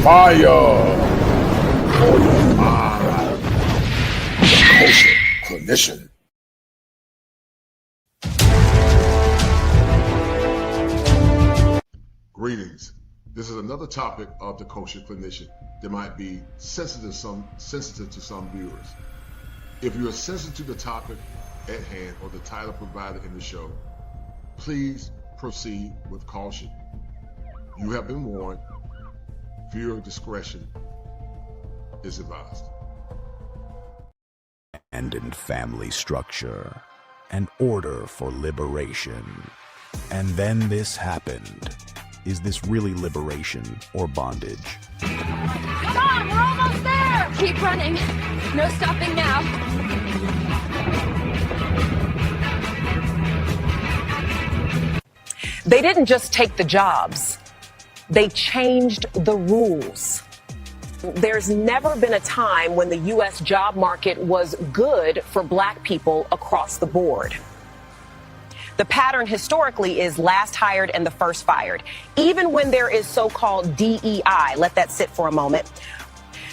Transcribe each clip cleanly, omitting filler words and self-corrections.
Fire for your mind. The Kosher Clinician. Greetings. This is another topic of the Kosher Clinician that might be sensitive to some viewers. If you are sensitive to the topic at hand or the title provided in the show, please proceed with caution. You have been warned. Viewer discretion is advised. Abandoned family structure, an order for liberation. And then this happened. Is this really liberation or bondage? Come on, we're almost there! Keep running. No stopping now. They didn't just take the jobs. They changed the rules. There's never been a time when the U.S. job market was good for black people across the board. The pattern historically is last hired and the first fired, even when there is so-called DEI. Let that sit for a moment.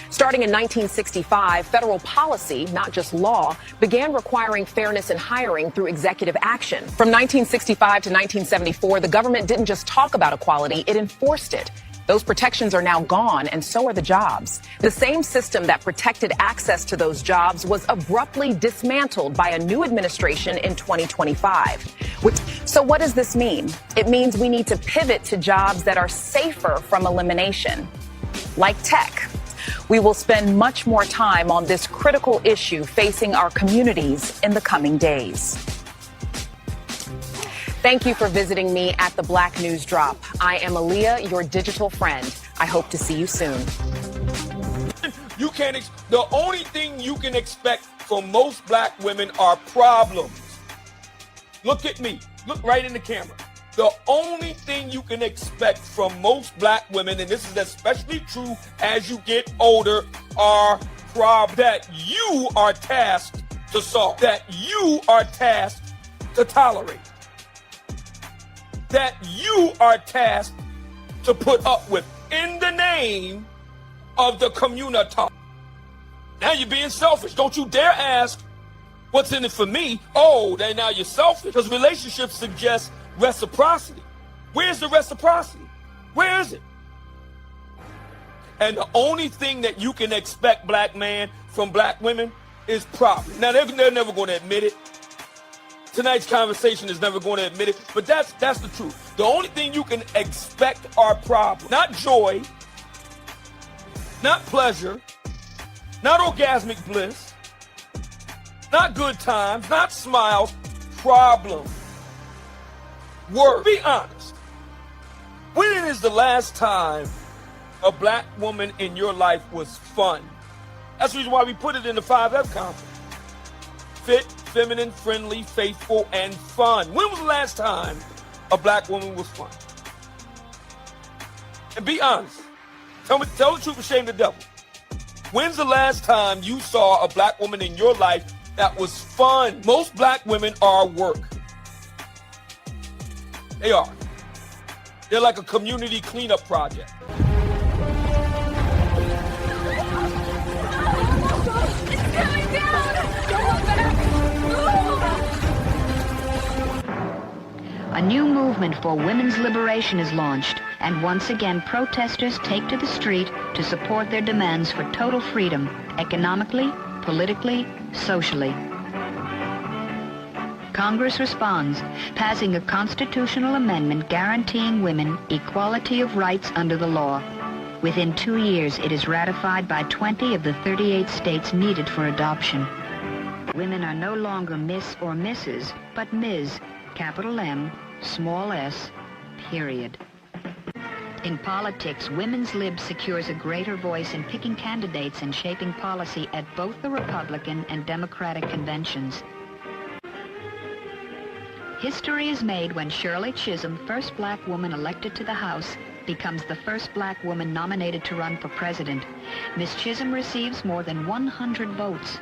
Starting in 1965, federal policy, not just law, began requiring fairness in hiring through executive action. From 1965 to 1974, the government didn't just talk about equality, it enforced it. Those protections are now gone, and so are the jobs. The same system that protected access to those jobs was abruptly dismantled by a new administration in 2025. So what does this mean? It means we need to pivot to jobs that are safer from elimination, like tech. We will spend much more time on this critical issue facing our communities in the coming days. Thank you for visiting me at the Black News Drop. I am Aaliyah, your digital friend. I hope to see you soon. You can't. The only thing you can expect from most black women are problems. Look at me. Look right in the camera. The only thing you can expect from most black women, and this is especially true as you get older, are problems that you are tasked to solve, that you are tasked to tolerate, that you are tasked to put up with in the name of the community. Now you're being selfish. Don't you dare ask, what's in it for me? Oh, then now you're selfish. Because relationships suggest reciprocity. Where's the reciprocity? Where is it? And the only thing that you can expect, black man, from black women is problem. Now, they're never going to admit it. Tonight's conversation is never going to admit it, but that's the truth. The only thing you can expect are problems. Not joy, not pleasure, not orgasmic bliss, not good times, not smiles, problems. Word. Be honest. When is the last time a black woman in your life was fun? That's the reason why we put it in the 5F conference. Fit, feminine, friendly, faithful, and fun. When was the last time a black woman was fun? And be honest. Tell the truth and shame the devil. When's the last time you saw a black woman in your life that was fun? Most black women are work. They are. They're like a community cleanup project. It's coming down! Go back! A new movement for women's liberation is launched, and once again protesters take to the street to support their demands for total freedom, economically, politically, socially. Congress responds, passing a constitutional amendment guaranteeing women equality of rights under the law. Within 2 years, it is ratified by 20 of the 38 states needed for adoption. Women are no longer Miss or Mrs., but Ms., capital M, small s, period. In politics, Women's Lib secures a greater voice in picking candidates and shaping policy at both the Republican and Democratic conventions. History is made when Shirley Chisholm, first black woman elected to the House, becomes the first black woman nominated to run for president. Miss Chisholm receives more than 100 votes.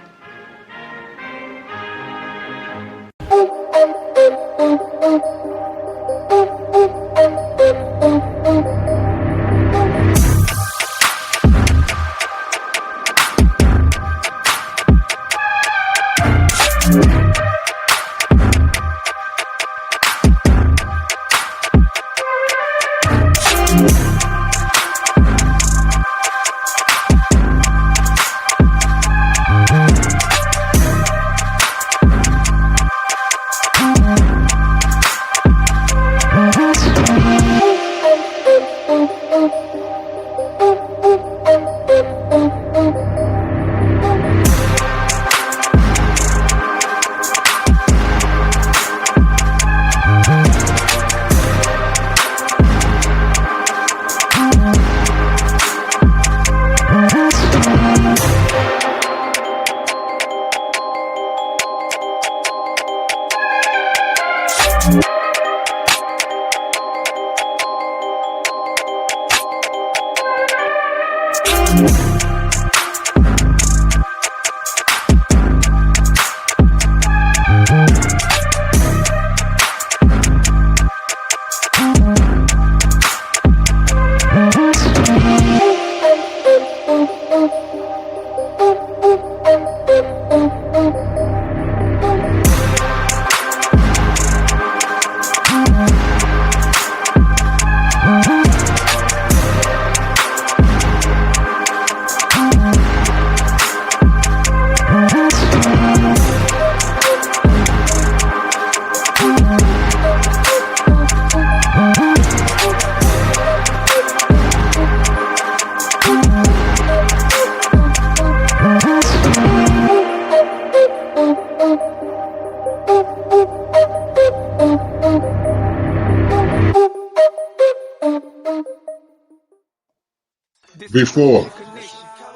Before,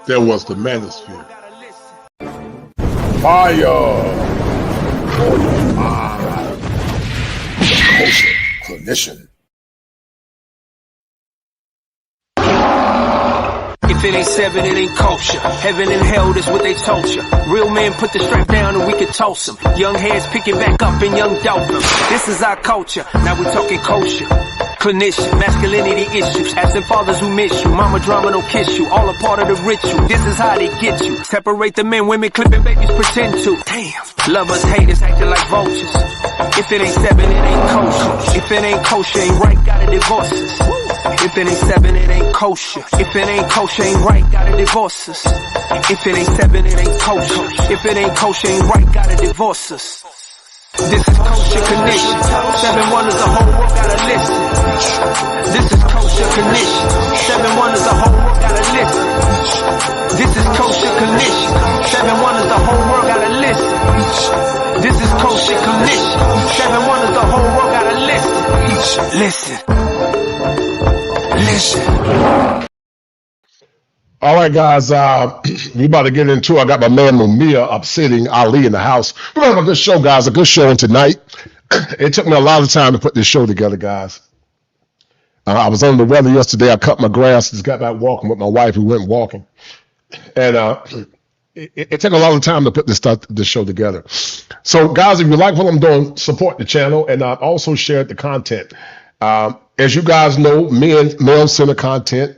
there was the manosphere. Fire for your mind. Kosher Clinician. If it ain't seven, it ain't kosher. Heaven and hell, that's what they told you. Real men put the strap down and we can toss them. Young heads picking back up and young dolphins. This is our culture. Now we talking kosher. Clinician, masculinity issues, absent fathers who miss you, mama drama don't kiss you, all a part of the ritual, this is how they get you, separate the men, women clipping babies pretend to, damn, lovers, haters acting like vultures, if it ain't seven, it ain't kosher, if it ain't kosher, ain't right, gotta divorce us, if it ain't seven, it ain't kosher, if it ain't kosher, ain't right, gotta divorce us, if it ain't seven, it ain't kosher, if it ain't kosher, ain't right, gotta divorce us. This is kosher condition. 7 wonders, the whole world gotta listen. This is kosher condition. 7 wonders, the whole world gotta listen. This is kosher condition. 7 wonders, the whole world gotta listen. This is kosher condition. 7 wonders, the whole world gotta listen. Listen. All right, guys, we about to get into it. I got my man Mumia upsetting Ali in the house. We're going to have a good show, guys, a good show tonight. It took me a lot of time to put this show together, guys. I was under the weather yesterday. I cut my grass, just got back walking with my wife. We went walking. And it took a lot of time to put this show together. So, guys, if you like what I'm doing, support the channel. And I've also shared the content. As you guys know, male-centered content.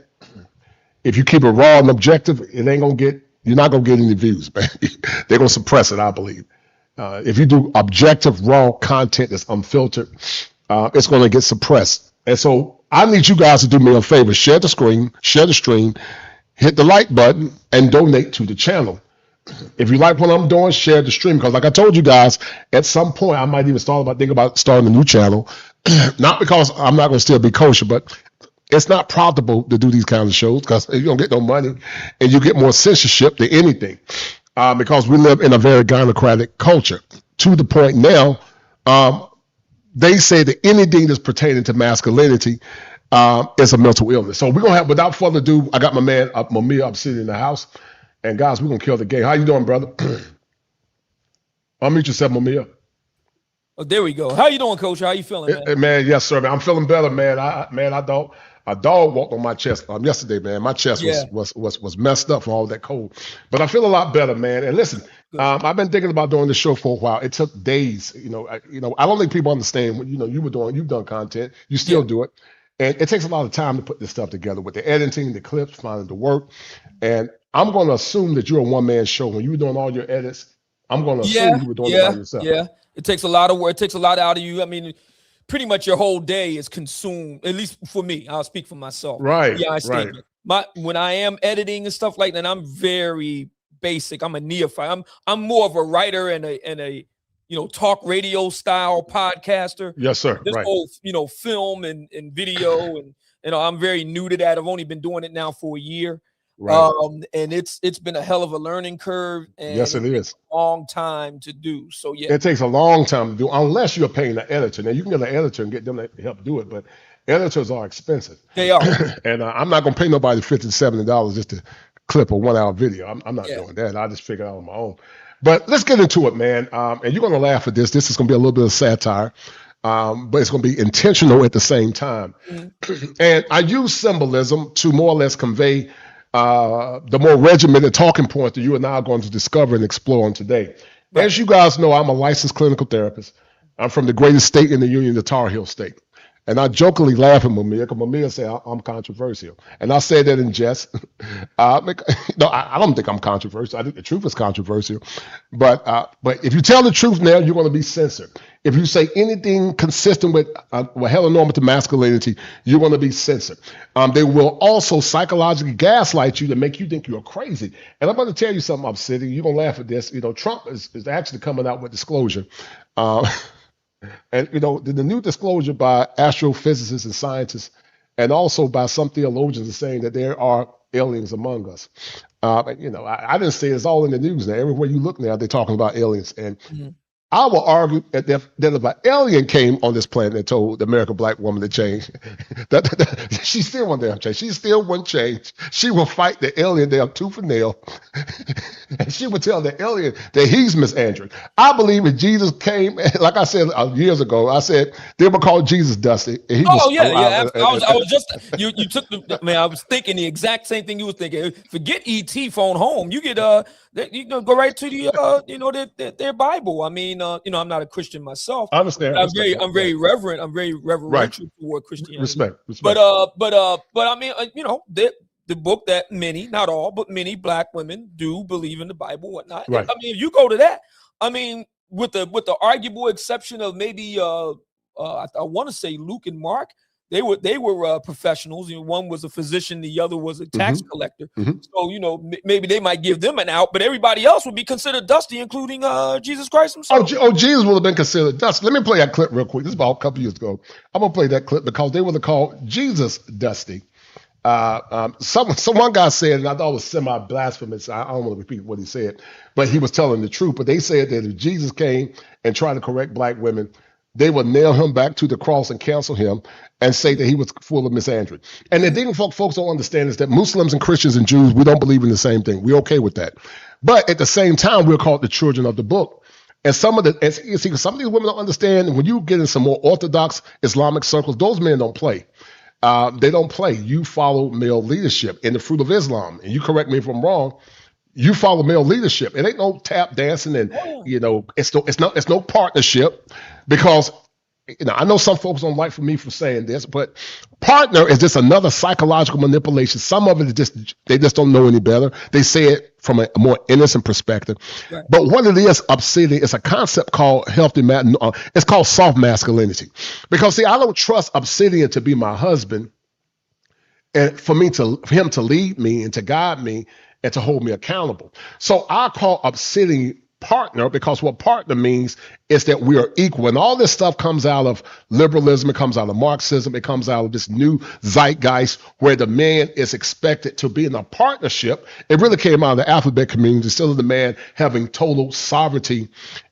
If you keep it raw and objective, you're not gonna get any views, man. They're gonna suppress it, I believe. If you do objective, raw content that's unfiltered, it's gonna get suppressed. And so I need you guys to do me a favor: share the stream, hit the like button, and donate to the channel. If you like what I'm doing, share the stream, because like I told you guys, at some point I might even think about starting a new channel. Not because I'm not gonna still be kosher, but it's not profitable to do these kinds of shows because you don't get no money and you get more censorship than anything because we live in a very gynocratic culture to the point now they say that anything that's pertaining to masculinity is a mental illness. So we're going to have, without further ado, I got my man Mumia up sitting in the house. And guys, we're going to kill the game. How you doing, brother? Unmute yourself, Mumia. Oh, there we go. How you doing, Coach? How you feeling, man? Man, yes, sir, man. I'm feeling better, man. A dog walked on my chest yesterday, man. My chest was messed up from all that cold, but I feel a lot better, man. And listen, I've been thinking about doing this show for a while. It took days, I don't think people understand what you've done content, you still do it, and it takes a lot of time to put this stuff together with the editing, the clips, finding the work. And I'm going to assume that you're a one-man show. When you were doing all your edits, I'm going to assume you were doing it by yourself. Yeah, it takes a lot of work. It takes a lot out of you. I mean, pretty much your whole day is consumed, at least for me. I'll speak for myself. Right. Yeah, Right. When I am editing and stuff like that, I'm very basic. I'm a neophyte. I'm more of a writer and a talk radio style podcaster. Yes, sir. This right. whole film and video and I'm very new to that. I've only been doing it now for a year. Right. And it's been a hell of a learning curve. And yes, it is. A long time to do. So yeah, it takes a long time to do, unless you're paying an editor. Now you can get an editor and get them to help do it, but editors are expensive. They are. And I'm not gonna pay nobody $50 to $70 just to clip a 1 hour video. I'm not doing that. I just figure it out on my own. But let's get into it, man. And you're gonna laugh at this. This is gonna be a little bit of satire. But it's going to be intentional at the same time. Mm-hmm. And I use symbolism to more or less convey the more regimented talking points that you and I are going to discover and explore on today. Right. As you guys know, I'm a licensed clinical therapist. I'm from the greatest state in the union, the Tar Heel State. And I jokingly laugh at Mamiya because Mamiya said I'm controversial. And I say that in jest. I don't think I'm controversial. I think the truth is controversial. But if you tell the truth now, you're going to be censored. If you say anything consistent with heteronormative masculinity, you're going to be censored. They will also psychologically gaslight you to make you think you're crazy. And I'm going to tell you something, Obsidian. You're going to laugh at this. Trump is actually coming out with disclosure. And, the new disclosure by astrophysicists and scientists, and also by some theologians, are saying that there are aliens among us. I didn't say it's all in the news now. Everywhere you look now, they're talking about aliens. And I will argue that if an alien came on this planet and told the American black woman to change, that she still won't damn change. She still wouldn't change. She will fight the alien damn tooth and nail. And she would tell the alien that he's misandering. I believe if Jesus came, like I said years ago, I said they were called Jesus Dusty. And he I was thinking the exact same thing you were thinking. Forget ET phone home. You get you can go right to the their Bible. I mean, I'm not a Christian myself. I understand. I'm very reverent. I'm very reverential toward Christianity. Respect. But I mean, the book that many, not all, but many black women do believe in the Bible, whatnot. Right. I mean, if you go to that, I mean, with the arguable exception of maybe I want to say Luke and Mark. They were professionals. One was a physician, the other was a tax collector. So maybe they might give them an out, but everybody else would be considered dusty, including Jesus Christ himself. Jesus would have been considered dusty. Let me play that clip real quick. This is about a couple years ago. I'm gonna play that clip because they would have called Jesus dusty. One guy said, and I thought it was semi-blasphemous. I don't want to repeat what he said, but he was telling the truth. But they said that if Jesus came and tried to correct black women, they would nail him back to the cross and cancel him and say that he was full of misandry. And the thing folks don't understand is that Muslims and Christians and Jews, we don't believe in the same thing. We're okay with that. But at the same time, we're called the children of the book. And some of these women don't understand. When you get in some more orthodox Islamic circles, those men don't play. They don't play. You follow male leadership in the fruit of Islam. And you correct me if I'm wrong. You follow male leadership. It ain't no tap dancing and it's no partnership, because I know some folks don't like for me for saying this, but partner is just another psychological manipulation. Some of it is they just don't know any better. They say it from a more innocent perspective. Right. But what it is, Obsidian, it's a concept called it's called soft masculinity. Because see, I don't trust Obsidian to be my husband and for him to lead me and to guide me and to hold me accountable. So I call Obsidian partner, because what partner means is that we are equal. And all this stuff comes out of liberalism, it comes out of Marxism, it comes out of this new zeitgeist where the man is expected to be in a partnership. It really came out of the alphabet community, still of the man having total sovereignty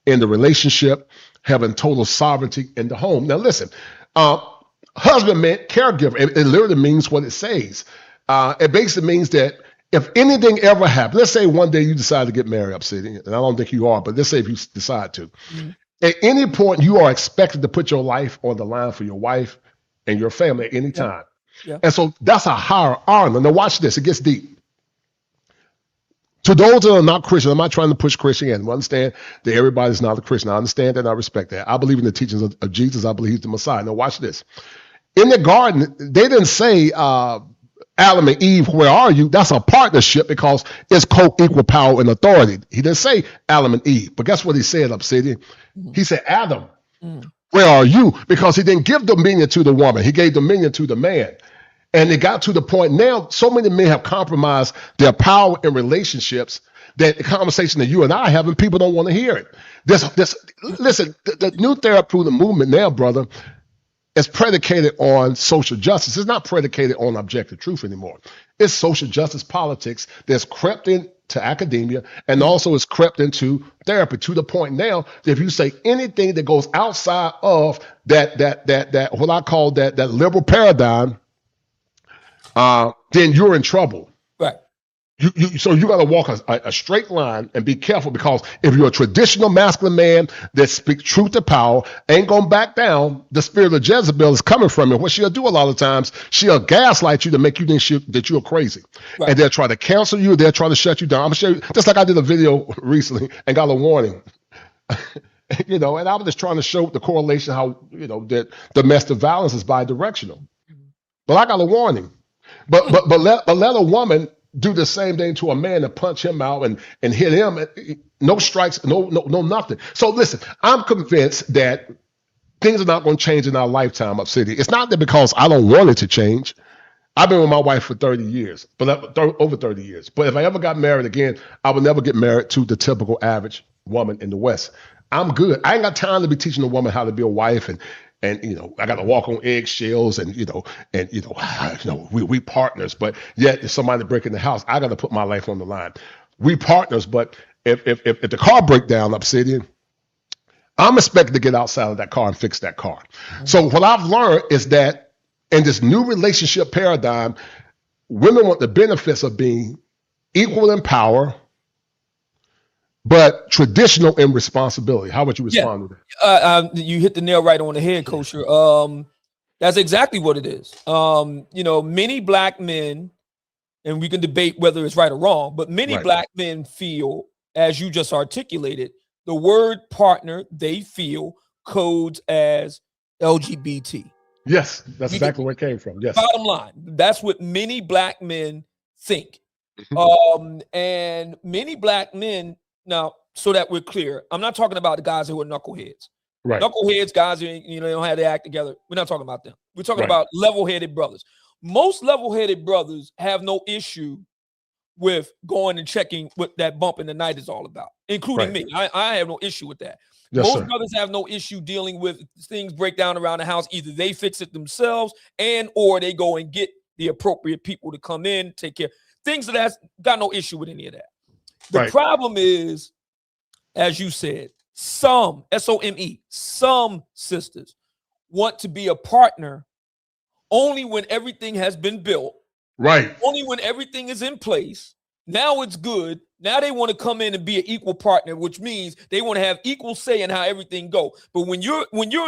in the relationship, having total sovereignty in the home. Now listen, husband meant caregiver. It literally means what it says. It basically means that if anything ever happened, let's say one day you decide to get married, Obsidian, and I don't think you are, but let's say if you decide to, at any point you are expected to put your life on the line for your wife and your family at any time. Yeah. And so that's a higher honor. Now watch this, it gets deep. To those that are not Christian, I'm not trying to push Christianity. I understand that everybody's not a Christian. I understand that and I respect that. I believe in the teachings of Jesus. I believe he's the Messiah. Now watch this. In the garden, they didn't say, Adam and Eve, where are you? That's a partnership because it's co-equal power and authority. He didn't say Adam and Eve, but guess what he said, Obsidian? He said, Adam, where are you? Because he didn't give dominion to the woman. He gave dominion to the man. And it got to the point now, so many men have compromised their power in relationships that the conversation that you and I are having, people don't want to hear it. Listen, the new therapeutic movement now, brother, is predicated on social justice. It's not predicated on objective truth anymore. It's social justice politics that's crept into academia and also is crept into therapy, to the point now that if you say anything that goes outside of that what I call that liberal paradigm, then you're in trouble. Right. So you got to walk a straight line and be careful, because if you're a traditional masculine man that speaks truth to power, ain't gonna back down, the spirit of Jezebel is coming from you. What she'll do a lot of times, she'll gaslight you to make you think that you're crazy. Right. And they'll try to cancel you, they'll try to shut you down. I'm gonna show you, just like I did a video recently and got a warning. And I was just trying to show the correlation, how, that domestic violence is bi-directional. But I got a warning. But let a woman do the same thing to a man and punch him out and hit him. No strikes, no nothing. So listen, I'm convinced that things are not going to change in our lifetime up city. It's not that because I don't want it to change. I've been with my wife for 30 years, but over 30 years. But if I ever got married again, I would never get married to the typical average woman in the West. I'm good. I ain't got time to be teaching a woman how to be a wife, and I got to walk on eggshells, and we partners, but yet if somebody break in the house, I got to put my life on the line. We partners, but if the car break down Obsidian, I'm expected to get outside of that car and fix that car. Mm-hmm. So what I've learned is that in this new relationship paradigm, women want the benefits of being equal in power, but traditional in responsibility. How would you respond to that? You hit the nail right on the head, Kosher. That's exactly what it is. Many black men, and we can debate whether it's right or wrong, but many black men feel, as you just articulated, the word partner, they feel codes as LGBT. Yes, that's exactly where it came from. Yes. Bottom line, that's what many black men think. And many black men, now, so that we're clear, I'm not talking about the guys who are knuckleheads. Right. Knuckleheads, guys who they don't have to act together. We're not talking about them. We're talking about level-headed brothers. Most level-headed brothers have no issue with going and checking what that bump in the night is all about, including me. I have no issue with that. Yes, most brothers have no issue dealing with things break down around the house. Either they fix it themselves or they go and get the appropriate people to come in, take care. Things that's got no issue with any of that. The problem is, as you said, some, S-O-M-E, some sisters want to be a partner only when everything has been built. Right. Only when everything is in place. Now it's good. Now they want to come in and be an equal partner, which means they want to have equal say in how everything go. But when you're going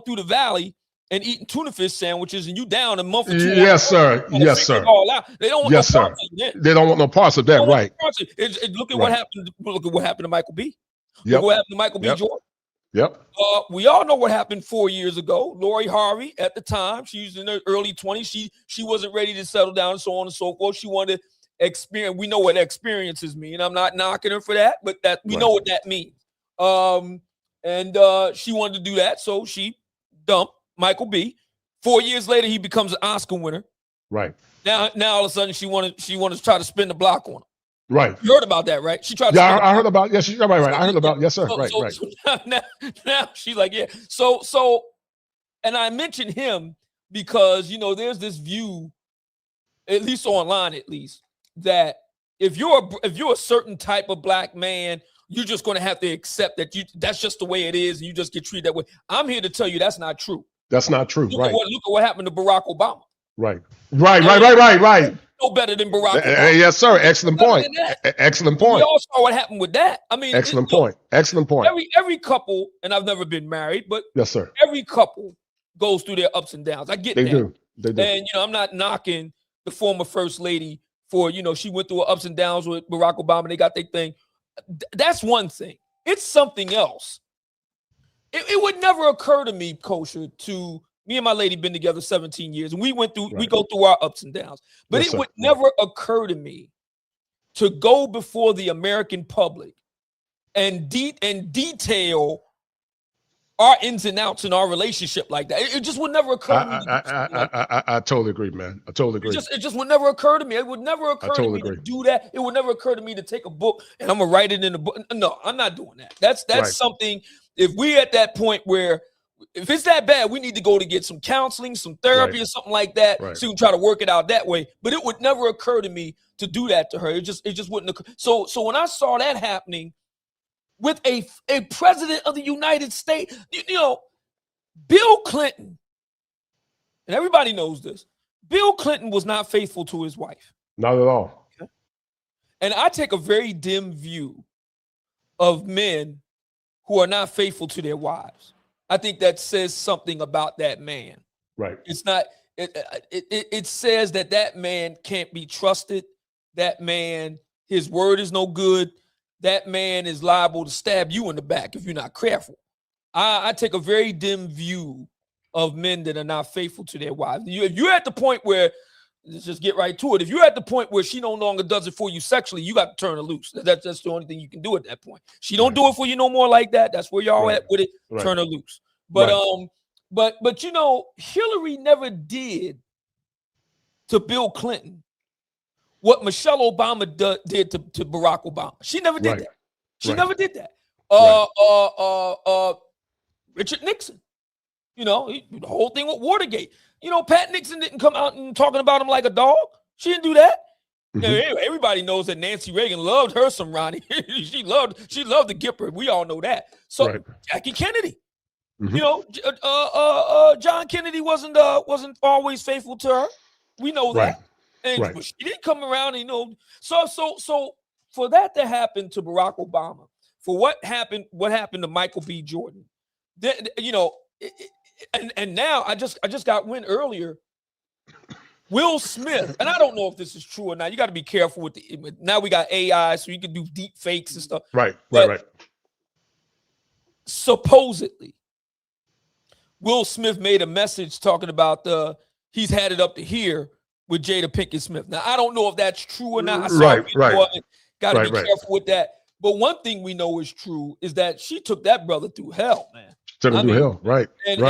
through the valley and eating tuna fish sandwiches and you down a month or two. Yes, sir. Yes, sir. All out. They don't want no parts of that. They don't want no parts of that, right? Look at what happened. Look at what happened to Michael B. Look what happened to Michael B. Jordan. Yep. We all know what happened 4 years ago. Lori Harvey, at the time, she was in her early 20s. She wasn't ready to settle down and so on and so forth. She wanted to experience. We know what experiences mean. I'm not knocking her for that, but that we know what that means. And she wanted to do that, so she dumped Michael B. 4 years later, he becomes an Oscar winner. Right. Now all of a sudden she wanted to try to spin the block on him. Right. You heard about that, right? She tried to I heard about yes, right. I heard about yes, sir. Right. So now she's like, yeah. So and I mentioned him because there's this view, at least online, that if you're a certain type of black man, you're just going to have to accept that that's just the way it is, and you just get treated that way. I'm here to tell you that's not true. That's not true. Look at what happened to Barack Obama. Right. No better than Barack Obama. Yes, sir. Excellent point. Excellent point. We all saw what happened with that. I mean, excellent point. Every couple, and I've never been married, but yes, sir. Every couple goes through their ups and downs. I get that. They do. And I'm not knocking the former first lady for she went through her ups and downs with Barack Obama. They got their thing. That's one thing. It's something else. It would never occur to me, Kosher, to me and my lady been together 17 years, and we go through our ups and downs. But it would never occur to me to go before the American public and detail our ins and outs in our relationship like that. It just would never occur to me. I totally agree, man. I totally agree. It just would never occur to me. It would never occur to me to do that. It would never occur to me to take a book and I'm gonna write it in a book. No, I'm not doing that. That's something. If we're at that point where if it's that bad, we need to go to get some counseling, some therapy, or something like that, so we can try to work it out that way. But it would never occur to me to do that to her. It just wouldn't occur. So when I saw that happening with a president of the United States, Bill Clinton, and everybody knows this, Bill Clinton was not faithful to his wife. Not at all. And I take a very dim view of men who are not faithful to their wives. I think that says something about that man. Right. It's not, it says that man can't be trusted. That man, his word is no good. That man is liable to stab you in the back if you're not careful. I take a very dim view of men that are not faithful to their wives. If you're at the point where, let's just get right to it. If you're at the point where she no longer does it for you sexually, you got to turn her loose. That's the only thing you can do at that point. She don't do it for you no more like that. That's where y'all at with it. Turn her loose. But but you know, Hillary never did to Bill Clinton what Michelle Obama did to Barack Obama. She never did that. She never did that. Richard Nixon, you know, the whole thing with Watergate. You know, Pat Nixon didn't come out and talking about him like a dog. She didn't do that. You know, everybody knows that Nancy Reagan loved her some Ronnie. she loved the Gipper. We all know that. So Jackie Kennedy, you know, John Kennedy wasn't always faithful to her. We know that. And she didn't come around, and, you know, so for that to happen to Barack Obama, for what happened to Michael B. Jordan, you know, and now I just got wind earlier. Will Smith, and I don't know if this is true or not. You got to be careful with now we got AI, so you can do deep fakes and stuff. Right. Supposedly, Will Smith made a message talking about he's had it up to here with Jada Pinkett Smith. Now, I don't know if that's true or not. Got to be careful with that. But one thing we know is true is that she took that brother through hell, man. Took him through hell, And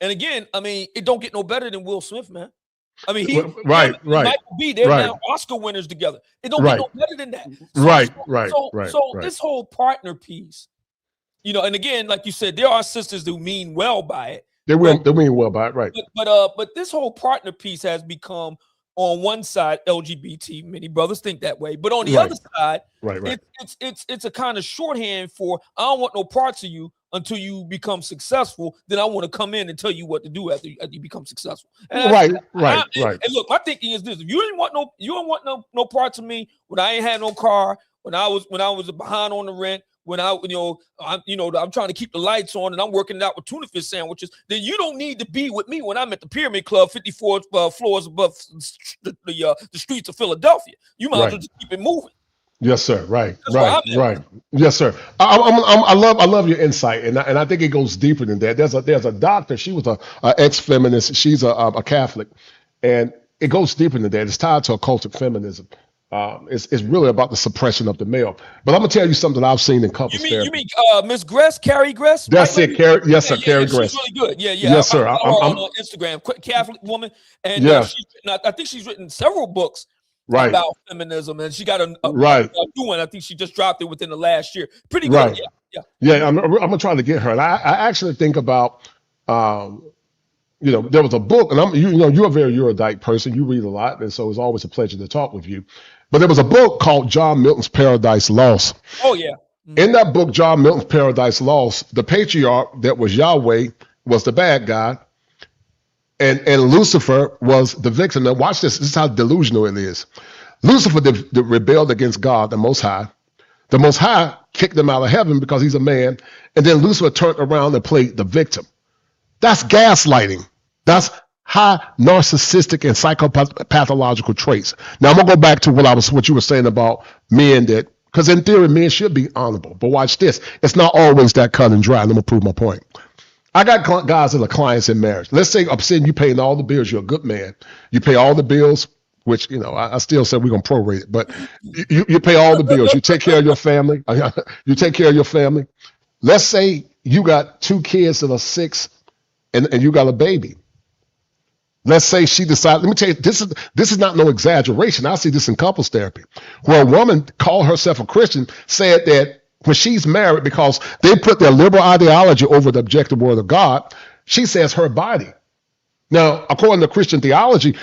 again, I mean, it don't get no better than Will Smith, man. I mean, Michael B. They're now Oscar winners together. It don't get no better than that. So this whole partner piece, you know, and again, like you said, there are sisters who mean well by it. They mean well by it, right? But this whole partner piece has become, on one side, LGBT. Many brothers think that way, but on the other side, it's a kind of shorthand for, I don't want no parts of you until you become successful. Then I want to come in and tell you what to do after you become successful. And And look, my thinking is this: if you don't want no parts of me when I ain't had no car, when I was behind on the rent, when I'm trying to keep the lights on and I'm working it out with tuna fish sandwiches, then you don't need to be with me when I'm at the Pyramid Club, 54 floors above the streets of Philadelphia. You might as well just keep it moving. Yes, sir. Right. Yes, sir. I love your insight, and I think it goes deeper than that. There's a doctor. She was a ex-feminist. She's a Catholic, and it goes deeper than that. It's tied to occultic feminism. It's really about the suppression of the male. But I'm gonna tell you something I've seen in couples therapy. You mean Miss Gress, Carrie Gress? That's it, Carrie. Yes, sir, Carrie Gress. She's really good. Yeah. Yes, sir. I'm on Instagram, Catholic woman, and I think she's written several books about feminism, and she got a new one. I think she just dropped it within the last year. Pretty good. Yeah. I'm gonna try to get her. And I actually think about, you know, there was a book, and you're a very erudite person. You read a lot, and so it's always a pleasure to talk with you. But there was a book called John Milton's Paradise Lost. Oh, yeah. In that book, John Milton's Paradise Lost, the patriarch that was Yahweh was the bad guy, and Lucifer was the victim. Now watch this. This is how delusional it is. Lucifer rebelled against God, the Most High. The Most High kicked him out of heaven because he's a man, and then Lucifer turned around and played the victim. That's gaslighting. That's high narcissistic and psychopathological traits. Now I'm gonna go back to what you were saying about men, that because in theory men should be honorable, but watch this. It's not always that cut and dry. Let me prove my point. I got guys that are clients in marriage. Let's say I'm saying you paying all the bills. You're a good man. You pay all the bills, which, you know, I still say we're gonna prorate it, but you pay all the bills. You take care of your family. You take care of your family. Let's say you got 2 kids that are 6, and you got a baby. Let's say she decided, let me tell you, this is not no exaggeration. I see this in couples therapy, where a woman called herself a Christian, said that when she's married, because they put their liberal ideology over the objective word of God, she says her body. Now, according to Christian theology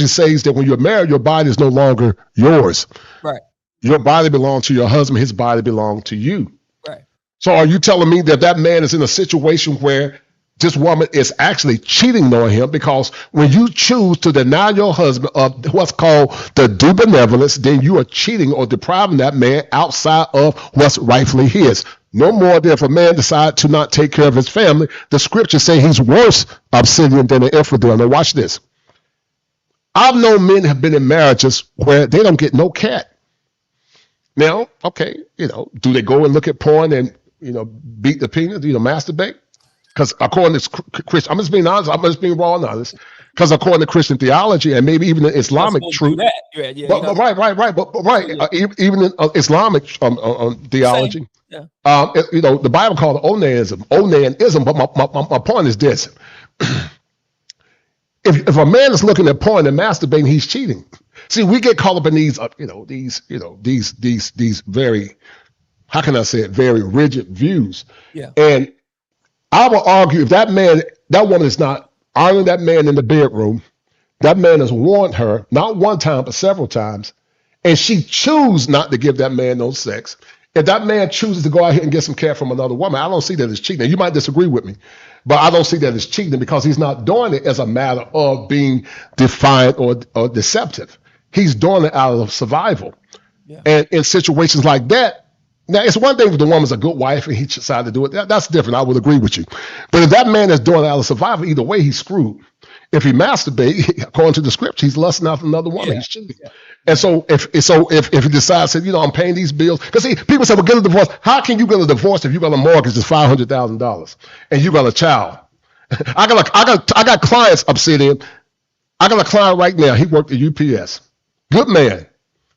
says that when you're married, your body is no longer yours. Right. Your body belongs to your husband. His body belongs to you. Right. So are you telling me that man is in a situation where this woman is actually cheating on him, because when you choose to deny your husband of what's called the due benevolence, then you are cheating or depriving that man outside of what's rightfully his. No more than if a man decides to not take care of his family, the scriptures say he's worse obsidian than an infidel. Now watch this. I've known men have been in marriages where they don't get no cat. Now, okay, do they go and look at porn and, beat the penis, masturbate? Because according to Christian, I'm just being honest, I'm just being raw and honest, because according to Christian theology and maybe even the Islamic truth, even in Islamic theology, the Bible called it onanism. But my point is this: if a man is looking at porn and masturbating, he's cheating. See, we get caught up in these very, how can I say it, very rigid views. Yeah. And I will argue if that woman is not honoring that man in the bedroom, that man has warned her, not one time, but several times, and she chooses not to give that man no sex. If that man chooses to go out here and get some care from another woman, I don't see that as cheating. Now, you might disagree with me, but I don't see that as cheating, because he's not doing it as a matter of being defiant or deceptive. He's doing it out of survival. Yeah. And in situations like that, now, it's one thing if the woman's a good wife and he decided to do it. That's different. I would agree with you. But if that man is doing it out of survival, either way, he's screwed. If he masturbates, according to the scripture, he's lusting after another woman. Yeah. He's cheating. Yeah. And so if he decides, I'm paying these bills, because see, people say, well, get a divorce. How can you get a divorce if you got a mortgage that's $500,000 and you got a child? I got clients, Obsidian. I got a client right now. He worked at UPS. Good man.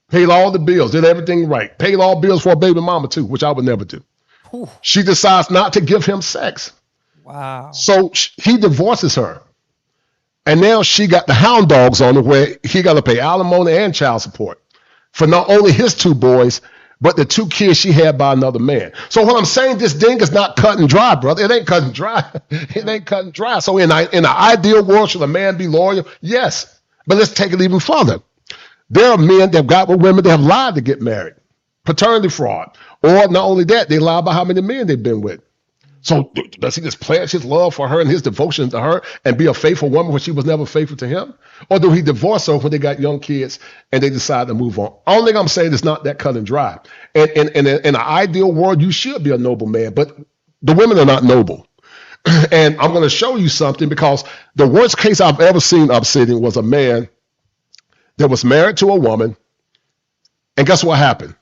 Paid all the bills, did everything right. Paid all bills for a baby mama too, which I would never do. Ooh. She decides not to give him sex. Wow. So he divorces her. And now she got the hound dogs on her, where he got to pay alimony and child support for not only his two boys, but the two kids she had by another man. So what I'm saying, this thing is not cut and dry, brother. It ain't cut and dry. It ain't cut and dry. So in an ideal world, should a man be loyal? Yes. But let's take it even further. There are men that have got with women that have lied to get married. Paternity fraud. Or not only that, they lie about how many men they've been with. So does he just pledge his love for her and his devotion to her and be a faithful woman when she was never faithful to him? Or do he divorce her when they got young kids and they decide to move on? Only thing I'm saying is not that cut and dry. And in an ideal world, you should be a noble man, but the women are not noble. And I'm going to show you something, because the worst case I've ever seen, Obsidian, was a man that was married to a woman, and guess what happened?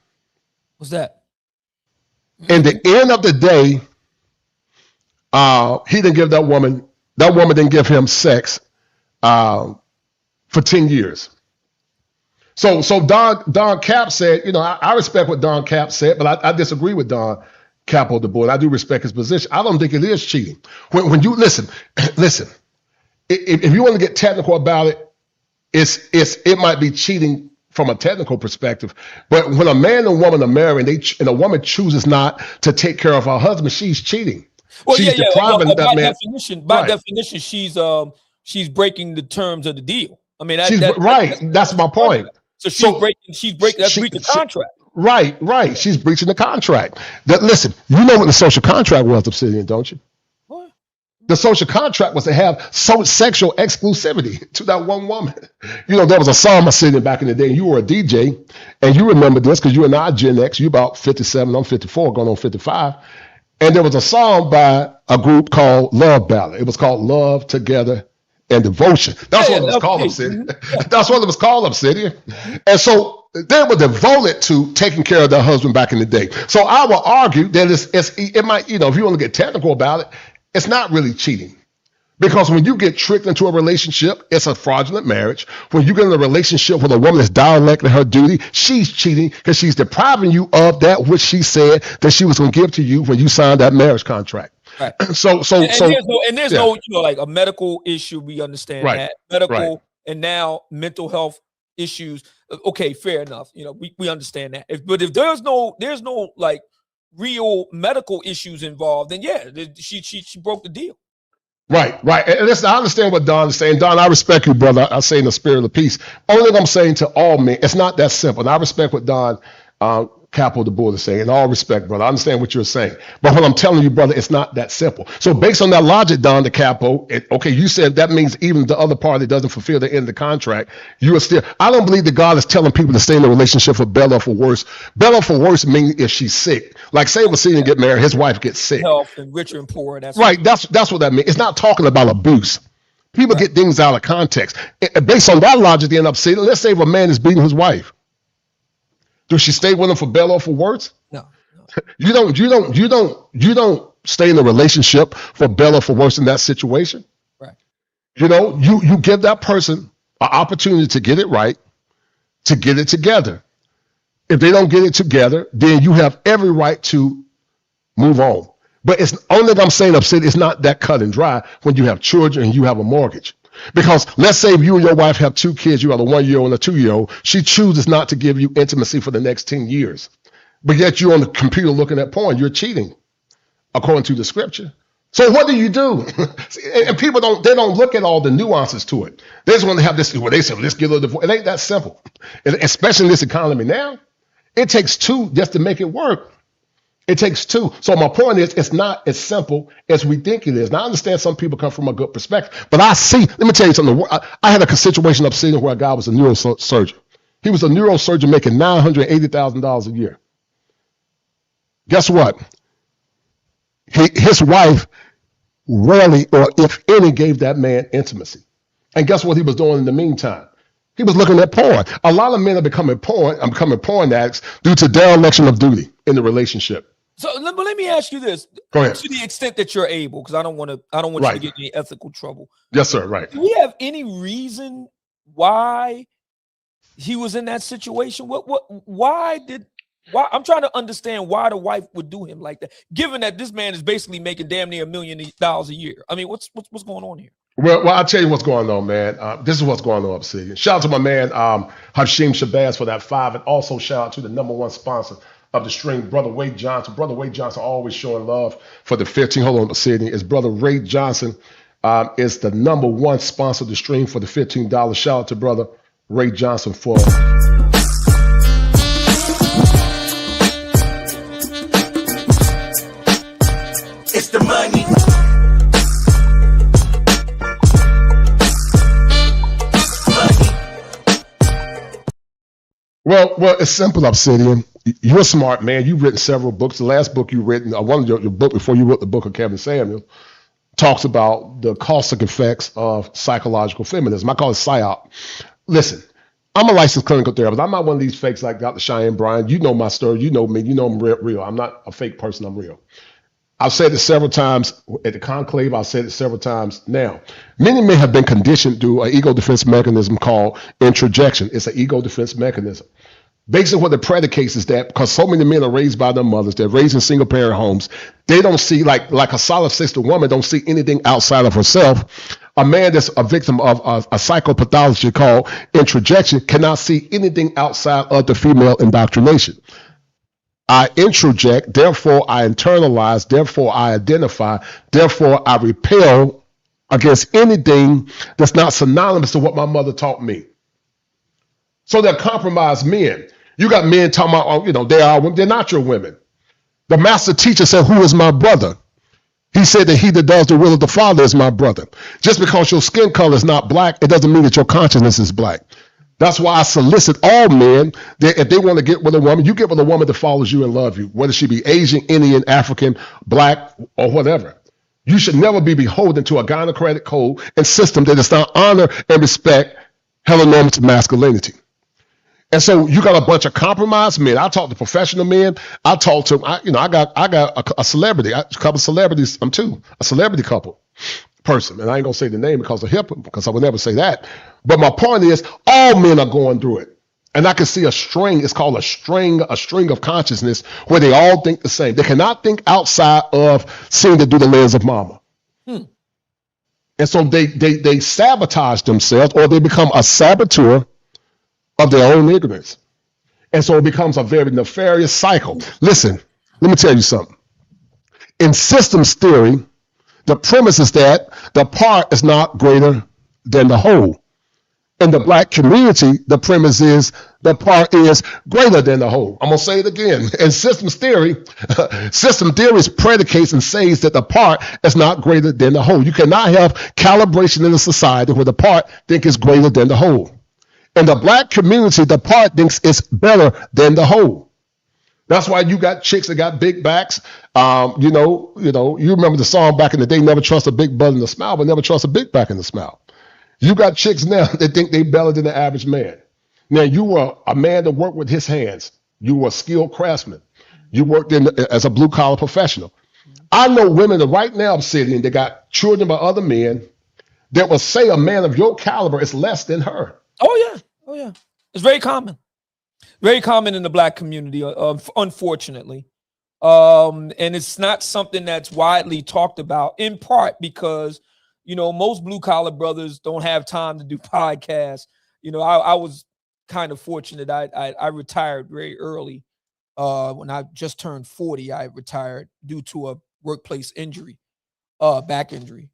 What's that? In the end of the day, he didn't give that woman didn't give him sex for 10 years. So Don Cap said, I respect what Don Cap said, but I disagree with Don Cap on the board. I do respect his position. I don't think it is cheating. When you listen, if you want to get technical about it, it might be cheating from a technical perspective, but when a man and woman are married and a woman chooses not to take care of her husband, she's cheating. Well, she's depriving that man. By definition, she's breaking the terms of the deal. I mean, that's my point. So she's breaking. That's breaching the contract. Right. She's breaching the contract. Listen, you know what the social contract was, Obsidian, don't you? The social contract was to have sexual exclusivity to that one woman. There was a song I sang back in the day, and you were a DJ, and you remember this because you and I Gen X, you about 57, I'm 54, going on 55. And there was a song by a group called Love Ballad. It was called Love, Together, and Devotion. That's what it was called, Obsidian. That's what it was called, Obsidian. And so they were devoted to taking care of their husband back in the day. So I will argue that it might, if you want to get technical about it, it's not really cheating, because when you get tricked into a relationship, it's a fraudulent marriage. When you get in a relationship with a woman that's dialecting her duty, she's cheating because she's depriving you of that which she said that she was going to give to you when you signed that marriage contract. Right. There's no like a medical issue. We understand that medical and now mental health issues. Okay, fair enough. We understand that. But if there's no like real medical issues involved, then she broke the deal. Right. And listen, I understand what Don is saying. Don, I respect you, brother. I say in the spirit of peace. Only thing I'm saying to all men, it's not that simple. And I respect what Don Capo de Bull is saying. In all respect, brother, I understand what you're saying. But what I'm telling you, brother, it's not that simple. So based on that logic, Don the Capo, okay, you said that means even the other party doesn't fulfill the end of the contract. You are still, I don't believe that God is telling people to stay in a relationship for better or for worse. Better or for worse means if she's sick. Like say we're seeing get married, his wife gets sick. Health and richer and poorer. That's right. That's what that means. It's not talking about abuse. People get things out of context. Based on that logic, they end up saying, let's say if a man is beating his wife, does she stay with him for better or for worse? No. You don't stay in a relationship for better or for worse in that situation. Right. You know, you give that person an opportunity to get it right, to get it together. If they don't get it together, then you have every right to move on. But it's only thing I'm saying, upset, it's not that cut and dry when you have children and you have a mortgage. Because let's say if you and your wife have 2 kids, you have a 1-year-old and a 2-year-old, she chooses not to give you intimacy for the next 10 years. But yet you're on the computer looking at porn, you're cheating, according to the scripture. So what do you do? And people don't look at all the nuances to it. They just want to have this, well, they say, let's get a divorce. It ain't that simple. Especially in this economy now, it takes 2 just to make it work. It takes 2. So my point is, it's not as simple as we think it is. Now, I understand some people come from a good perspective, but I see, let me tell you something. I had a situation up city where a guy was a neurosurgeon. He was a neurosurgeon making $980,000 a year. Guess what? His wife rarely, or if any, gave that man intimacy. And guess what he was doing in the meantime? He was looking at porn. A lot of men are becoming porn addicts due to dereliction of duty in the relationship. So let me ask you this. Go ahead. To the extent that you're able, because I don't want you to get in any ethical trouble. Yes, sir. Right. Do we have any reason why he was in that situation? Why I'm trying to understand why the wife would do him like that, given that this man is basically making damn near $1 million a year. I mean, what's going on here? Well, I'll tell you what's going on, man. This is what's going on, Obsidian. Shout out to my man, Hashim Shabazz, for that 5. And also shout out to the #1 sponsor of the stream, Brother Wade Johnson. Brother Wade Johnson always showing love for the 15. Hold on, Obsidian. It's Brother Ray Johnson is the #1 sponsor of the stream for the $15. Shout out to Brother Ray Johnson for... It's the money. Well, it's simple, Obsidian. You're a smart man. You've written several books. The last book you written, one of your book before you wrote the book of Kevin Samuel, talks about the caustic effects of psychological feminism. I call it PSYOP. Listen, I'm a licensed clinical therapist. I'm not one of these fakes like Dr. Cheyenne Bryan. You know my story. You know me. You know I'm real. I'm not a fake person. I'm real. I've said it several times at the conclave. I've said it several times now. Many men have been conditioned through an ego defense mechanism called introjection. It's an ego defense mechanism. Basically what it predicates is that because so many men are raised by their mothers, they're raised in single parent homes, they don't see, like a solid sister woman don't see anything outside of herself. A man that's a victim of a psychopathology called introjection cannot see anything outside of the female indoctrination. I introject, therefore I internalize, therefore I identify, therefore I repel against anything that's not synonymous to what my mother taught me. So they're compromised men. You got men talking about, they are women. They're not your women. The master teacher said, who is my brother? He said that he that does the will of the Father is my brother. Just because your skin color is not black, it doesn't mean that your consciousness is black. That's why I solicit all men that if they want to get with a woman, you get with a woman that follows you and loves you, whether she be Asian, Indian, African, black, or whatever. You should never be beholden to a gynocratic code and system that does not honor and respect heteronormative masculinity. And so you got a bunch of compromised men. I talk to professional men. I talk to, I got a celebrity, a couple of celebrities. I'm too, a celebrity couple person. And I ain't gonna say the name because of hip, because I would never say that. But my point is, all men are going through it. And I can see a string, it's called a string of consciousness where they all think the same. They cannot think outside of seeing it through the lens of mama. And so they sabotage themselves, or they become a saboteur of their own ignorance. And so it becomes a very nefarious cycle. Listen, let me tell you something. In systems theory, the premise is that the part is not greater than the whole. In the black community, the premise is the part is greater than the whole. I'm going to say it again. In systems theory, system theory predicates and says that the part is not greater than the whole. You cannot have calibration in a society where the part thinks it's greater than the whole. In the black community, the part thinks it's better than the whole. That's why you got chicks that got big backs. You remember the song back in the day, never trust a big butt in the smile, but never trust a big back in the smile. You got chicks now that think they better than the average man. Now, you were a man that worked with his hands. You were a skilled craftsman. You worked as a blue-collar professional. I know women that right now I'm sitting, they got children by other men that will say a man of your caliber is less than her. Oh, yeah. It's very common. Very common in the black community, unfortunately. And it's not something that's widely talked about, in part because most blue collar brothers don't have time to do podcasts. I was kind of fortunate. I retired very early. When I just turned 40, I retired due to a workplace injury, back injury.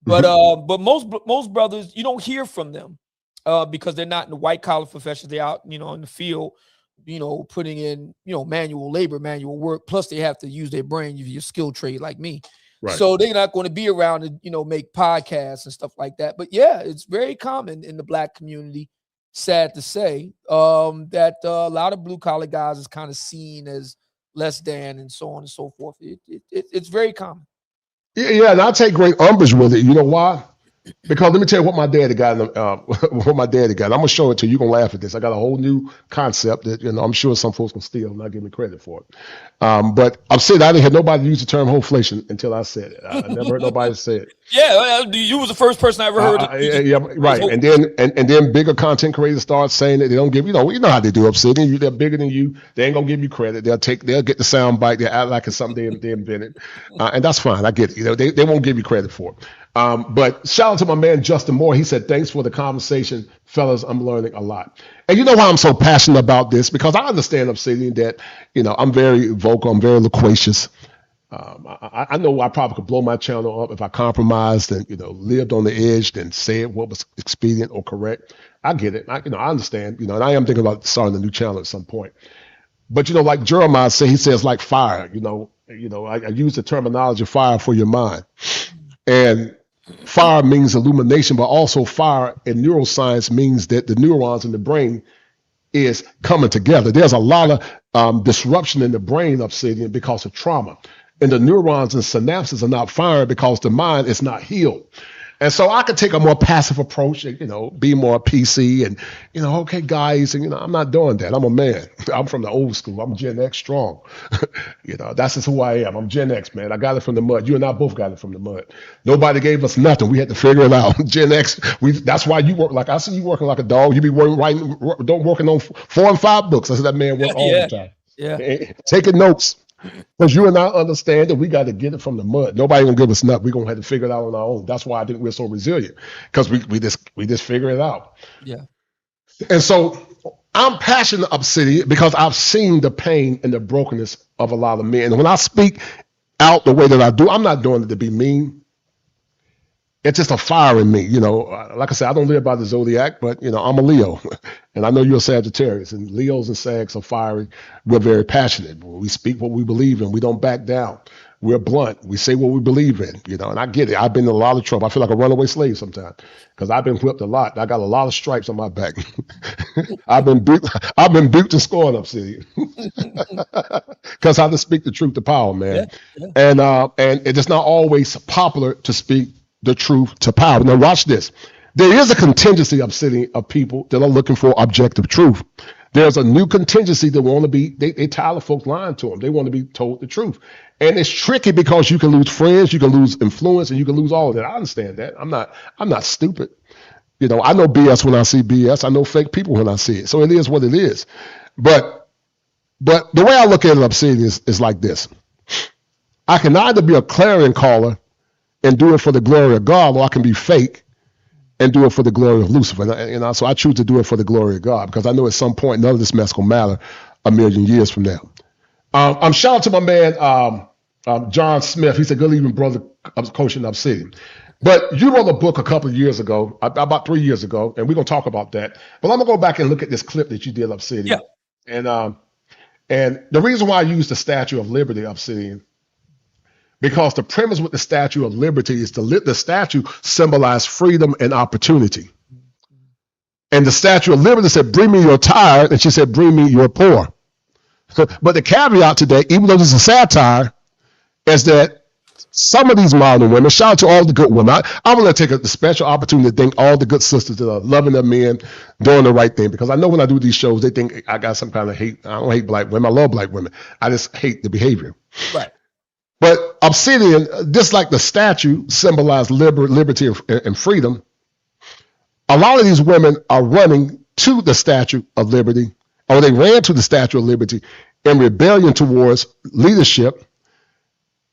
But most brothers, you don't hear from them because they're not in the white collar professions. They're out, in the field, putting in, manual labor, manual work. Plus they have to use their brain, your skilled trade like me. Right. So they're not going to be around to, make podcasts and stuff like that. But yeah, it's very common in the black community, sad to say, that a lot of blue collar guys is kind of seen as less than and so on and so forth. It's very common. Yeah, and I take great umbrage with it. You know why? Because let me tell you what my daddy got. What my daddy got. I'm gonna show it to you. You're gonna laugh at this. I got a whole new concept that I'm sure some folks can steal and not give me credit for it. But I'm saying I didn't hear nobody use the term homeflation until I said it. I never heard nobody say it. Yeah, you was the first person I ever heard. Yeah, right. And then bigger content creators start saying that they don't give. You know how they do. Obsidian. They're bigger than you. They ain't gonna give you credit. They'll get the sound bite. They act like it's something they invented, and that's fine. I get it. They won't give you credit for it. But shout out to my man Justin Moore. He said, "Thanks for the conversation, fellas. I'm learning a lot." And you know why I'm so passionate about this? Because I understand, Obsidian, that I'm very vocal. I'm very loquacious. I know I probably could blow my channel up if I compromised and lived on the edge and said what was expedient or correct. I get it. I understand. And I am thinking about starting a new channel at some point. But like Jeremiah said, he says like fire. I use the terminology fire for your mind, and fire means illumination, but also fire in neuroscience means that the neurons in the brain is coming together. There's a lot of disruption in the brain, Obsidian, because of trauma. And the neurons and synapses are not firing because the mind is not healed. And so I could take a more passive approach and, be more PC and, okay, guys, and, I'm not doing that. I'm a man. I'm from the old school. I'm Gen X strong. That's just who I am. I'm Gen X, man. I got it from the mud. You and I both got it from the mud. Nobody gave us nothing. We had to figure it out. Gen X, that's why you work like, I see you working like a dog. You be working on 4 and 5 books. I said that man work all the time. Yeah. Taking notes. Because you and I understand that we got to get it from the mud. Nobody gonna give us nothing. We're gonna have to figure it out on our own. That's why I think we're so resilient, because we just figure it out. Yeah. And so I'm passionate, Obsidian, because I've seen the pain and the brokenness of a lot of men. And when I speak out the way that I do, I'm not doing it to be mean. It's just a fire in me, like I said, I don't live by the zodiac, but I'm a Leo, and I know you're a Sagittarius, and Leos and Sags are fiery. We're very passionate. We speak what we believe in. We don't back down. We're blunt. We say what we believe in, and I get it. I've been in a lot of trouble. I feel like a runaway slave sometimes because I've been whipped a lot. I got a lot of stripes on my back. I've been beat and scorned, Obsidian, because I have to speak the truth to power, man. Yeah. And it is not always popular to speak the truth to power. Now watch this. There is a contingency of people that are looking for objective truth. There's a new contingency that want to be, they tired of folks lying to them. They want to be told the truth. And it's tricky because you can lose friends, you can lose influence, and you can lose all of that. I understand that. I'm not stupid. I know BS when I see BS. I know fake people when I see it. So it is what it is. But the way I look at it, Obsidian, is like this. I can either be a clarion caller and do it for the glory of God, or I can be fake and do it for the glory of Lucifer. And so I choose to do it for the glory of God, because I know at some point none of this mess will matter a million years from now. I'm shout out to my man John Smith. He said, "Good evening, brother, coaching Obsidian." But you wrote a book a couple of years ago, about 3 years ago, and we're gonna talk about that. But I'm gonna go back and look at this clip that you did, Obsidian. Yeah. And the reason why I use the Statue of Liberty, Obsidian, because the premise with the Statue of Liberty is the statue symbolized freedom and opportunity. And the Statue of Liberty said, "Bring me your tired," and she said, "Bring me your poor." But the caveat today, even though this is a satire, is that some of these modern women, shout out to all the good women. I want to take the special opportunity to thank all the good sisters that are loving their men, doing the right thing. Because I know when I do these shows, they think I got some kind of hate. I don't hate black women. I love black women. I just hate the behavior. Right. But Obsidian, just like the statue symbolized liberty and freedom, a lot of these women are running to the Statue of Liberty, or they ran to the Statue of Liberty in rebellion towards leadership.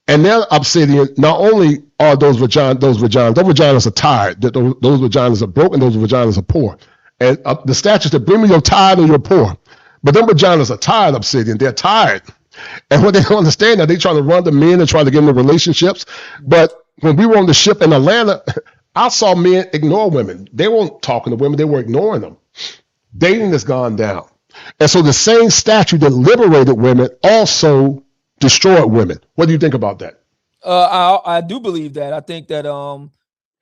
And now, Obsidian, not only are those vaginas are tired, those vaginas are broken, those vaginas are poor. And the statue said, "Bring me your tired and your poor." But them vaginas are tired, Obsidian. They're tired. And what they don't understand now, they trying to run the men and trying to get into relationships. But when we were on the ship in Atlanta, I saw men ignore women. They weren't talking to women, they were ignoring them. Dating has gone down. And so the same statue that liberated women also destroyed women. What do you think about that? I do believe that. I think that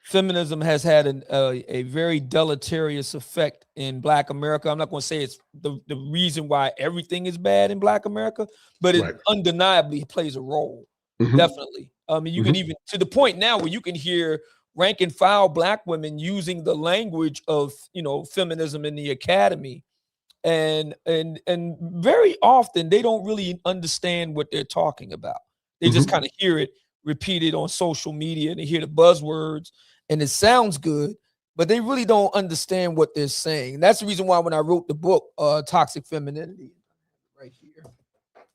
feminism has had a very deleterious effect in Black America. I'm not going to say it's the reason why everything is bad in Black America, but it undeniably plays a role. Definitely. I mean, you can even, to the point now where you can hear rank and file Black women using the language of, feminism in the academy. And very often they don't really understand what they're talking about. They just kind of hear it repeated on social media and they hear the buzzwords and it sounds good, but they really don't understand what they're saying. And that's the reason why when I wrote the book, Toxic Femininity, right here.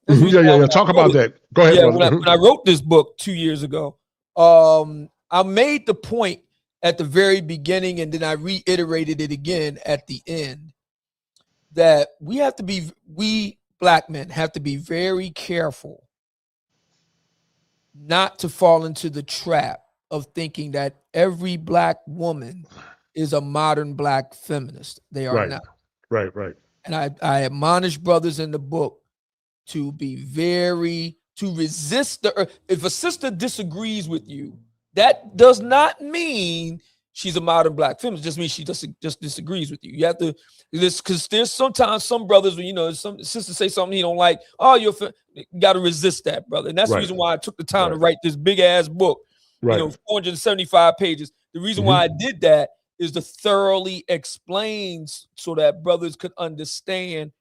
Yeah. Talk about that. Go ahead. Yeah, when I wrote this book 2 years ago, I made the point at the very beginning and then I reiterated it again at the end, that we Black men have to be very careful not to fall into the trap of thinking that every Black woman is a modern Black feminist. They are not. Right. And I admonish brothers in the book to resist if a sister disagrees with you, that does not mean she's a modern Black feminist. It just means she just disagrees with you. You have to, because there's sometimes some brothers, some sisters say something he don't like. Oh, you got to resist that, brother. And that's the reason why I took the time to write this big ass book, 475 pages. The reason why I did that is to thoroughly explain so that brothers could understand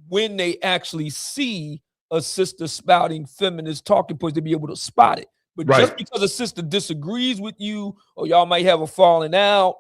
when they actually see a sister spouting feminist talking points, to be able to spot it. But just because a sister disagrees with you, or y'all might have a falling out,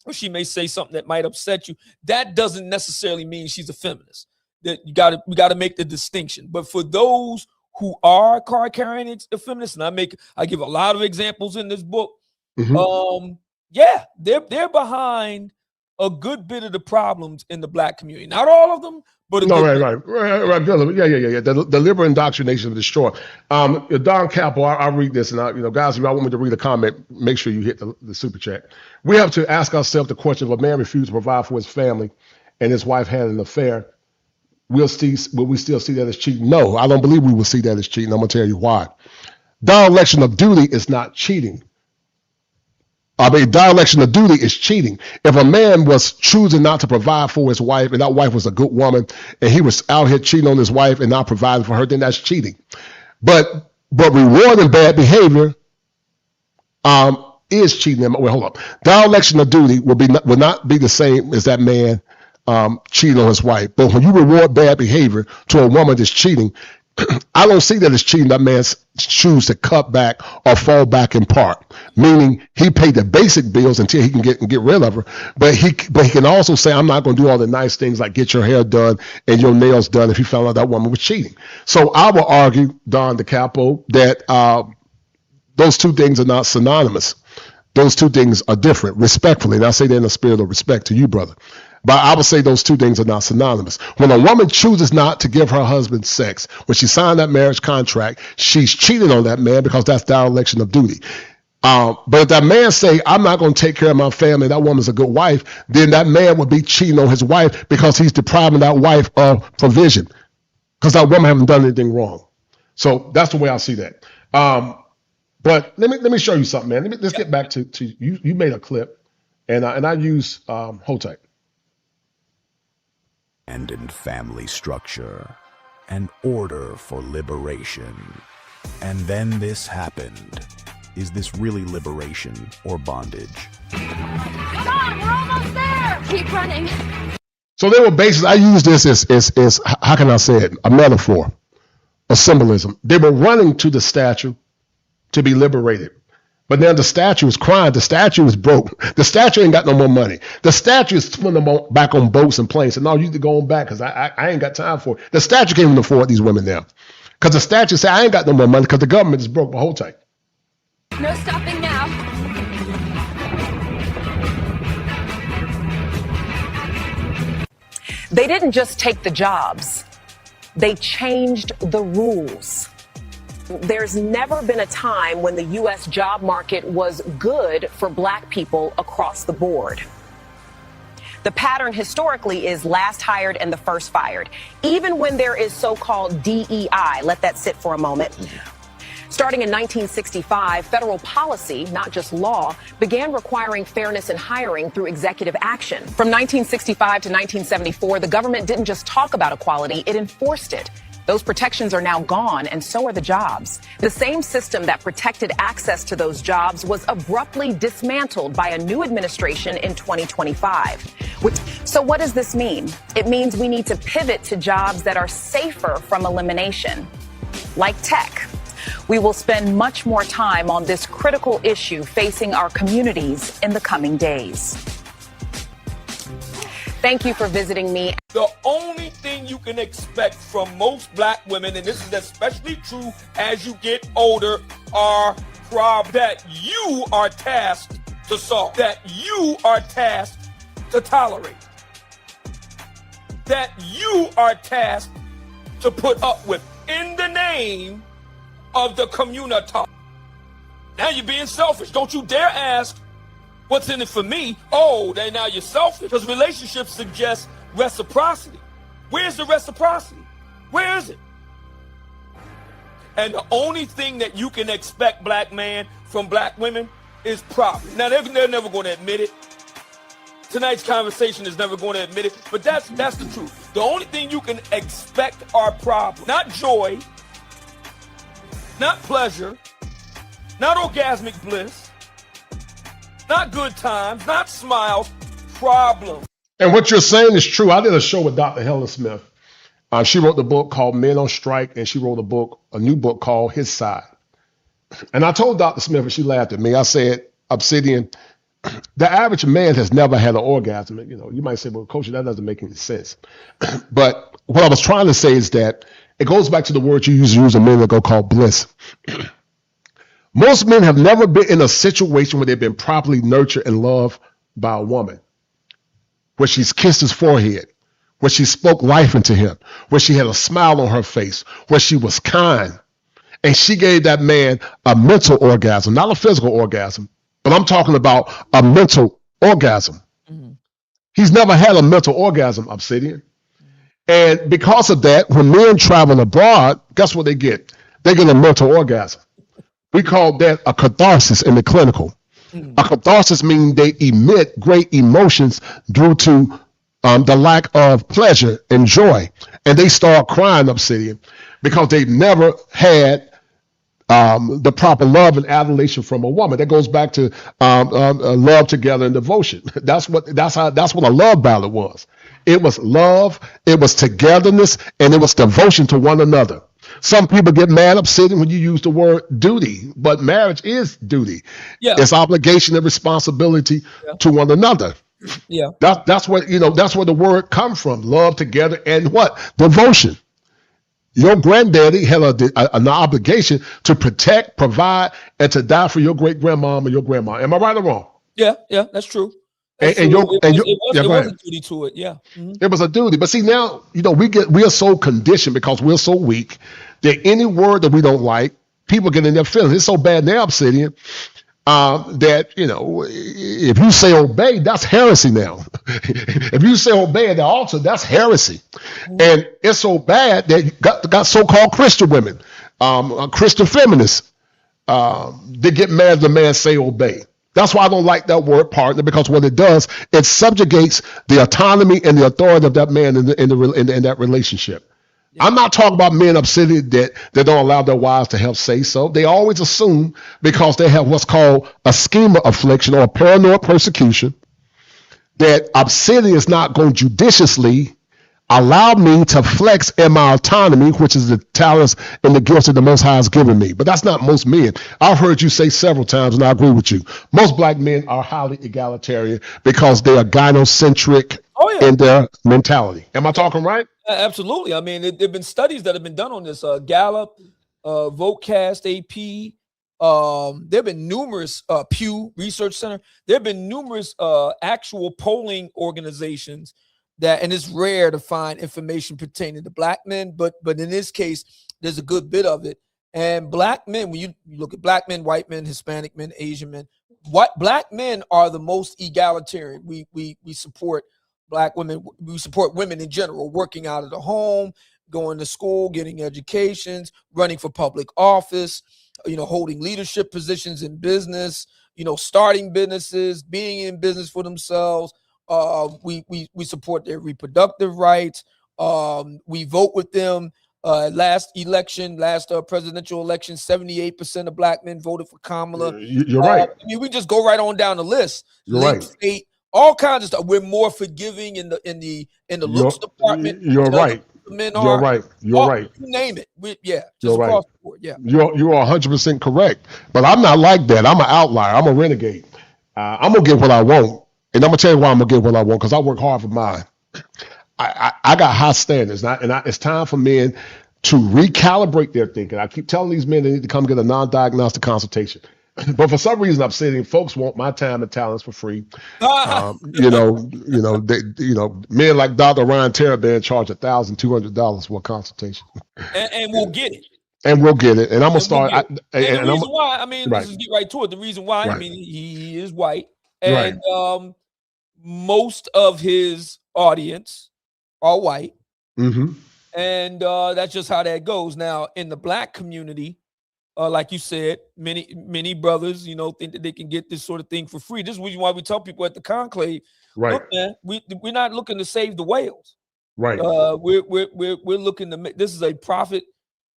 or she may say something that might upset you, that doesn't necessarily mean she's a feminist. That we got to make the distinction. But for those who are card carrying feminists, and I give a lot of examples in this book. They're behind a good bit of the problems in the Black community. Not all of them, but right. Yeah. The liberal indoctrination of the destroy. Don Capo, I read this, and guys, if y'all want me to read a comment, make sure you hit the super chat. We have to ask ourselves the question: if a man refused to provide for his family, and his wife had an affair, will we still see that as cheating? No, I don't believe we will see that as cheating. I'm gonna tell you why. Dereliction of duty is not cheating. Dereliction of duty is cheating. If a man was choosing not to provide for his wife, and that wife was a good woman, and he was out here cheating on his wife and not providing for her, then that's cheating. But rewarding bad behavior is cheating. Well, hold on. Dereliction of duty will not be the same as that man cheating on his wife. But when you reward bad behavior to a woman that's cheating, I don't see that as cheating. That man choose to cut back or fall back in part, meaning he paid the basic bills until he can get rid of her. But he can also say, I'm not going to do all the nice things like get your hair done and your nails done if he found out that woman was cheating. So I will argue, Don DeCapo, that those two things are not synonymous. Those two things are different, respectfully. And I say that in a spirit of respect to you, brother. But I would say those two things are not synonymous. When a woman chooses not to give her husband sex, when she signed that marriage contract, she's cheating on that man because that's dereliction of duty. But if that man say, I'm not going to take care of my family, that woman's a good wife, then that man would be cheating on his wife because he's depriving that wife of provision because that woman hasn't done anything wrong. So that's the way I see that. But let me show you something, man. Let's get back to you. You made a clip, and I use hold tight. And in family structure, an order for liberation. And then this happened. Is this really liberation or bondage? Come on, we're almost there. Keep running. So they were basically, I use this as how can I say it? A metaphor, a symbolism. They were running to the statue to be liberated. But now the statue is crying. The statue is broke. The statue ain't got no more money. The statue is swimming back on boats and planes. And no, you need to go on back because I ain't got time for it. The statue can't even afford these women now. Because the statue said, I ain't got no more money because the government is broke. But hold tight. No stopping now. They didn't just take the jobs. They changed the rules. There's never been a time when the U.S. job market was good for black people across the board. The pattern historically is last hired and the first fired, even when there is so-called DEI. Let that sit for a moment. Starting in 1965, federal policy, not just law, began requiring fairness in hiring through executive action. From 1965 to 1974, the government didn't just talk about equality, it enforced it. Those protections are now gone, and so are the jobs. The same system that protected access to those jobs was abruptly dismantled by a new administration in 2025. So what does this mean? It means we need to pivot to jobs that are safer from elimination, like tech. We will spend much more time on this critical issue facing our communities in the coming days. Thank you for visiting me. The only thing you can expect from most black women, and this is especially true as you get older, are problems that you are tasked to solve, that you are tasked to tolerate, that you are tasked to put up with in the name of the community. Now you're being selfish. Don't you dare ask, what's in it for me? Oh, then now you're selfish. Because relationships suggest reciprocity. Where's the reciprocity? Where is it? And the only thing that you can expect, black man, from black women is problem. Now, they're never going to admit it. Tonight's conversation is never going to admit it, but that's the truth. The only thing you can expect are problems. Not joy, not pleasure, not orgasmic bliss, not good times, not smiles, problems. And what you're saying is true. I did a show with Dr. Helen Smith. She wrote the book called Men on Strike, and she wrote a new book called His Side. And I told Dr. Smith, and she laughed at me. I said, Obsidian, the average man has never had an orgasm. You know, you might say, well, Coach, that doesn't make any sense. But what I was trying to say is that it goes back to the word you used a minute ago called bliss. Most men have never been in a situation where they've been properly nurtured and loved by a woman, where she's kissed his forehead, where she spoke life into him, where she had a smile on her face, where she was kind. And she gave that man a mental orgasm, not a physical orgasm, but I'm talking about a mental orgasm. Mm-hmm. He's never had a mental orgasm, Obsidian. And because of that, when men travel abroad, guess what they get? They get a mental orgasm. We call that a catharsis in the clinical. Mm-hmm. A catharsis means they emit great emotions due to the lack of pleasure and joy. And they start crying, Obsidian, because they never had the proper love and adulation from a woman. That goes back to love together and devotion. That's what a love ballad was. It was love, it was togetherness, and it was devotion to one another. Some people get mad, Obsidian, when you use the word duty, but marriage is duty. Yeah. It's obligation and responsibility to one another. Yeah. That's what, that's where the word comes from. Love together and what? Devotion. Your granddaddy had an obligation to protect, provide, and to die for your great grandmom or your grandma. Am I right or wrong? Yeah, that's true. It was a duty to it, yeah. Mm-hmm. It was a duty. But see, now, we are so conditioned because we're so weak that any word that we don't like, people get in their feelings. It's so bad now, Obsidian. that, if you say obey, that's heresy now. If you say obey at the altar, that's heresy. And it's so bad that you got so-called Christian women, Christian feminists, they get mad if the man say obey. That's why I don't like that word partner, because what it does, it subjugates the autonomy and the authority of that man in that relationship. Yeah. I'm not talking about men upset that they don't allow their wives to have say so. They always assume, because they have what's called a schema affliction or a paranoid persecution, that obsidian is not going to judiciously allow me to flex in my autonomy, which is the talents and the gifts that the Most High has given me. But that's not most men. I've heard you say several times, and I agree with you. Most black men are highly egalitarian because they are gynocentric in their mentality. Am I talking right? Absolutely. I mean, there have been studies that have been done on this. Gallup, Votecast, AP. There have been numerous Pew Research Center. There have been numerous actual polling organizations and it's rare to find information pertaining to black men, but in this case, there's a good bit of it. And black men, when you look at black men, white men, Hispanic men, Asian men, black men are the most egalitarian. We support black women. We support women in general, working out of the home, going to school, getting educations, running for public office, holding leadership positions in business, starting businesses, being in business for themselves. We support their reproductive rights. We vote with them. Last presidential election, 78% of black men voted for Kamala. You're right. I mean, we just go right on down the list. You're right. State, all kinds of stuff. We're more forgiving in the looks department. You're right. Men you're right. You're right. You name it. Just you're across right. the board. Yeah. You are 100% correct. But I'm not like that. I'm an outlier. I'm a renegade. I'm gonna get what I want. And I'm gonna tell you why I'm gonna get what I want, because I work hard for mine. I got high standards, and it's time for men to recalibrate their thinking. I keep telling these men they need to come get a non-diagnostic consultation, but for some reason I'm saying folks want my time and talents for free. Men like Dr. Ryan Terabin charge $1,200 for a consultation, and we'll get it. And we'll get it. And I'm gonna start. The reason why, I mean, let's get right to it. The reason why, I mean, he is white, and most of his audience are white, and that's just how that goes. Now, in the black community, like you said, many brothers, think that they can get this sort of thing for free. This is the reason why we tell people at the conclave, look, man, we're not looking to save the whales, right? We're looking to this is a profit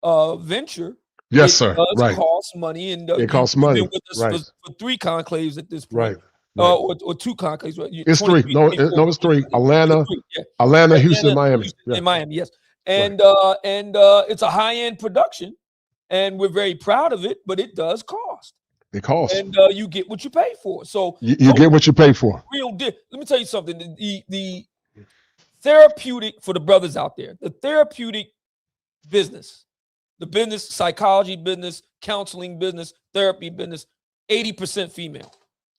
venture. Yes, sir. It costs money, and it costs money. Been with us for 3 conclaves at this point, right? Or 2 conclaves. It's 3. No, it's 3. Atlanta, Houston, Miami. In Miami, yes. And it's a high-end production, and we're very proud of it. But it does cost. It costs, and you get what you pay for. So you get what you pay for. Real deal. Let me tell you something. The therapeutic, for the brothers out there, the therapeutic business, the business, psychology business, counseling business, therapy business, 80% female.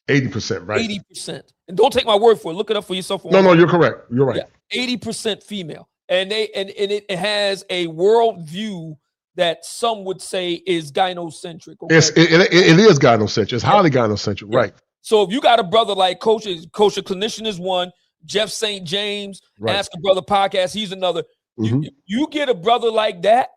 80%, right? 80%. And don't take my word for it. Look it up for yourself. No, you're correct. You're right. Yeah, 80% female. And it has a worldview that some would say is gynocentric. Okay? It is gynocentric. It's highly gynocentric, right? So if you got a brother like Kosherclinician is one, Jeff St. James, Ask a Brother podcast, he's another. You get a brother like that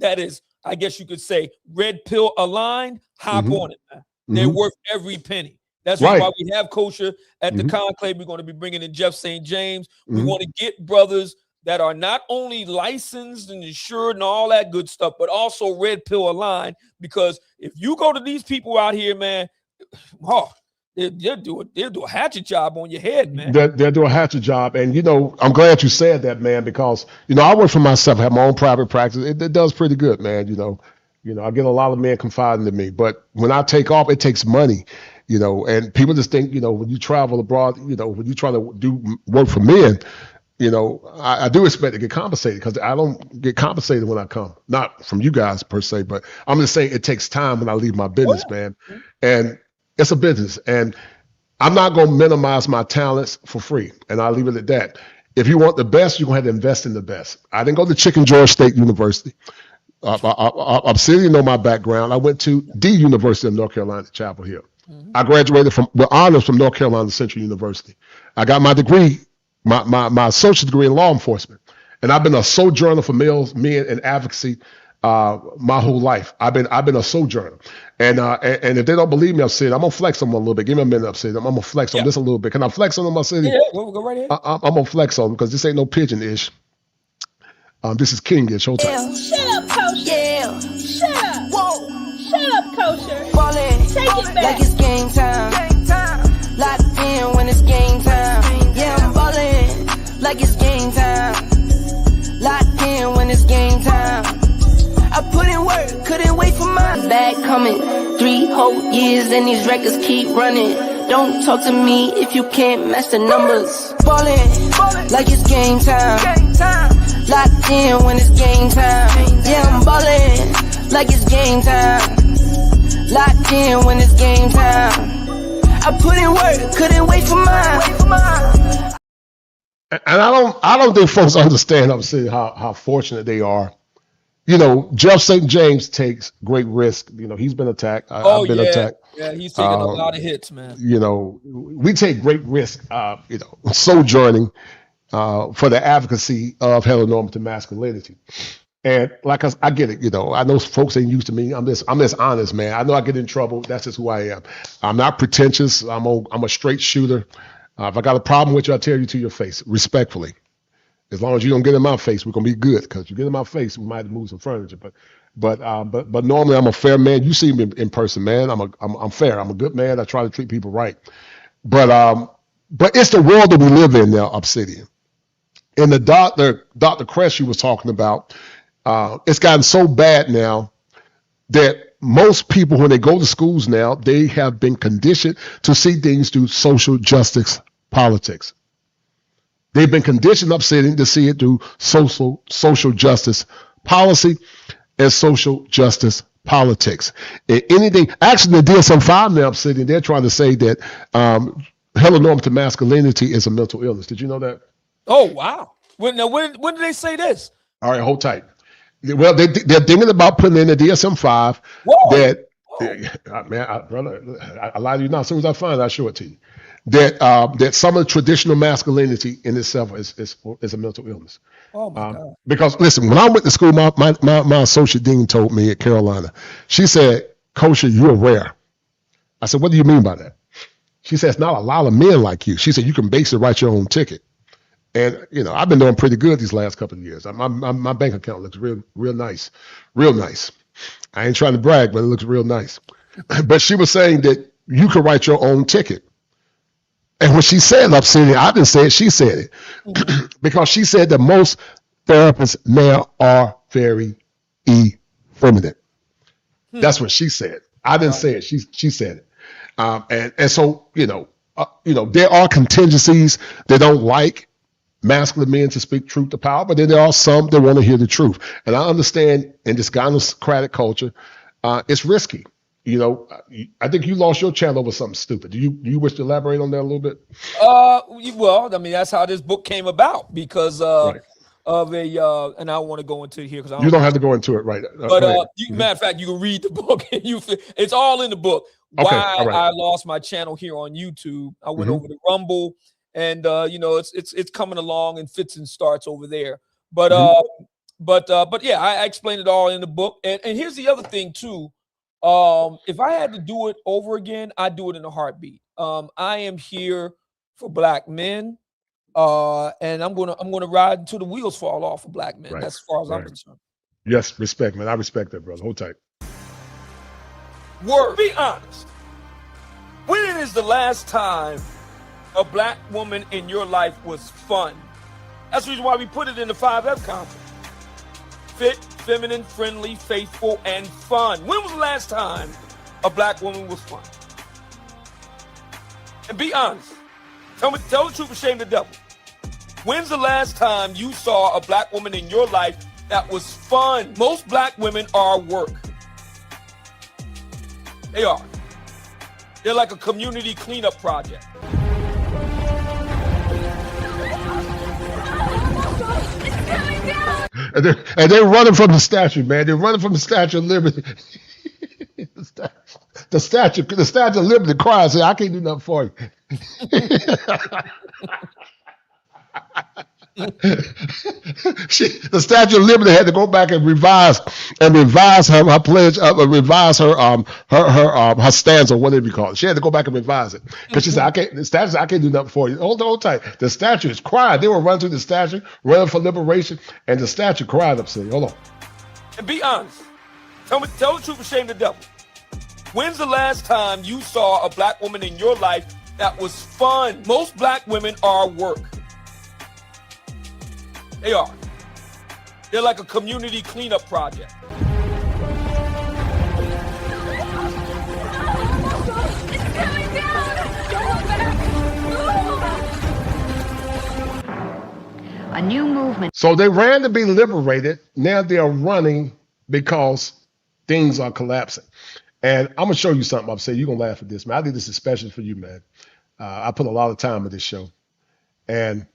is, I guess you could say, red pill aligned, hop on it, man. They're worth every penny. That's why we have Kosher at the conclave. We're going to be bringing in Jeff St. James. We want to get brothers that are not only licensed and insured and all that good stuff, but also red pill aligned. Because if you go to these people out here, man, they'll do a hatchet job on your head, man. They'll do a hatchet job. And, I'm glad you said that, man, because, I work for myself. I have my own private practice. It does pretty good, man, I get a lot of men confiding in me, but when I take off, it takes money, and people just think, when you travel abroad, when you try to do work for men, I do expect to get compensated, because I don't get compensated when I come, not from you guys per se, but I'm just saying it takes time when I leave my business, man. And it's a business, and I'm not going to minimize my talents for free, and I'll leave it at that. If you want the best, you're going to have to invest in the best. I didn't go to Chicken George State University. Obsidian know my background. I went to the University of North Carolina, Chapel Hill. I graduated with honors from North Carolina Central University. I got my degree, my associate degree in law enforcement. And I've been a sojourner for men in advocacy my whole life. I've been a sojourner. And if they don't believe me, Obsidian, I'm gonna flex on them a little bit. Give me a minute, Obsidian. I'm gonna flex on this a little bit. Can I flex on them, Obsidian? Yeah, we'll go right ahead. I'm gonna flex on them because this ain't no pigeon-ish. This is King-ish. Hold tight. Shut up, kosher. Yeah. Shut up. Whoa. Shut up, kosher. Ballin'. Take it back. Like it's game time. Locked in when it's game time. Yeah, I'm ballin'. Like it's game time. Locked in when it's game time. I put in work, couldn't wait for my bag coming. 3 whole years and these records keep running. Don't talk to me if you can't match the numbers. Ballin', like it's game time. Locked in when it's game time. Yeah, I'm ballin', like it's game time. Locked in when it's game time. I put in work, couldn't wait for mine. And I don't think folks understand, I'm saying, how fortunate they are. You know, Jeff St. James takes great risk. You know, he's been attacked. I've been attacked. Yeah, he's taking a lot of hits, man. You know, we take great risk, you know, sojourning for the advocacy of heteronormative masculinity. And like I get it, you know, I know folks ain't used to me. I'm this honest, man. I know I get in trouble. That's just who I am. I'm not pretentious. I'm a straight shooter. If I got a problem with you, I'll tell you to your face, respectfully. As long as you don't get in my face, we're gonna be good. Because you get in my face, we might move some furniture. But normally I'm a fair man. You see me in person, man. I'm fair. I'm a good man. I try to treat people right. But it's the world that we live in now, Obsidian. And the Dr. Kress you was talking about, it's gotten so bad now that most people, when they go to schools now, they have been conditioned to see things through social justice politics. They've been conditioned, Obsidian, to see it through social justice policy and social justice politics. And anything, actually, the DSM-5 now, Obsidian, they're trying to say that heteronormative masculinity is a mental illness. Did you know that? Oh, wow. When did they say this? All right, hold tight. Well, they're thinking about putting in the DSM-5 that, brother, I lie to you now. As soon as I find it, I'll show it to you. That some of the traditional masculinity in itself is a mental illness. Oh my God. Because listen, when I went to school, my associate dean told me at Carolina, she said, "Kosher, you're rare." I said, "What do you mean by that?" She said, "It's not a lot of men like you." She said, "You can basically write your own ticket." And you know, I've been doing pretty good these last couple of years. My bank account looks real nice, real nice. I ain't trying to brag, but it looks real nice. But she was saying that you could write your own ticket. And when she said Obsidian, I didn't say it, she said it. Because she said that most therapists now are very effeminate. That's what she said. I didn't say it. She said it. And so, you know, there are contingencies that don't like masculine men to speak truth to power, but then there are some that want to hear the truth. And I understand in this gynocratic culture, it's risky. You know, I think you lost your channel over something stupid. Do you wish to elaborate on that a little bit? Well, I mean, that's how this book came about because of a, and I don't want to go into it here because you don't have to go into it, right? But matter of fact, you can read the book and it's all in the book. Okay, Why all right. I lost my channel here on YouTube. I went over to Rumble, and you know, it's coming along in fits and starts over there. But yeah, I explained it all in the book. And here's the other thing too. If I had to do it over again, I'd do it in a heartbeat. I am here for black men, and I'm gonna ride until the wheels fall off for black men. Right. That's as far as I'm concerned. Yes, respect, man. I respect that, brother. Hold tight. Word. Be honest. When is the last time a black woman in your life was fun? That's the reason why we put it in the 5F conference. Fit, feminine, friendly, faithful, and fun. When was the last time a black woman was fun? And be honest. Tell the truth and shame the devil. When's the last time you saw a black woman in your life that was fun? Most black women are work. They are. They're like a community cleanup project. and they're running from the statue, man. They're running from the Statue of Liberty. the statue of Liberty cries, "I can't do nothing for you." The Statue of Liberty had to go back and revise her pledge, revise her stanza, whatever you call it. She had to go back and revise it because she said, "I can't." The statue said, "I can't do nothing for you." Hold tight. The statue is crying. They were running to the statue, running for liberation, and the statue cried up, saying, "Hold on." And be honest. Tell the truth and shame the devil. When's the last time you saw a black woman in your life that was fun? Most black women are work. They are. They're like a community cleanup project. A new movement. So they ran to be liberated. Now they are running because things are collapsing. And I'm going to show you something. I'm saying you're going to laugh at this, man. I think this is special for you, man. I put a lot of time in this show. And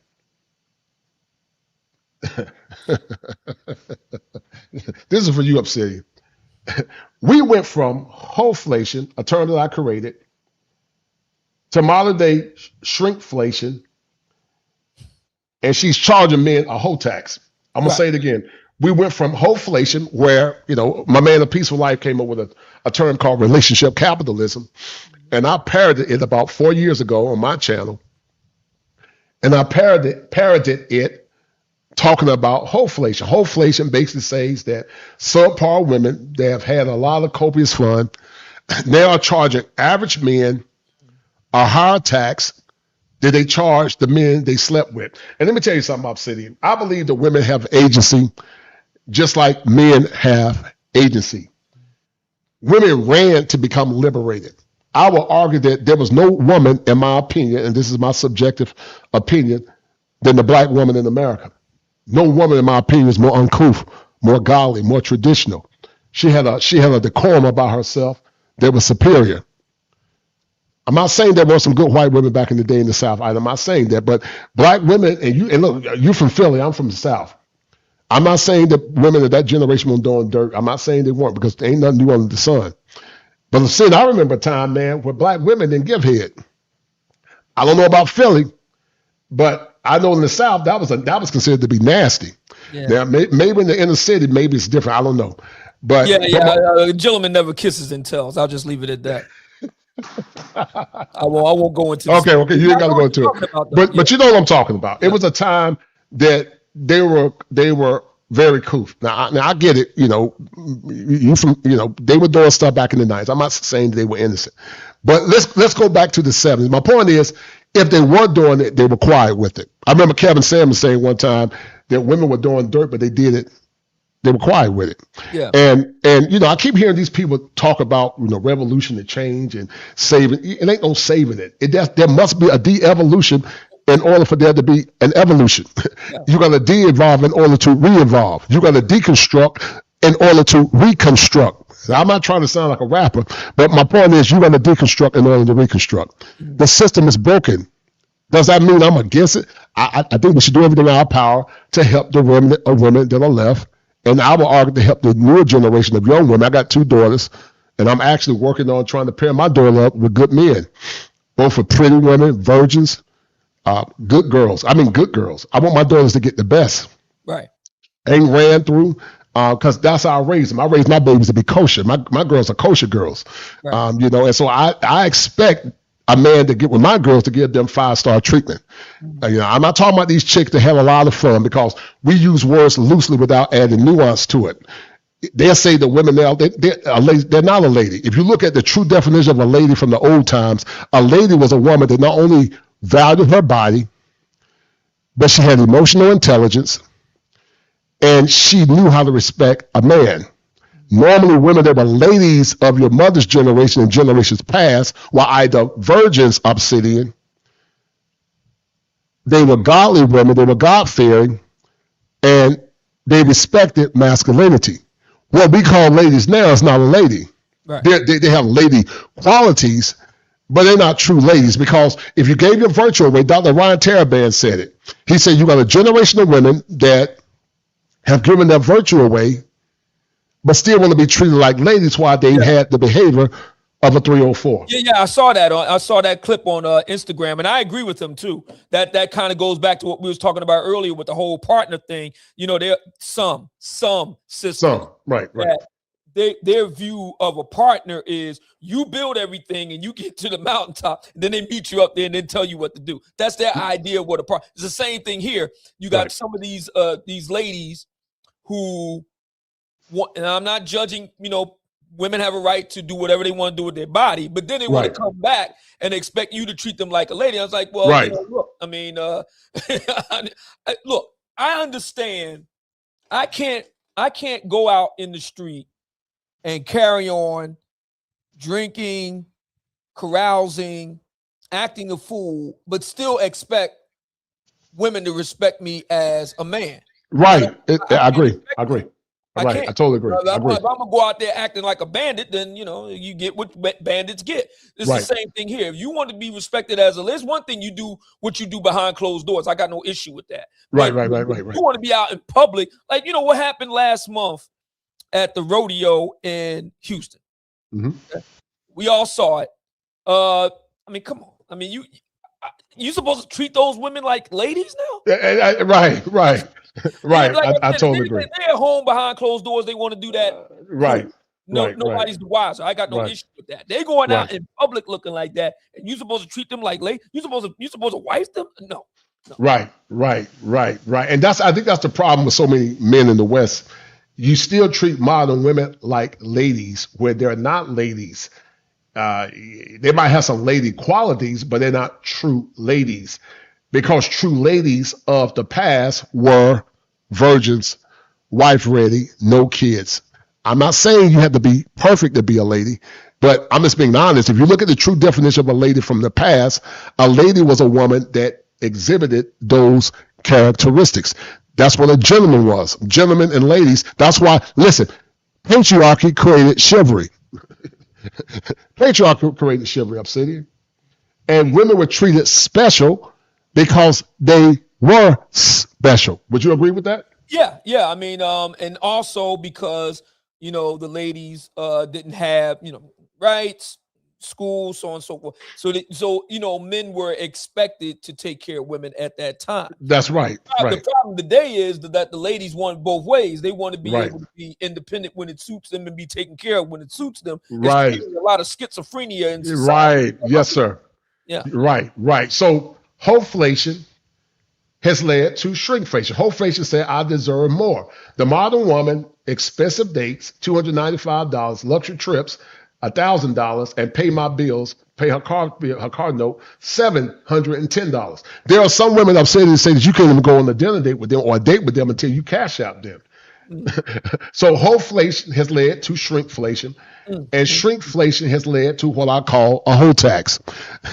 this is for you, Obsidian. We went from wholeflation, a term that I created, to modern day shrinkflation, and she's charging men a whole tax. I'm gonna say it again. We went from wholeflation, where my man A Peaceful Life came up with a term called relationship capitalism, and I parodied it about 4 years ago on my channel, and I parodied it talking about wholeflation. Wholeflation basically says that subpar women, they have had a lot of copious fun, now are charging average men a higher tax than they charge the men they slept with. And let me tell you something, Obsidian. I believe that women have agency just like men have agency. Women ran to become liberated. I will argue that there was no woman, in my opinion, and this is my subjective opinion, than the black woman in America. No woman, in my opinion, is more uncouth, more godly, more traditional. She had a decorum about herself that was superior. I'm not saying there were some good white women back in the day in the South. I'm not saying that, but black women, and look, you're from Philly, I'm from the South. I'm not saying that women of that generation were doing dirt. I'm not saying they weren't, because there ain't nothing new under the sun. But I remember a time, man, where black women didn't give head. I don't know about Philly, but I know in the South that was considered to be nasty. Yeah. Now maybe in the inner city, maybe it's different. I don't know. But a gentleman never kisses and tells. I'll just leave it at that. I won't go into. Okay, you ain't got to go into it. But you know what I'm talking about. It was a time that they were very couth. Now I get it. They were doing stuff back in the 90s. I'm not saying they were innocent, but let's go back to the 70s. My point is, if they were doing it, they were quiet with it. I remember Kevin Samuels saying one time that women were doing dirt, but they did it. They were quiet with it. Yeah. And I keep hearing these people talk about revolution and change and saving. It ain't no saving it. There must be a de-evolution in order for there to be an evolution. Yeah. You got to de-evolve in order to re-evolve. You got to deconstruct in order to reconstruct. Now, I'm not trying to sound like a rapper, but my point is, you got to deconstruct in order to reconstruct. Mm-hmm. The system is broken. Does that mean I'm against it? I think we should do everything in our power to help the women that are left. And I will argue to help the newer generation of young women. I got 2 daughters, and I'm actually working on trying to pair my daughter up with good men, both for pretty women, virgins, good girls. I mean, good girls. I want my daughters to get the best. Right. Ain't ran through, because that's how I raised them. I raised my babies to be kosher. My girls are kosher girls. Right. And so I expect a man to get with my girls to give them 5-star treatment. I'm not talking about these chicks that have a lot of fun, because we use words loosely without adding nuance to it. They'll say that women now, they're not a lady. If you look at the true definition of a lady from the old times, a lady was a woman that not only valued her body, but she had emotional intelligence, and she knew how to respect a man. Normally, women that were ladies of your mother's generation and generations past were either virgins, Obsidian. They were godly women. They were God-fearing, and they respected masculinity. What we call ladies now is not a lady. Right. They have lady qualities, but they're not true ladies, because if you gave your virtue away, Dr. Ryan Taraban said it. He said you got a generation of women that have given their virtue away, but still want to be treated like ladies while they had the behavior of a 304. Yeah, I saw that. I saw that clip on Instagram, and I agree with him too. That kind of goes back to what we was talking about earlier with the whole partner thing. You know, there some systems, right. Their view of a partner is you build everything and you get to the mountaintop, and then they meet you up there and then tell you what to do. That's their idea of what a partner. It's the same thing here. You got some of these ladies who want, and I'm not judging. You know, women have a right to do whatever they want to do with their body, but then they want to come back and expect you to treat them like a lady. I was like, well, you know, look, I mean, look, I understand. I can't go out in the street and carry on drinking, carousing, acting a fool, but still expect women to respect me as a man. Right. I agree. Right, I totally agree. If I'm gonna go out there acting like a bandit, then you know you get what bandits get. It's the same thing here. If you want to be respected as a, there's one thing you do what you do behind closed doors. I got no issue with that. Right. You want to be out in public, like you know what happened last month at the rodeo in Houston. Okay? We all saw it. I mean, come on. I mean, you supposed to treat those women like ladies now? Right. Right. Like I totally agree. They're at home behind closed doors. They want to do that. Right. Nobody's the wiser. I got no issue with that. They're going out in public looking like that, and you supposed to treat them like ladies. You supposed to wife them? No. Right. And I think that's the problem with so many men in the West. You still treat modern women like ladies where they're not ladies. They might have some lady qualities, but they're not true ladies. Because true ladies of the past were virgins, wife ready, no kids. I'm not saying you have to be perfect to be a lady, but I'm just being honest. If you look at the true definition of a lady from the past, a lady was a woman that exhibited those characteristics. That's what a gentleman was. Gentlemen and ladies. That's why, listen, patriarchy created chivalry. Patriarchy created chivalry, Obsidian. And women were treated special because they were special. Would you agree with that? Yeah. I mean, and also because, you know, the ladies didn't have, you know, rights, school, so on and so forth. So you know, men were expected to take care of women at that time. That's right. The problem today is that the ladies want both ways. They want to be able to be independent when it suits them and be taken care of when it suits them. Right. There's a lot of schizophrenia in society. Right. Yes, sir. Yeah. Right. So hoflation has led to shrinkflation. Hoflation said, I deserve more. The modern woman, expensive dates, $295, luxury trips, $1,000, and pay my bills, pay her car note, $710. There are some women I've said that you can't even go on a dinner date with them or a date with them until you cash out them. So hoflation has led to shrinkflation, and shrinkflation has led to what I call a hoe tax.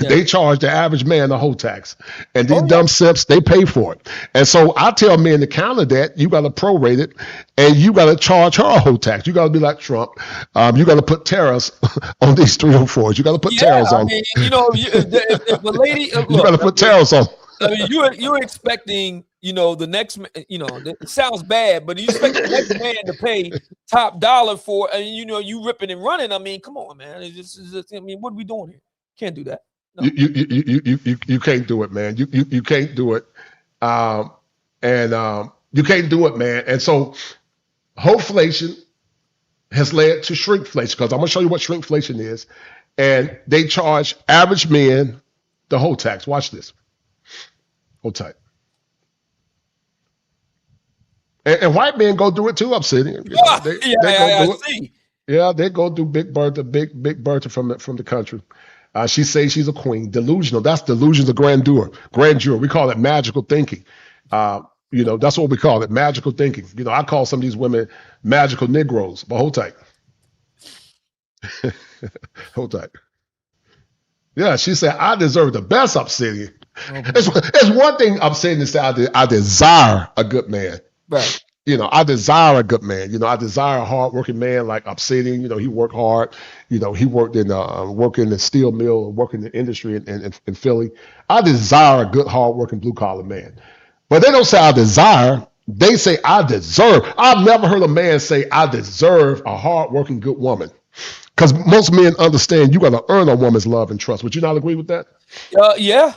They charge the average man a hoe tax, and these dumb simps, they pay for it. And so I tell men to counter that, you got to prorate it, and you got to charge her a hoe tax. You got to be like Trump. You got to put tariffs on these 304s. You got to put tariffs on. You know, if the lady, you got to put tariffs on. I mean, you're expecting, you know, the next, you know, it sounds bad, but you expect the next man to pay top dollar for, and you know, you ripping and running. I mean, come on, man. It's just, I mean, what are we doing here? Can't do that. No. You can't do it, man. You can't do it, and you can't do it, man. And so, hoflation has led to shrinkflation, because I'm gonna show you what shrinkflation is, and they charge average men the hoe tax. Watch this. Hold tight. And white men go do it too, Obsidian. You know, I see. Yeah, they go do Big Bertha from the country. She says she's a queen. Delusional. That's delusions of grandeur. We call it magical thinking. You know, that's what we call it, magical thinking. You know, I call some of these women magical Negroes, but hold tight. Hold tight. Yeah, she said, I deserve the best, Obsidian. It's one thing Obsidian to say, I desire a good man. Right. You know, I desire a good man. You know, I desire a hardworking man like Obsidian. You know, he worked hard. You know, he worked in the steel mill, working in the industry in Philly. I desire a good, hardworking, blue collar man. But they don't say I desire. They say, I deserve. I've never heard a man say, I deserve a hardworking, good woman. Because most men understand you got to earn a woman's love and trust. Would you not agree with that? Yeah,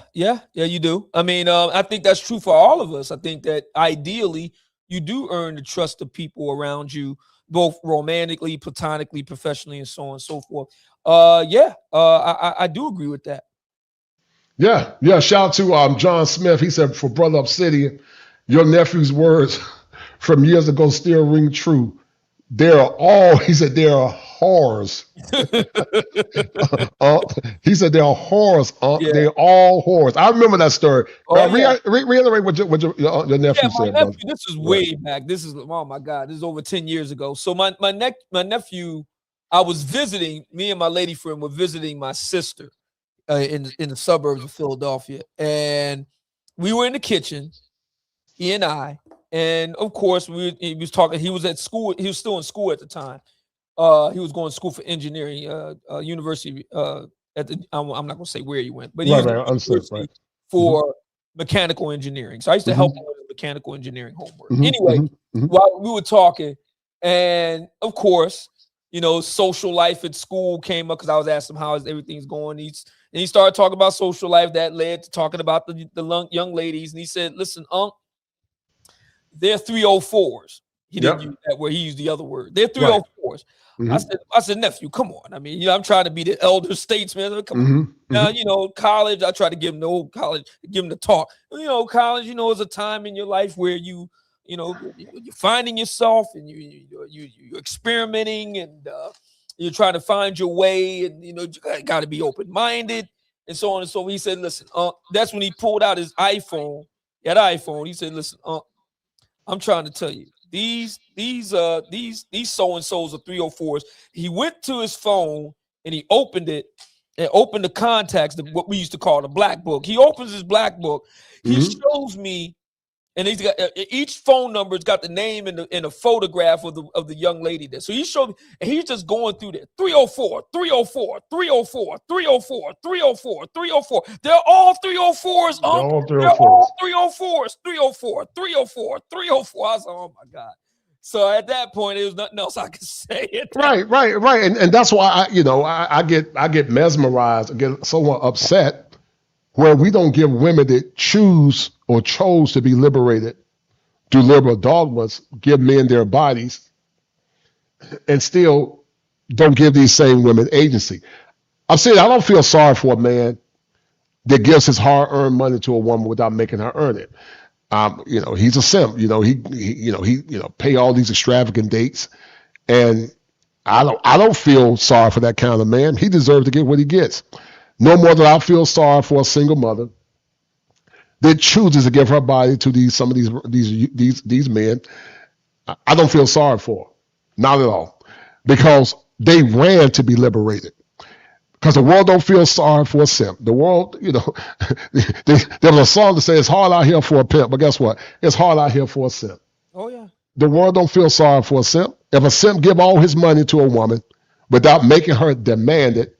you do. I mean, I think that's true for all of us. I think that ideally you do earn the trust of people around you, both romantically, platonically, professionally, and so on and so forth. I do agree with that. Yeah. Shout out to John Smith. He said, for Brother Obsidian, your nephew's words from years ago still ring true. There are whores. He said there are whores. They're all whores. I remember that story. Reiterate what your nephew said. Nephew, this is way back. This is, oh my God, this is over 10 years ago. So my nephew, I was visiting, me and my lady friend were visiting my sister in the suburbs of Philadelphia. And we were in the kitchen, he and I. And of course, he was talking. He was at school. He was still in school at the time. He was going to school for engineering, university. I'm not going to say where he went, but he was for mechanical engineering. So I used to help him with mechanical engineering homework. Anyway, while we were talking, and of course, social life at school came up because I was asking him how everything's going. And he started talking about social life that led to talking about the young ladies. And he said, "Listen, they're 304s." He didn't use that word. He used the other word. They're 304s. I said, nephew, come on. I mean, I'm trying to be the elder statesman. Come on. Now, college, I try to give him the old college, give him the talk. College, is a time in your life where you're finding yourself and you're experimenting and you're trying to find your way and, you got to be open-minded and so on and so forth. He said, listen, that's when he pulled out his iPhone. He had an iPhone. He said, listen, I'm trying to tell you, these so-and-sos are 304s. He went to his phone and he opened it and opened the contacts, what we used to call the black book. He opens his black book. He shows me, and he's got each phone number's got the name and a photograph of the young lady there. So he showed me, and he's just going through there. 304, 304, 304, 304, 304, 304. They're all 304s. They're all 304s. 304, 304, 304. I was like, oh my God. So at that point, there was nothing else I could say. Right. And that's why I get mesmerized, I get somewhat upset where we don't give women that choose or chose to be liberated through liberal dogmas, give men their bodies, and still don't give these same women agency. I'm saying I don't feel sorry for a man that gives his hard-earned money to a woman without making her earn it. He's a simp. He pay all these extravagant dates, and I don't feel sorry for that kind of man. He deserves to get what he gets. No more than I feel sorry for a single mother that chooses to give her body to some of these men. I don't feel sorry for her, not at all, because they ran to be liberated. Because the world don't feel sorry for a simp. The world, there was a song that says it's hard out here for a pimp, but guess what? It's hard out here for a simp. Oh yeah. The world don't feel sorry for a simp. If a simp give all his money to a woman without making her demand it,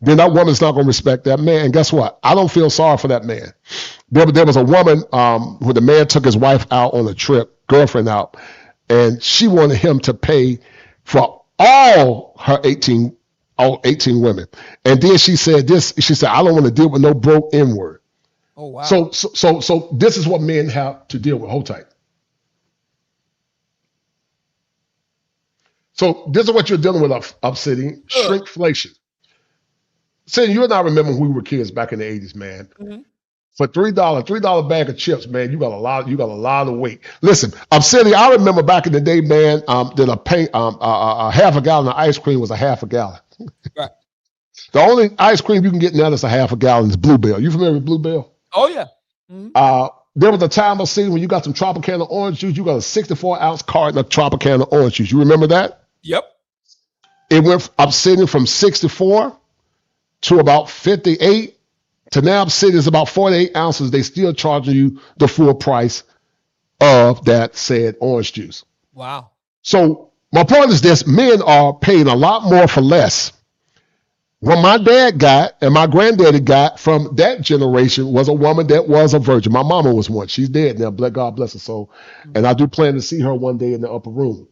then that woman's not going to respect that man. And guess what? I don't feel sorry for that man. There was a woman who the man took his wife out on a trip, girlfriend out, and she wanted him to pay for all her 18 women. And then she said, I don't want to deal with no broke N-word. Oh, wow. So this is what men have to deal with. Hold tight. So this is what you're dealing with, Obsidian, shrinkflation. Saying you and I remember when we were kids back in the 80s, man. For $3 bag of chips, man, you got a lot of weight. Listen, Obsidian, I remember back in the day, man, that a half a gallon of ice cream was a half a gallon. Right. The only ice cream you can get now that's a half a gallon is Bluebell. You familiar with Bluebell? Oh yeah. There was a time I seen when you got some Tropicana orange juice, you got a 64-ounce carton of Tropicana orange juice. You remember that? Yep. It went Obsidian from 64 to about 58 to now Obsidian is about 48 ounces. They still charging you the full price of that said orange juice. Wow. So my point is this: men are paying a lot more for less What my dad got and my granddaddy got from that generation was a woman that was a virgin. My mama was one. She's dead now. God bless her soul. And I do plan to see her one day in the upper room.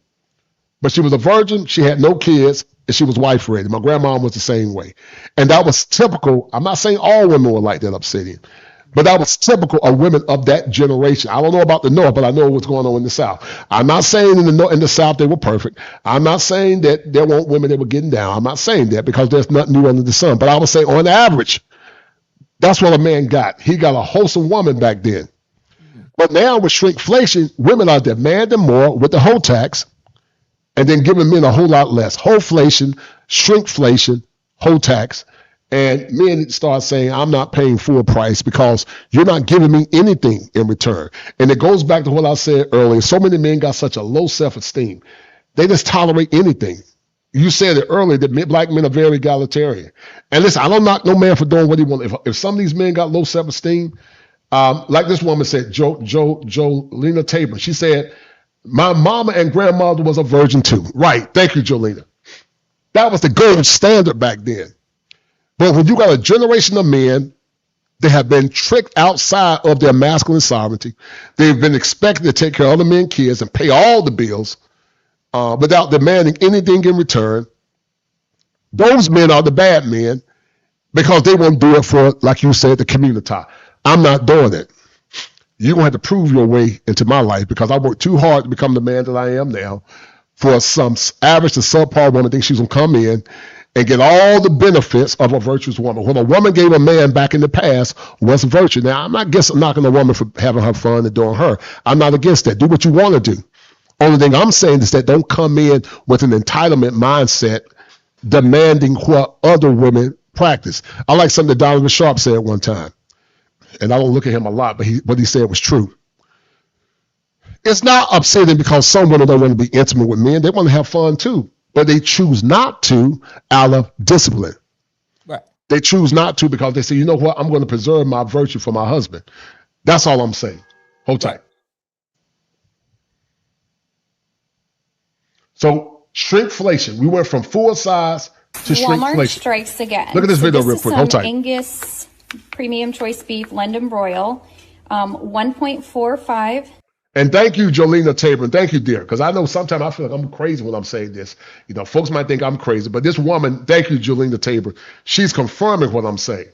But she was a virgin. She had no kids, and she was wife ready. My grandma was the same way. And that was typical. I'm not saying all women were like that upstate, but that was typical of women of that generation. I don't know about the North, but I know what's going on in the South. I'm not saying in the South they were perfect. I'm not saying that there weren't women that were getting down. I'm not saying that because there's nothing new under the sun. But I would say on average, that's what a man got. He got a wholesome woman back then. But now with shrinkflation, women are demanding more with the whole tax and then giving men a whole lot less. Wholeflation, shrinkflation, whole tax. And men start saying, I'm not paying full price because you're not giving me anything in return. And it goes back to what I said earlier. So many men got such a low self-esteem. They just tolerate anything. You said it earlier that black men are very egalitarian. And listen, I don't knock no man for doing what he wants. If some of these men got low self-esteem, like this woman said, Jolena Tabor, she said, my mama and grandmother was a virgin too. Right. Thank you, Jolena. That was the gold standard back then. But when you got a generation of men that have been tricked outside of their masculine sovereignty, they've been expected to take care of the men's kids and pay all the bills without demanding anything in return. Those men are the bad men because they won't do it for, like you said, the community. I'm not doing it. You're going to have to prove your way into my life because I worked too hard to become the man that I am now. For some average to subpar woman think she's going to come in and get all the benefits of a virtuous woman. What a woman gave a man back in the past was virtue. Now, I'm not knocking a woman for having her fun and doing her. I'm not against that. Do what you want to do. Only thing I'm saying is that don't come in with an entitlement mindset demanding what other women practice. I like something that Donovan Sharp said one time, and I don't look at him a lot, but what he said was true. It's not upsetting because some women don't want to be intimate with men. They want to have fun too. But they choose not to out of discipline. Right. They choose not to because they say, you know what, I'm going to preserve my virtue for my husband. That's all I'm saying. Hold tight. So shrinkflation. We went from full size to Walmart shrinkflation. strikes again. Look at this video real quick. Hold tight. Angus premium choice beef, London broil, 1.45. And thank you, Jolena Tabor. And thank you, dear, because I know sometimes I feel like I'm crazy when I'm saying this. You know, folks might think I'm crazy, but this woman, thank you, Jolena Tabor, she's confirming what I'm saying.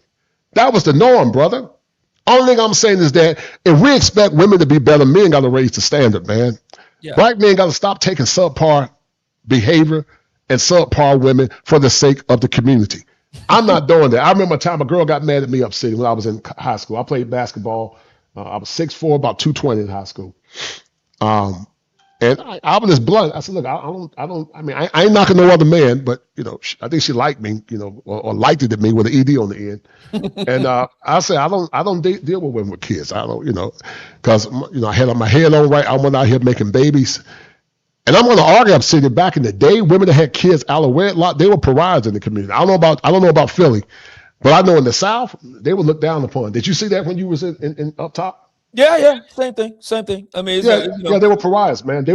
That was the norm, brother. Only thing I'm saying is that if we expect women to be better, men got to raise the standard, man. Yeah. Black men got to stop taking subpar behavior and subpar women for the sake of the community. I'm not doing that. I remember a time a girl got mad at me upstate when I was in high school. I played basketball. I was 6'4", about 220 in high school. And I was just blunt. I said, look, I ain't knocking no other man, but, you know, I think she liked me, you know, or liked it at me with an ED on the end. And I said, I don't deal with women with kids. I don't, you know, because, you know, I had my head on right. I went out here making babies. And I'm going to argue, I'm saying back in the day, women that had kids out of wedlock, they were pariahs in the community. I don't know about Philly, but I know in the South, they were looked down upon. Did you see that when you was in up top? Yeah, same thing. I mean, they were pariahs, man. It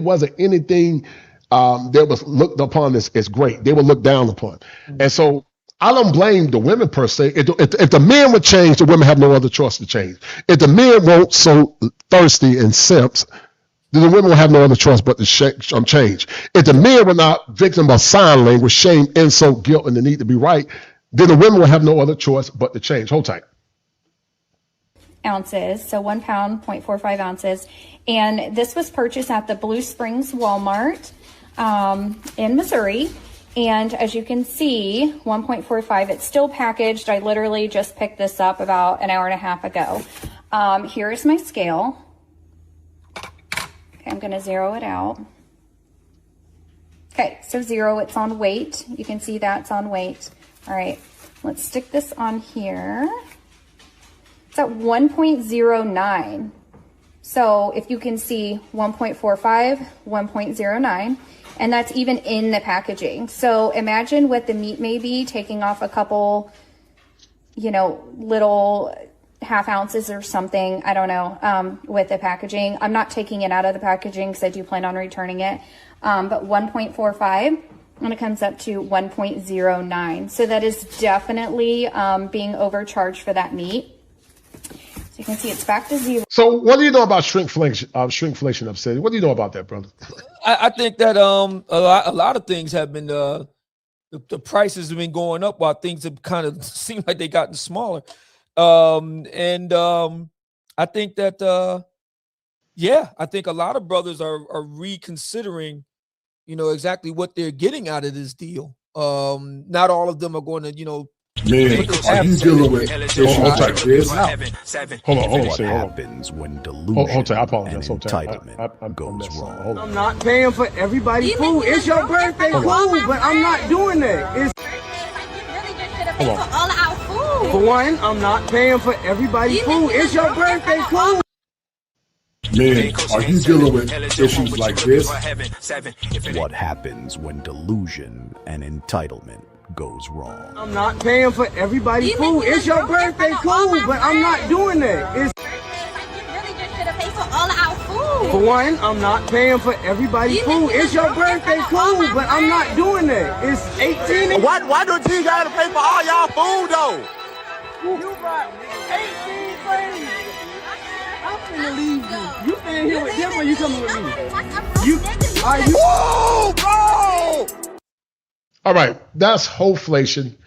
wasn't anything that was looked upon as great. They were looked down upon, and so I don't blame the women per se. If the men would change, the women have no other choice to change. If the men weren't so thirsty and simps, then the women will have no other choice but to change. If the men were not victim of sign language, shame, insult, guilt, and the need to be right, then the women will have no other choice but to change. Hold tight. Ounces, so 1 pound, 0.45 ounces. And this was purchased at the Blue Springs Walmart in Missouri. And as you can see, 1.45, it's still packaged. I literally just picked this up about an hour and a half ago. Here is my scale. Okay, I'm gonna zero it out. Okay, so 0, it's on weight. You can see that's on weight. All right, let's stick this on here. It's at 1.09. So if you can see 1.45, 1.09, and that's even in the packaging. So imagine what the meat may be, taking off a couple, you know, little half ounces or something, I don't know, with the packaging. I'm not taking it out of the packaging because I do plan on returning it. But 1.45, when it comes up to 1.09. So that is definitely being overcharged for that meat. So you can see it's back to 0. So what do you know about shrinkflation, Obsidian? What do you know about that, brother? I think that a lot of things have been the prices have been going up while things have kind of seemed like they gotten smaller. I think that I think a lot of brothers are reconsidering, exactly what they're getting out of this deal. Not all of them are going to, Man, are you dealing with issues like this? Hold on. What happens when delusion and entitlement goes wrong? I'm not paying for everybody's food. It's your birthday, cool, but I'm not doing that. Really just should have paid for all of our food. For one, I'm not paying for everybody's food. It's your birthday, cool. Man, are you dealing with issues like this? What happens when delusion and entitlement goes wrong? I'm not paying for everybody's food. It's your birthday, cool, but I'm not doing that. Really just should have paid for all of our food. For one, I'm not paying for everybody's food. It's your birthday, cool, but I'm not doing that. It's 18. Why don't you gotta pay for all y'all food though? You bought 18 things. I'm finna leave you. You staying here with them or you coming with me? Whoa, bro! All right, that's wholeflation,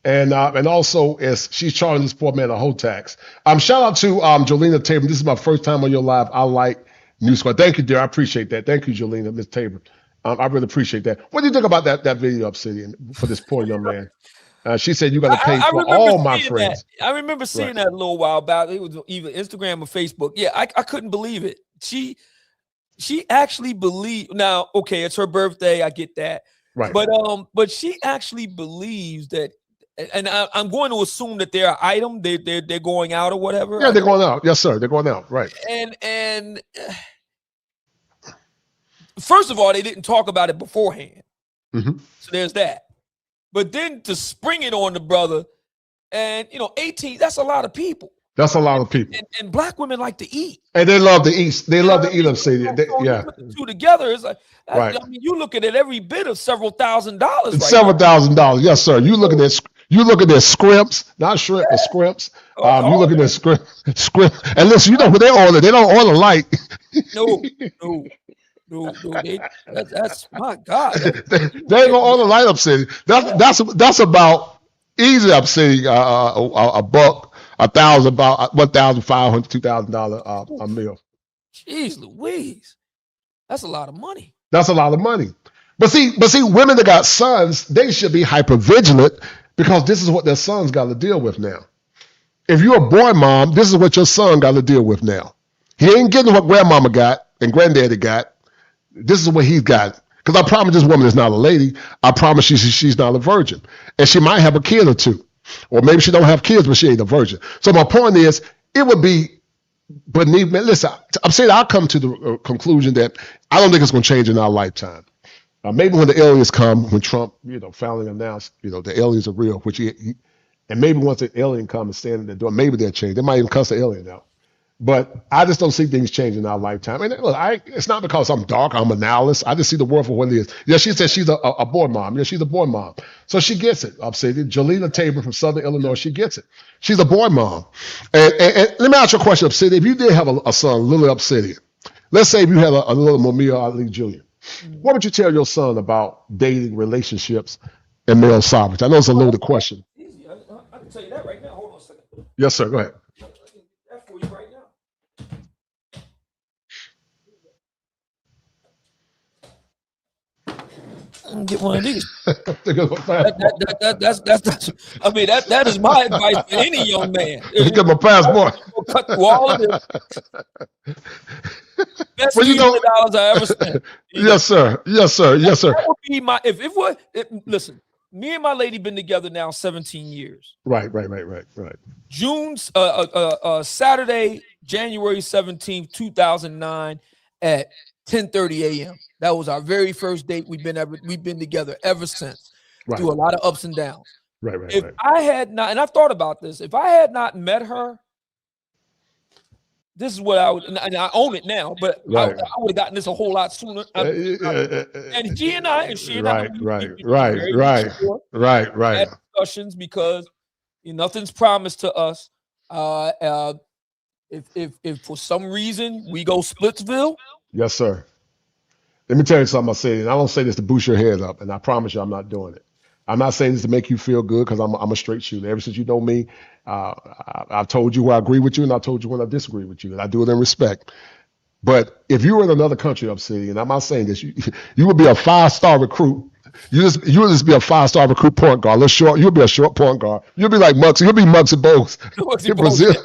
and also she's charging this poor man a whole tax. Shout out to Jolena Tabor. This is my first time on your live. I like News Squad. Thank you, dear. I appreciate that. Thank you, Jolena, Miss Tabor. I really appreciate that. What do you think about that video, Obsidian, for this poor young man? She said you got to pay for all my friends. I remember seeing that a little while back. It was either Instagram or Facebook. Yeah, I couldn't believe it. She actually believed. Now, okay, it's her birthday. I get that. Right. But she actually believes that, and I'm going to assume that they're an item. They're going out or whatever. Yeah, they're going out. Yes, sir. They're going out. Right. And first of all, they didn't talk about it beforehand. Mm-hmm. So there's that. But then to spring it on the brother, and 18, that's a lot of people. That's a lot of people. And black women like to eat. And they love to eat. They love to eat them. Yeah. Put the two together, it's like, right. I mean, you looking at every bit of several $1,000s. Right several $1,000s. Yes, sir. You looking at scrimps, not shrimp, but scrimps. You looking at scrimp. And listen, what they order? They don't order light. No. That's my God. They ain't gonna order light Obsidian. That's about easy Obsidian. A buck. $1,000, about $1,500, $2,000 a meal. Jeez Louise, that's a lot of money. That's a lot of money. But see, women that got sons, they should be hyper vigilant because this is what their sons got to deal with now. If you're a boy mom, this is what your son got to deal with now. He ain't getting what grandmama got and granddaddy got. This is what he's got. Because I promise this woman is not a lady. I promise she's not a virgin, and she might have a kid or two. Or maybe she don't have kids, but she ain't a virgin. So my point is, it would be beneath me. Listen, I'm saying I'll come to the conclusion that I don't think it's going to change in our lifetime. Maybe when the aliens come, when Trump, finally announced, the aliens are real, which and maybe once the alien comes and stand at the door, maybe they'll change. They might even cuss the alien out. But I just don't see things changing in our lifetime. And look, it's not because I'm dark, I'm a nihilist. I just see the world for what it is. Yeah, she said she's a boy mom. Yeah, she's a boy mom. So she gets it, Obsidian. Jolena Tabor from Southern Illinois, she gets it. She's a boy mom. And let me ask you a question, Obsidian. If you did have a son, little Obsidian, let's say if you had a little Mumia Ali Jr., what would you tell your son about dating, relationships, and male sovereignty? I know it's a loaded question. Easy. I can tell you that right now. Hold on a second. Yes, sir. Go ahead. That for you right now. Get one of these. That is my advice for any young man. Get my passport. Cut through all of this. Best $1,000 I ever spent. Yes, sir. That would be my listen. Me and my lady been together now 17 years. Right. Saturday, January 17th, 2009 at 10:30 a.m. That was our very first date. We've been together ever since. Right. Through a lot of ups and downs. Right. I had not, and I've thought about this, if I had not met her, this is what I would, and I own it now, but Right. I would have gotten this a whole lot sooner. And she and I, right. had discussions because nothing's promised to us. If for some reason we go Splitsville, yes, sir. Let me tell you something I say, and I don't say this to boost your head up, and I promise you I'm not doing it. I'm not saying this to make you feel good because I'm a straight shooter. Ever since you know me, I've told you where I agree with you, and I told you when I disagree with you, and I do it in respect. But if you were in another country, City, and I'm not saying this, you would be a 5-star recruit. You would just be a 5-star recruit point guard. You'll be a short point guard. You'll be like Muggsy. You'll be Muggsy Bogues in Brazil,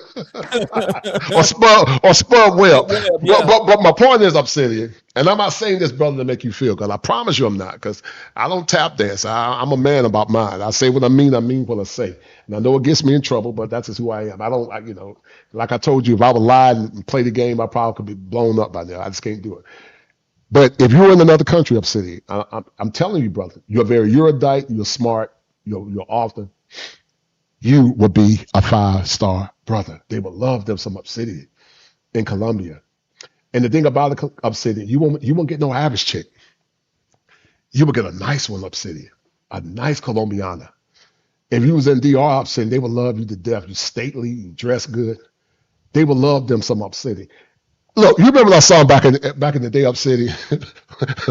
or Spud Webb. But my point is, City, and I'm not saying this, brother, to make you feel good. I promise you I'm not, because I don't tap dance. I'm a man about mine. I say what I mean what I say. And I know it gets me in trouble, but that's just who I am. I don't, like I told you, if I would lie and play the game, I probably could be blown up by now. I just can't do it. But if you're in another country, City, I'm telling you, brother, you're very erudite, you're smart, you're author. You will be a 5-star brother. They will love them some City in Colombia. And the thing about it, City, you won't get no average chick. You will get a nice one, City, a nice Colombiana. If you was in DR, City, they would love you to death. You're stately, you dress good. They would love them some City. Look, you remember that song back in the day, City?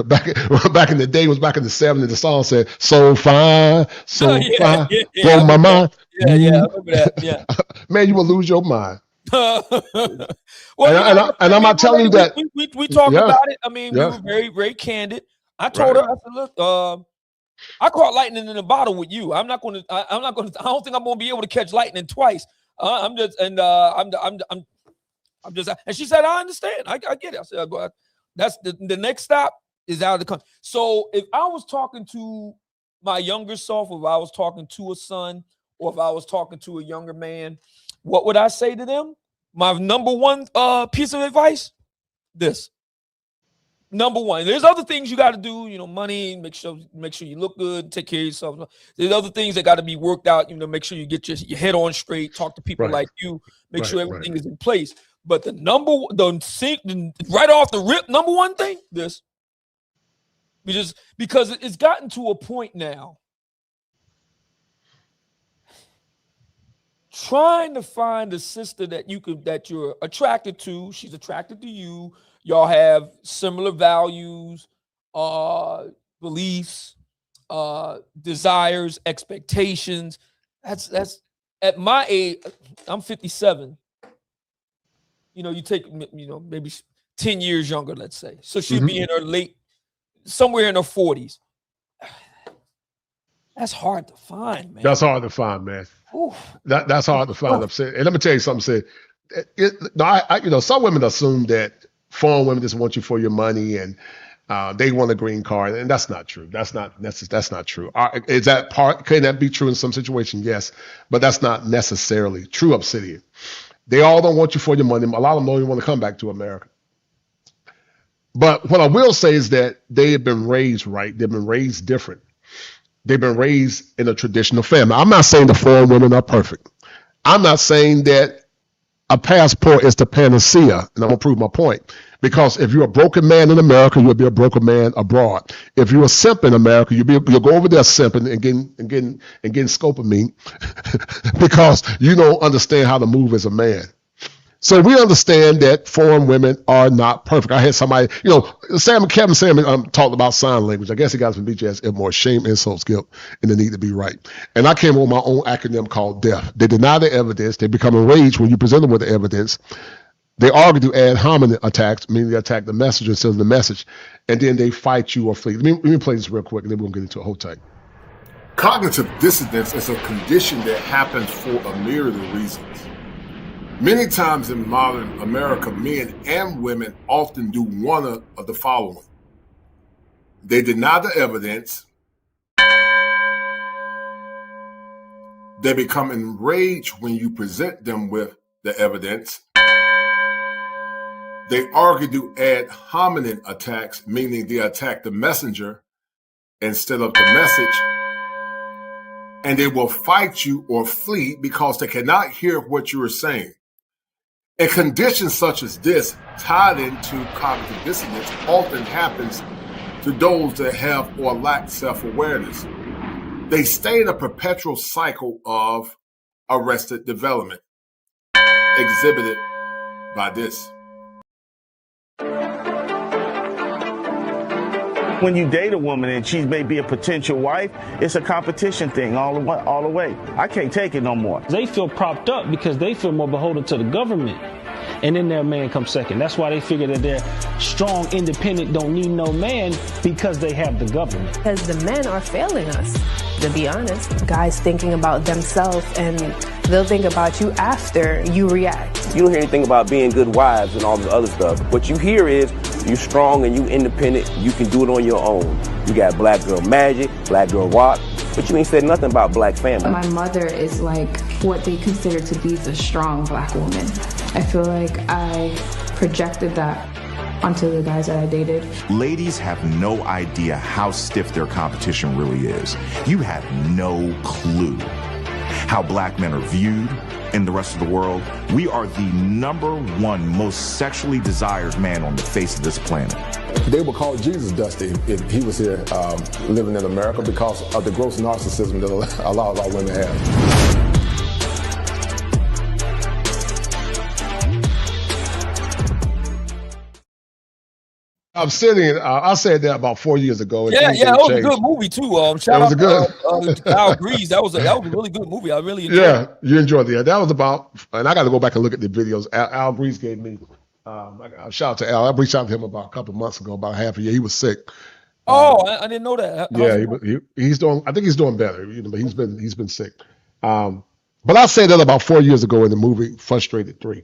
back in the day, it was back in the 70s. The song said, "So fine, so fine, blow my mind." Yeah, I remember that. Yeah, man, you will lose your mind. Well, and I'm not telling you that we talked about it. I mean, we were very, very candid. I told her, I said, "Look, I caught lightning in a bottle with you. I don't think I'm gonna be able to catch lightning twice. And she said, I understand. I get it. I said, that's the next stop is out of the country. So if I was talking to my younger self, or if I was talking to a son, or if I was talking to a younger man, what would I say to them? My number one piece of advice, this. Number one, there's other things you got to do, money, make sure you look good, take care of yourself. There's other things that got to be worked out, make sure you get your head on straight, talk to people like you, make sure everything is in place. But right off the rip, number one thing, this. Because it's gotten to a point now, trying to find a sister that you're attracted to, she's attracted to you, y'all have similar values, beliefs, desires, expectations. That's at my age, I'm 57. You take, maybe 10 years younger, let's say. So she'd be in her somewhere in her 40s. That's hard to find, man. That's hard to find, man. That's hard to find. And let me tell you something, some women assume that foreign women just want you for your money and they want a green card, and that's not true. That's not true. Can that be true in some situations? Yes, but that's not necessarily true. Obsidian. They all don't want you for your money. A lot of them don't even want to come back to America. But what I will say is that they have been raised right. They've been raised different. They've been raised in a traditional family. I'm not saying the foreign women are perfect. I'm not saying that a passport is the panacea, and I'm gonna prove my point. Because if you're a broken man in America, you'll be a broken man abroad. If you're a simp in America, you'll go over there simping and getting scopamine because you don't understand how to move as a man. So we understand that foreign women are not perfect. I had somebody, Kevin Salmon talked about sign language. I guess he got some BJS more shame, insults, guilt, and the need to be right. And I came up with my own acronym called DEAF. They deny the evidence. They become enraged when you present them with the evidence. They argue to ad hominem attacks, meaning they attack the messenger instead of the message, and then they fight you or flee. Let me play this real quick, and then we'll get into it. Hold tight. Cognitive dissonance is a condition that happens for a myriad of reasons. Many times in modern America, men and women often do one of the following. They deny the evidence. They become enraged when you present them with the evidence. They argue to ad hominem attacks, meaning they attack the messenger instead of the message. And they will fight you or flee because they cannot hear what you are saying. A condition such as this, tied into cognitive dissonance, often happens to those that have or lack self-awareness. They stay in a perpetual cycle of arrested development, exhibited by this. When you date a woman and she may be a potential wife, it's a competition thing all the way. I can't take it no more. They feel propped up because they feel more beholden to the government. And then their man comes second. That's why they figure that they're strong, independent, don't need no man because they have the government. Because the men are failing us, to be honest. Guys thinking about themselves and they'll think about you after you react. You don't hear anything about being good wives and all the other stuff. What you hear is you strong and you independent. You can do it on your own. You got black girl magic, black girl walk, but you ain't said nothing about black family. My mother is like what they consider to be the strong black woman. I feel like I projected that onto the guys that I dated. Ladies have no idea how stiff their competition really is. You have no clue how black men are viewed in the rest of the world. We are the #1 most sexually desired man on the face of this planet. They would call Jesus Dusty if he was here living in America because of the gross narcissism that a lot of our women have. I'm sitting. I said that about 4 years ago. Yeah, that was a good movie too. Shout out to Al Grease. That was a really good movie. I really enjoyed it. Yeah, you enjoyed it. That was about, and I got to go back and look at the videos. Al Grease gave me. Shout out to Al. I reached out to him about a couple months ago, about half a year. He was sick. I didn't know that. He's doing. I think he's doing better. But he's been sick. But I said that about 4 years ago in the movie Frustrated 3.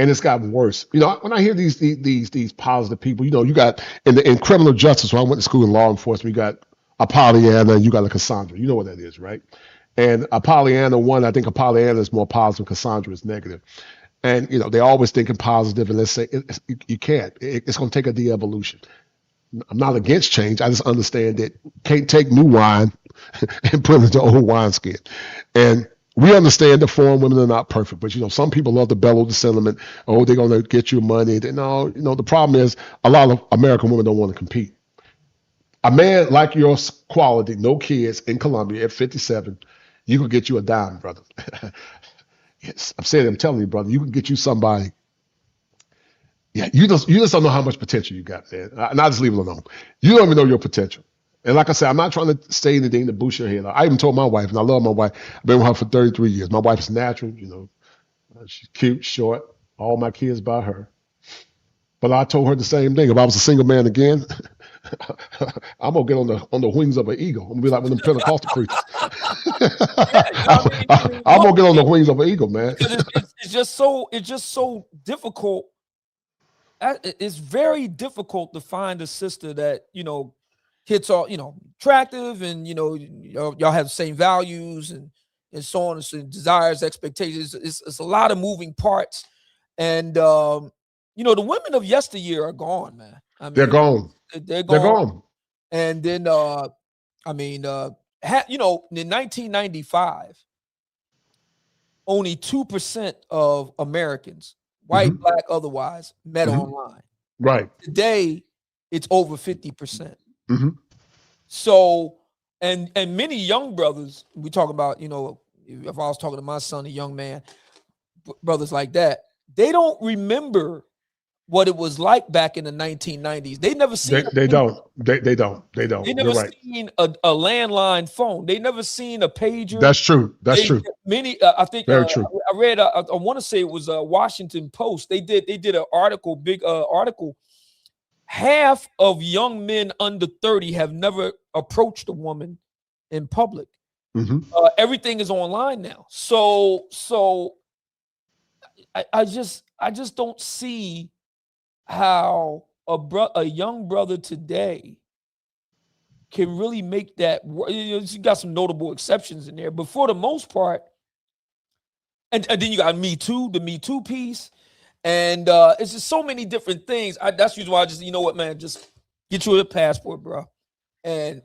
And it's gotten worse. When I hear these positive people, you got in criminal justice, when I went to school in law enforcement, you got a Pollyanna and you got a Cassandra. You know what that is, right? And a Pollyanna, I think a Pollyanna is more positive, Cassandra is negative. And, they're always thinking positive, and let's say you can't. It's going to take a de-evolution. I'm not against change. I just understand that you can't take new wine and put it into old wineskin. And we understand that foreign women are not perfect, but some people love to bellow the sentiment. Oh, they're going to get you money. No, the problem is a lot of American women don't want to compete. A man like your quality, no kids, in Colombia at 57, you could get you a dime, brother. Yes, I'm telling you, brother, you can get you somebody. Yeah, you just don't know how much potential you got, man. And I just leave it alone. You don't even know your potential. And like I said, I'm not trying to say anything to boost your head. I even told my wife, and I love my wife. I've been with her for 33 years. My wife is natural, she's cute, short, all my kids by her. But I told her the same thing. If I was a single man again, I'm gonna get on the wings of an eagle. I'm gonna be like one of them Pentecostal preachers. I'm gonna get on the wings of an eagle, man. It's just so difficult. It's very difficult to find a sister that hits all, attractive, and y'all have the same values and so on, and desires, expectations. It's a lot of moving parts, and the women of yesteryear are gone, man. They're gone. They're gone. And then in 1995, only 2% of Americans, white, black, otherwise, met online. Right. Today, it's over 50%. Mm-hmm. So, and many young brothers, we talk about, if I was talking to my son, a young man, brothers like that, they don't remember what it was like back in the 1990s. They never seen. They don't. They never seen a landline phone. They never seen a pager. That's true. True. Many, I think, very true. I read. I want to say it was a Washington Post. They did an article, big article. Half of young men under 30 have never approached a woman in public. Mm-hmm. Everything is online now. So I just don't see how a young brother today can really make that. You got some notable exceptions in there, but for the most part, and then you got Me Too, the Me Too piece. And it's just so many different things. That's usually why I just, man, just get you a passport, bro, and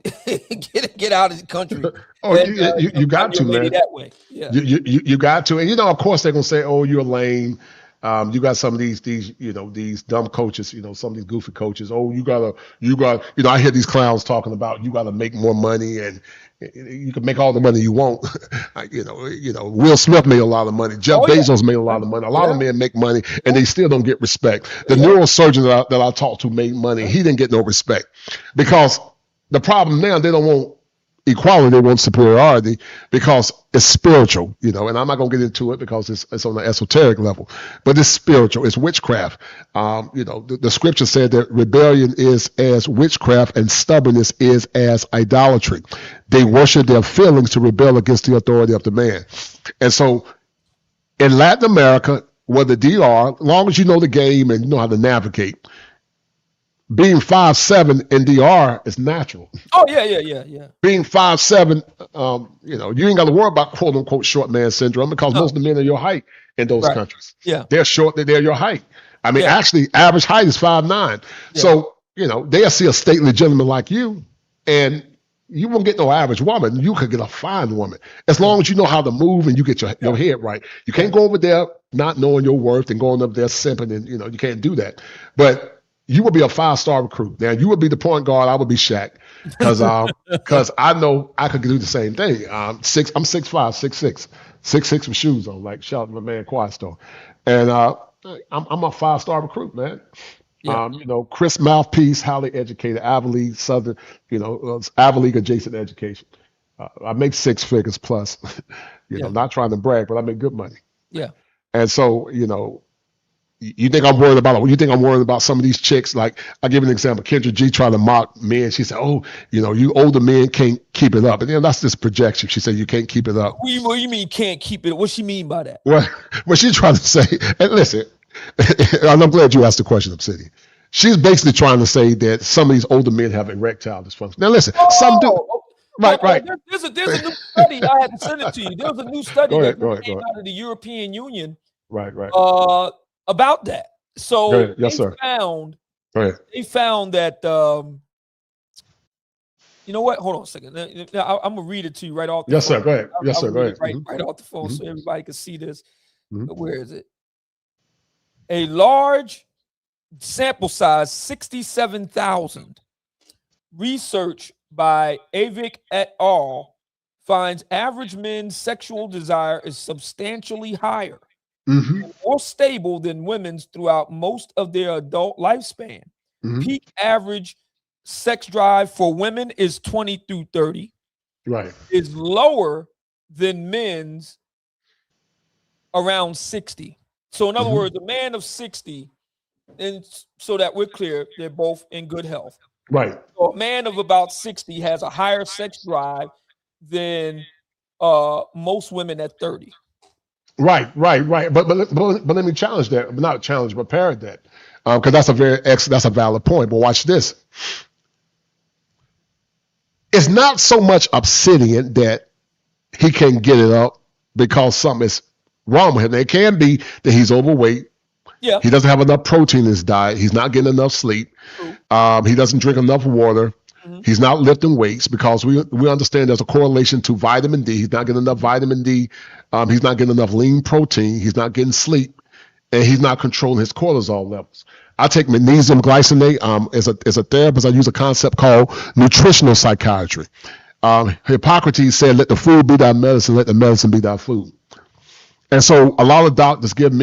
get out of the country. You got to, man. That way. Yeah. You got to. And, of course, they're going to say, oh, you're lame. You got some of these dumb coaches, some of these goofy coaches. Oh, you got, I hear these clowns talking about you got to make more money and you can make all the money you want. Will Smith made a lot of money. Jeff Bezos made a lot of money. A lot of men make money and they still don't get respect. The neurosurgeon that I talked to made money. He didn't get no respect because the problem now, they don't want equality, they want superiority because it's spiritual, and I'm not going to get into it because it's on the esoteric level, but it's spiritual, it's witchcraft. The scripture said that rebellion is as witchcraft and stubbornness is as idolatry. They worship their feelings to rebel against the authority of the man. And so in Latin America, whether DR, as long as you know the game and you know how to navigate, being 5'7" in DR is natural. Oh, yeah. Being 5'7", you ain't got to worry about quote unquote short man syndrome because most of the men are your height in those countries. Yeah. They're short, they're your height. I mean, actually, average height is 5'9". Yeah. So, they'll see a stately gentleman like you, and you won't get no average woman. You could get a fine woman as long as you know how to move and you get your head right. You can't go over there not knowing your worth and going up there simping, and you can't do that. But you would be a 5-star recruit. Now, you would be the point guard. I would be Shaq because I know I could do the same thing. I'm 6'5", 6'6", 6'6" with shoes on, like shout out to my man Quiet Store. And I'm a 5-star recruit, man. Yeah. Chris Mouthpiece, highly educated, Ivy League, Southern, Ivy League adjacent education. I make 6 figures plus, not trying to brag, but I make good money. Yeah. And so, you think I'm worried about some of these chicks? Like, I'll give you an example. Kendra G tried to mock men. She said, oh, you older men can't keep it up. And that's this projection. She said, you can't keep it up. What do you mean can't keep it? What she mean by that? Well, what she's trying to say, and listen, and I'm glad you asked the question, Obsidian. She's basically trying to say that some of these older men have erectile dysfunction. Now, listen, some do. Right. There's a new study. I had to send it to you. There was a new study that came out of the European Union. Right. About that. So yes, they found that you know what? Hold on a second. Now, I'm gonna read it to you right off the phone. Sir. Go ahead. Yes, sir. Go ahead. Right off the phone so everybody can see this. Where is it? A large sample size, 67,000. Research by Avik et al. Finds average men's sexual desire is substantially higher. More stable than women's throughout most of their adult lifespan. Peak average sex drive for women is 20 through 30. Right. Is lower than men's around 60. So in other words, a man of 60, and so that we're clear, they're both in good health. Right. So a man of about 60 has a higher sex drive than most women at 30. Right. But let me challenge that. Not challenge, but parrot that, because that's a valid point. But watch this. It's not so much Obsidian that he can't get it up because something is wrong with him. It can be that he's overweight. Yeah. He doesn't have enough protein in his diet. He's not getting enough sleep. He doesn't drink enough water. He's not lifting weights because we understand there's a correlation to vitamin D. He's not getting enough vitamin D. He's not getting enough lean protein. He's not getting sleep, and he's not controlling his cortisol levels. I take magnesium glycinate. As a therapist, I use a concept called nutritional psychiatry. Hippocrates said, "Let the food be thy medicine. Let the medicine be thy food." And so, a lot of doctors give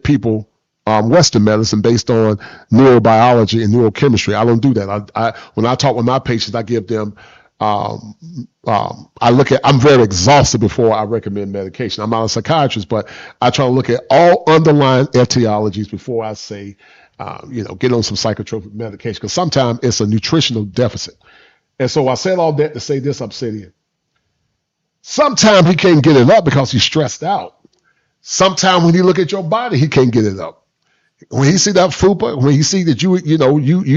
people Western medicine based on neurobiology and neurochemistry. I don't do that. When I talk with my patients, I give them, I'm very exhaustive before I recommend medication. I'm not a psychiatrist, but I try to look at all underlying etiologies before I say, get on some psychotropic medication, because sometimes it's a nutritional deficit. And so I said all that to say this, Obsidian. Sometimes he can't get it up because he's stressed out. Sometimes when you look at your body, he can't get it up. When he see that fupa, when he see that you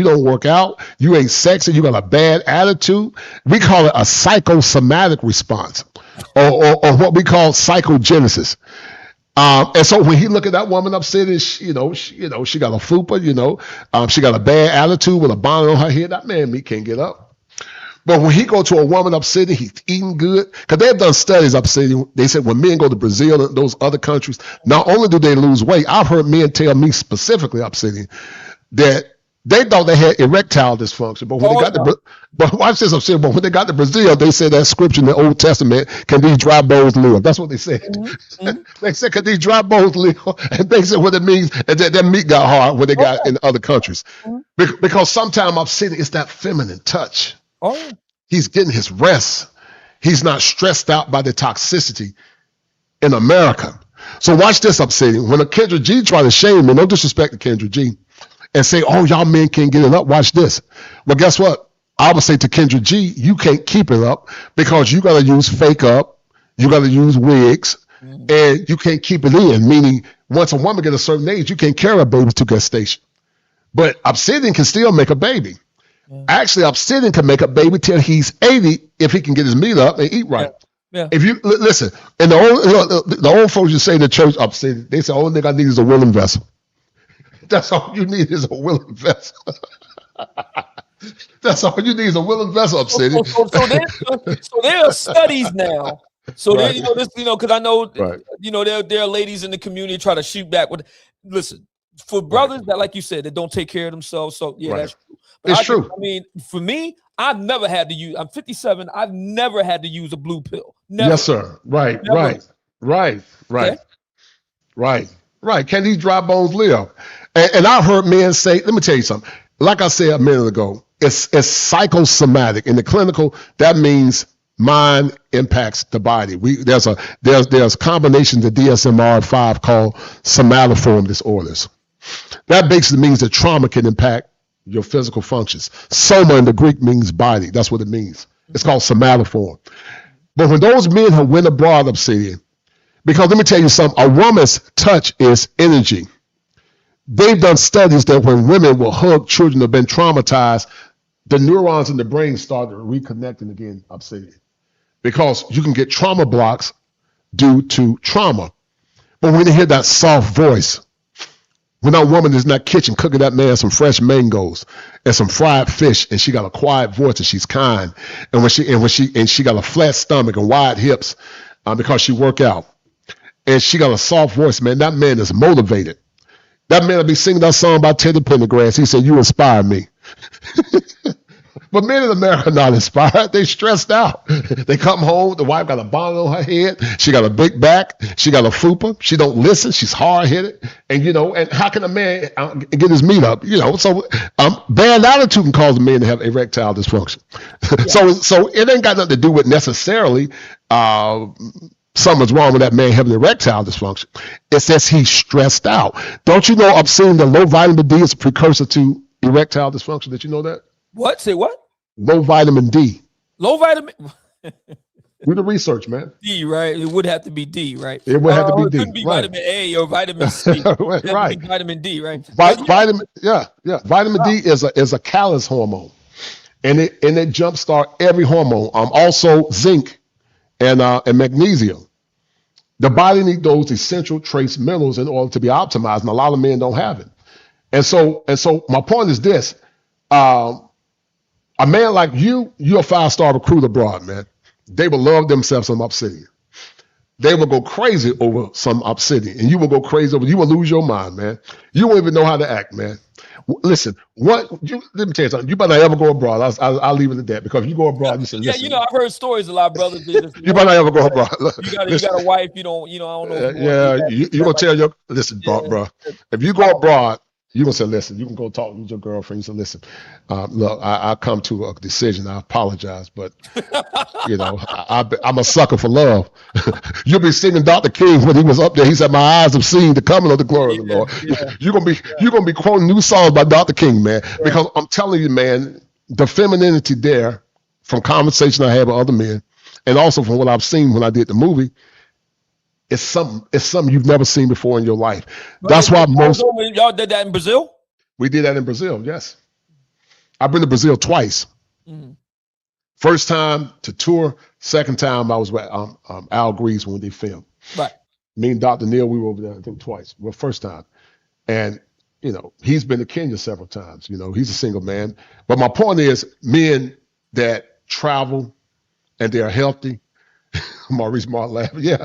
don't work out, you ain't sexy, you got a bad attitude, we call it a psychosomatic response, or what we call psychogenesis. And so when he look at that woman upstairs, she got a fupa, she got a bad attitude with a bonnet on her head, that man can't get up. But when he go to a woman obsidian, he's eating good. Because they've done studies obsidian. They said when men go to Brazil and those other countries, not only do they lose weight, I've heard men tell me specifically obsidian that they thought they had erectile dysfunction. But when they got to, but watch this obsidian, but when they got to Brazil, they said that scripture in the Old Testament, can these dry bones live? That's what they said. They said, can these dry bones live? And they said what it means, and that meat got hard when they got in other countries. Because sometimes obsidian is that feminine touch. He's getting his rest. He's not stressed out by the toxicity in America. So watch this obsidian. When a Kendra G try to shame me, no disrespect to Kendra G, and say, oh, y'all men can't get it up, watch this. Well, guess what? I would say to Kendra G, you can't keep it up because you got to use fake up, you got to use wigs, and you can't keep it in, meaning once a woman gets a certain age, you can't carry a baby to gestation. But obsidian can still make a baby. Actually, obsidian can make a baby till he's 80 if he can get his meat up and eat right. If you listen, and the old folks you say in the church obsidian, they say, only thing I need is a willing vessel. That's all you need is a willing vessel. That's all you need is a willing vessel, obsidian. So there are studies now. So there, because I know, there are ladies in the community try to shoot back with. Listen, for brothers that, like you said, that don't take care of themselves. So that's true. But it's true. I mean, for me, I've never had to use. I'm 57. I've never had to use a blue pill. Never. Yes, sir. Right. Can these dry bones live? And I've heard men say, let me tell you something. Like I said a minute ago, it's psychosomatic. In the clinical, that means mind impacts the body. There's combinations of DSM-5 called somatoform disorders. That basically means that trauma can impact your physical functions. Soma in the Greek means body. That's what it means. It's called somatoform. But when those men have went abroad, obsidian, because let me tell you something, a woman's touch is energy. They've done studies that when women will hug children who have been traumatized, the neurons in the brain started reconnecting again, obsidian. Because you can get trauma blocks due to trauma. But when you hear that soft voice, when that woman is in that kitchen cooking that man some fresh mangoes and some fried fish, and she got a quiet voice and she's kind, and she got a flat stomach and wide hips because she work out, and she got a soft voice, man, that man is motivated. That man will be singing that song by Teddy Pendergrass. He said, "You inspire me." But men in America are not inspired. They stressed out. They come home, the wife got a bonnet on her head. She got a big back. She got a fupa. She don't listen. She's hard-headed. And how can a man get his meat up? So bad attitude can cause a man to have erectile dysfunction. Yeah. So it ain't got nothing to do with necessarily something's wrong with that man having erectile dysfunction. It says he's stressed out. Don't you know obsidian, the low vitamin D is a precursor to erectile dysfunction? Did you know that? What? Say what? Low vitamin D. Low vitamin. Do the research, man. D, right? It would have to be D, right? It would have to be D. It couldn't be vitamin A or vitamin C. Right. Vitamin D, right? Vitamin D is a callus hormone, and it jumpstart every hormone. Also zinc and magnesium. The body needs those essential trace minerals in order to be optimized, and a lot of men don't have it. And so my point is this. A man like you're a 5-star recruit abroad, man. They will love themselves some obsidian. They will go crazy over some obsidian, and you will go crazy over. You will lose your mind, man. You won't even know how to act, man. Listen, let me tell you something. You better not ever go abroad. I'll leave it at that, because if you go abroad, you say, listen. I've heard stories a lot, brothers. You better not ever go abroad. You got a wife. I don't Yeah, know. you're gonna tell your bro. If you go abroad, you're going to say, listen, you can go talk with your girlfriend. You say, listen, look, I come to a decision. I apologize, but, I'm a sucker for love. You'll be singing Dr. King when he was up there. He said, my eyes have seen the coming of the glory of the Lord. Yeah. You're gonna be quoting new songs by Dr. King, man, because I'm telling you, man, the femininity there from conversation I had with other men, and also from what I've seen when I did the movie, it's something you've never seen before in your life. That's why y'all did that in Brazil? We did that in Brazil, yes. I've been to Brazil twice. Mm-hmm. First time to tour, second time I was with Al Grease when they filmed. Right. Me and Dr. Neil, we were over there, I think, twice. Well, first time. And, he's been to Kenya several times. He's a single man. But my point is, men that travel, and they're healthy. Maurice Martin laughing. Yeah,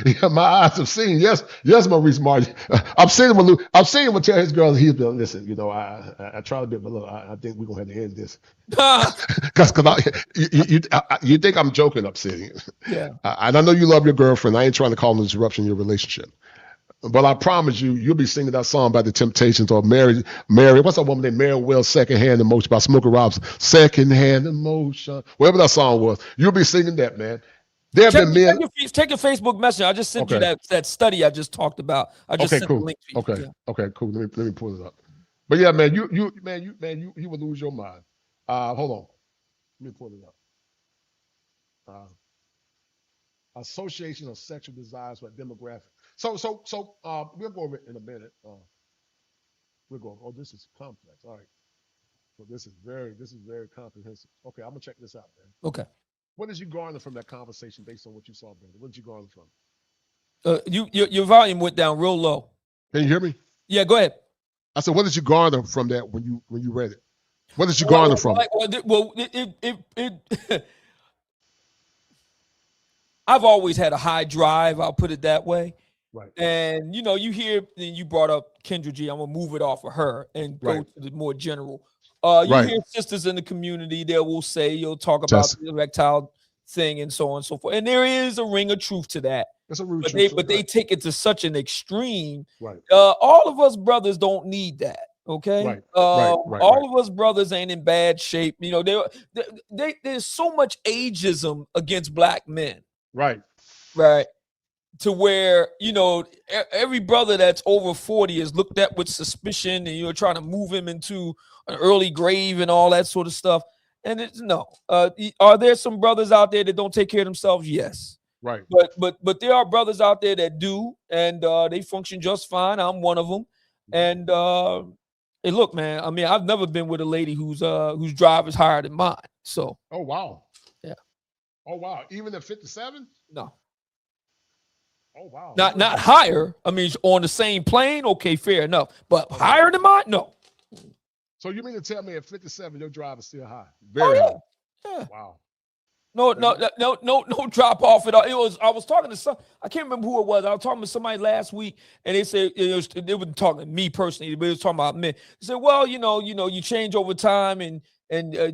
yeah, my eyes have seen. Yes, Maurice Martin. I'm seeing him. I'm seeing him tell his girl he's been. Listen, I try to be, but look, I think we're gonna have to end this. Because you think I'm joking, upsetting. Yeah. And I know you love your girlfriend. I ain't trying to call an interruption in your relationship. But I promise you'll be singing that song by the Temptations or Mary. What's that woman named Mary Wells' Secondhand Emotion by Smokey Robinson? Secondhand Emotion. Whatever that song was, you'll be singing that, man. There have been men. Check your Facebook Messenger. I just sent you that study I just talked about. I just sent cool. the link to you. Okay, cool. Let me pull it up. But yeah, man, you would lose your mind. Hold on. Let me pull it up. Association of Sexual Desires with Demographic. So we'll go over it in a minute. We're going. Oh, this is complex. All right. So this is very comprehensive. Okay, I'm gonna check this out, man. Okay. What did you garner from that conversation based on what you saw, brother? What did you garner from? Your volume went down real low. Can you hear me? Yeah, go ahead. I said, what did you garner from that when you read it? What did you garner from it? I've always had a high drive. I'll put it that way. Right. And you hear, and you brought up Kendra G. I'm gonna move it off of her and go to the more general. You hear sisters in the community that will say, you'll talk about the erectile thing and so on and so forth. And there is a ring of truth to that. That's a root but they take it to such an extreme. Right. All of us brothers don't need that. Okay. Right. All of us brothers ain't in bad shape. There's so much ageism against black men. Right. To where, every brother that's over 40 is looked at with suspicion, and you're trying to move him into an early grave and all that sort of stuff. And are there some brothers out there that don't take care of themselves? Yes. Right. But there are brothers out there that do, and they function just fine. I'm one of them. And hey, look, man, I mean, I've never been with a lady whose drive is higher than mine. So. Oh, wow. Yeah. Oh, wow. Even at 57? No. Oh, wow. Not higher. I mean, on the same plane. Okay, fair enough. But higher than mine? No. So you mean to tell me at 57 your drive is still high? Very high. Yeah. Wow. No drop off at all. I was talking to I can't remember who it was. I was talking to somebody last week, and they said they were talking to me personally, but it was talking about men. They said, well, you change over time and your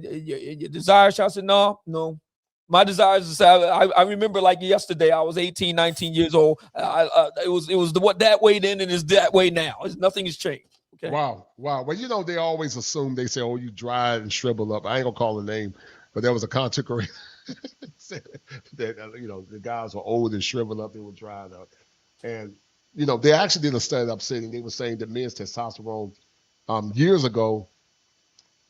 desires. I said, no. My desires is I remember like yesterday, I was 18, 19 years old. It was that way then and it's that way now. Nothing has changed. Okay. Wow. Well, they always assume, they say, oh, you dry and shrivel up. I ain't gonna call the name, but there was a contemporary that the guys were old and shriveled up, they were dried up. And they actually did a study up saying they were saying that men's testosterone years ago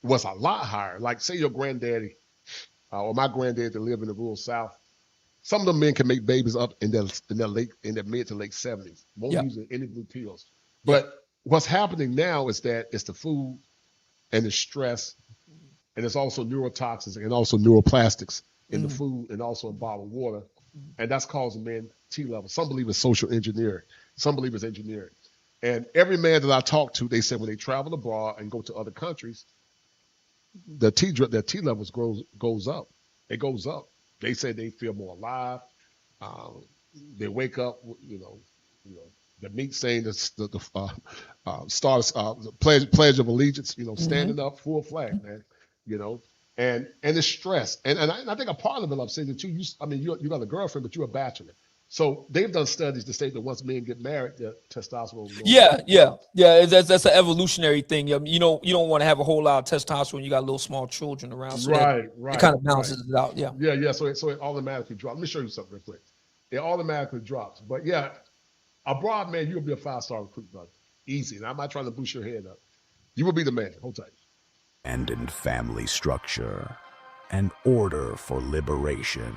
was a lot higher. Like say your granddaddy or my granddad that lived in the rural South, some of them men can make babies up in their mid to late 70s. Won't use any blue pills. But what's happening now is that it's the food and the stress, and it's also neurotoxins and also neuroplastics in the food and also in bottled water. And that's causing men T levels. Some believe it's social engineering. Some believe it's engineering. And every man that I talk to, they say when they travel abroad and go to other countries, their T levels goes up. It goes up. They say they feel more alive. They wake up, the meat saying the pledge of allegiance, standing up, full flag, man, and it's stress. And I think a part of it, I'm saying that you got a girlfriend, but you're a bachelor. So they've done studies to say that once men get married, their testosterone goes Yeah. That's an evolutionary thing. You don't want to have a whole lot of testosterone when you got little small children around. So right. It kind of balances it out. Yeah. So it automatically drops. Let me show you something real quick. It automatically drops. But yeah, abroad, man, you'll be a 5-star recruit, brother. Easy. And I'm not trying to boost your head up. You will be the man. Hold tight. Abandoned family structure, an order for liberation.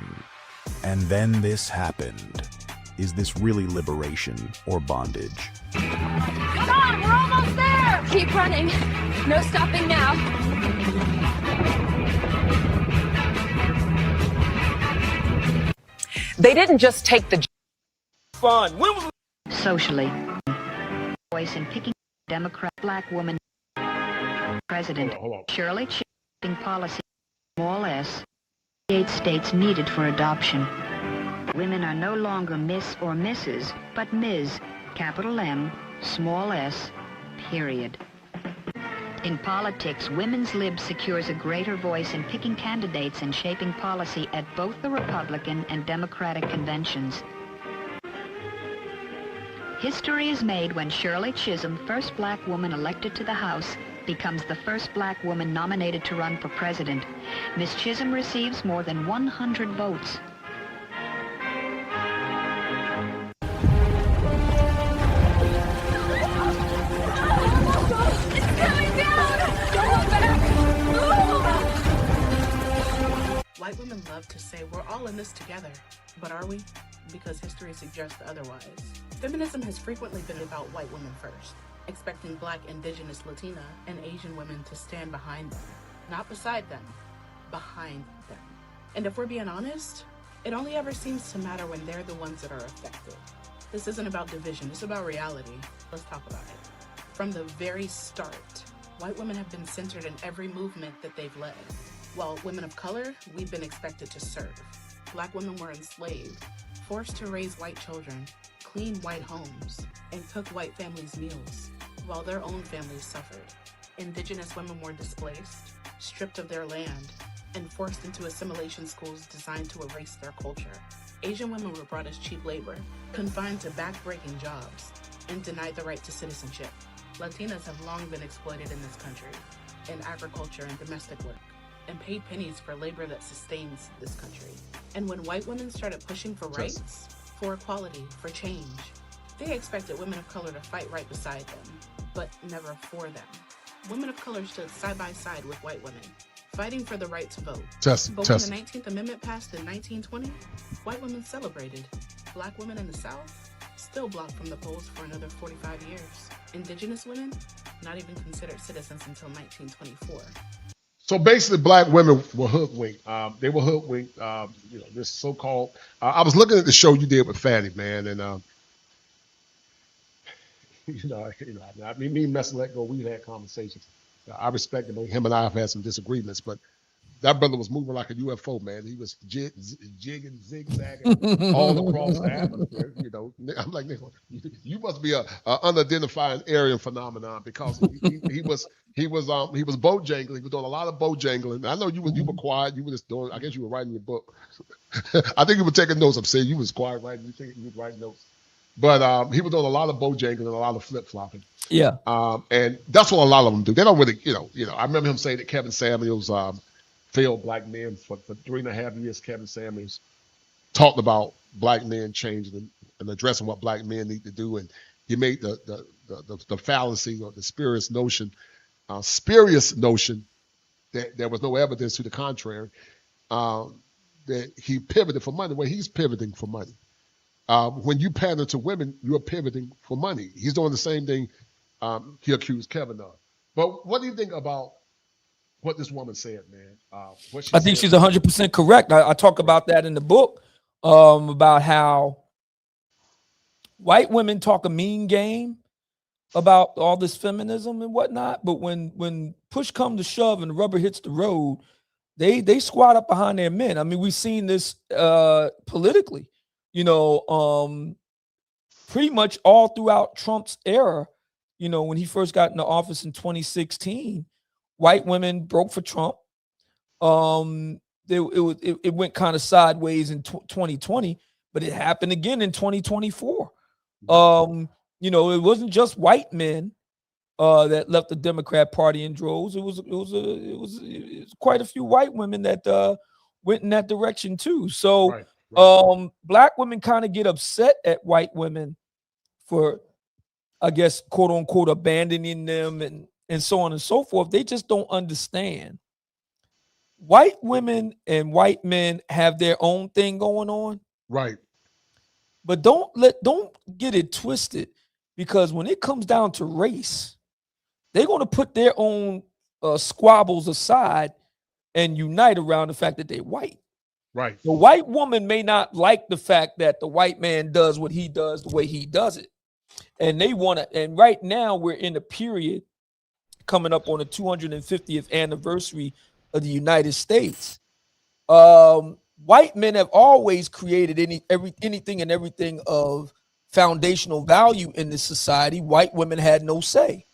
And then this happened. Is this really liberation or bondage? Come on, we're almost there! Keep running. No stopping now. They didn't just take the fun. Socially, voice in picking Democrat black woman president. Hold on. Shirley Chapin policy, small s, 38 states needed for adoption. Women are no longer Miss or Mrs., but Ms., capital M, small s, period. In politics, women's lib secures a greater voice in picking candidates and shaping policy at both the Republican and Democratic conventions. History is made when Shirley Chisholm, first black woman elected to the House, becomes the first black woman nominated to run for president. Miss Chisholm receives more than 100 votes. White women love to say we're all in this together, but are we? Because history suggests otherwise. Feminism has frequently been about white women first, expecting Black, Indigenous, Latina, and Asian women to stand behind them. Not beside them, behind them. And if we're being honest, it only ever seems to matter when they're the ones that are affected. This isn't about division, it's about reality. Let's talk about it. From the very start, white women have been centered in every movement that they've led. While women of color, we've been expected to serve. Black women were enslaved, forced to raise white children, clean white homes, and cook white families' meals, while their own families suffered. Indigenous women were displaced, stripped of their land, and forced into assimilation schools designed to erase their culture. Asian women were brought as cheap labor, confined to back-breaking jobs, and denied the right to citizenship. Latinas have long been exploited in this country, in agriculture and domestic work, and paid pennies for labor that sustains this country. And when white women started pushing for rights, for equality, for change, they expected women of color to fight right beside them, but never for them. Women of color stood side by side with white women, fighting for the right to vote. But when the 19th Amendment passed in 1920, white women celebrated. Black women in the South still blocked from the polls for another 45 years. Indigenous women, not even considered citizens until 1924. So basically, black women were hoodwinked. They were hoodwinked. This so-called. I was looking at the show you did with Fatty, man, and me and Messi let go. We've had conversations. I respect him. Him and I have had some disagreements, but that brother was moving like a UFO, man. He was jigging, zigzagging all across the atmosphere. I'm like, you must be a unidentified Aryan phenomenon, because he was bojangling. He was doing a lot of bojangling. I know you were quiet. You were just doing. I guess you were writing your book. I think you were taking notes. I'm saying you was quiet writing. You think you was writing notes, but he was doing a lot of bojangling and a lot of flip flopping. Yeah. And that's what a lot of them do. They don't really, I remember him saying that Kevin Samuels failed black men for 3.5 years. Kevin Samuels talked about black men changing and addressing what black men need to do, and he made the fallacy or the spurious notion that there was no evidence to the contrary, that he pivoted for money. Well, he's pivoting for money. When you pander to women, you're pivoting for money. He's doing the same thing he accused Kevin of. But what do you think about what this woman said, man? I think she's 100% correct. I talk about that in the book, about how white women talk a mean game about all this feminism and whatnot, but when push comes to shove and the rubber hits the road, they squat up behind their men. I mean, we've seen this politically, pretty much all throughout Trump's era. When he first got into office in 2016, white women broke for Trump. It went kind of sideways in 2020, but it happened again in 2024. It wasn't just white men that left the Democrat Party in droves. It was quite a few white women that went in that direction too. So right. Black women kind of get upset at white women for, I guess, quote unquote, abandoning them and so on and so forth. They just don't understand. White women and white men have their own thing going on. Right. But don't get it twisted, because when it comes down to race, they're going to put their own squabbles aside and unite around the fact that they're white. Right. The white woman may not like the fact that the white man does what he does the way he does it. And they want to, and right now we're in a period coming up on the 250th anniversary of the United States. white men have always created anything and everything of foundational value in this society. White women had no say.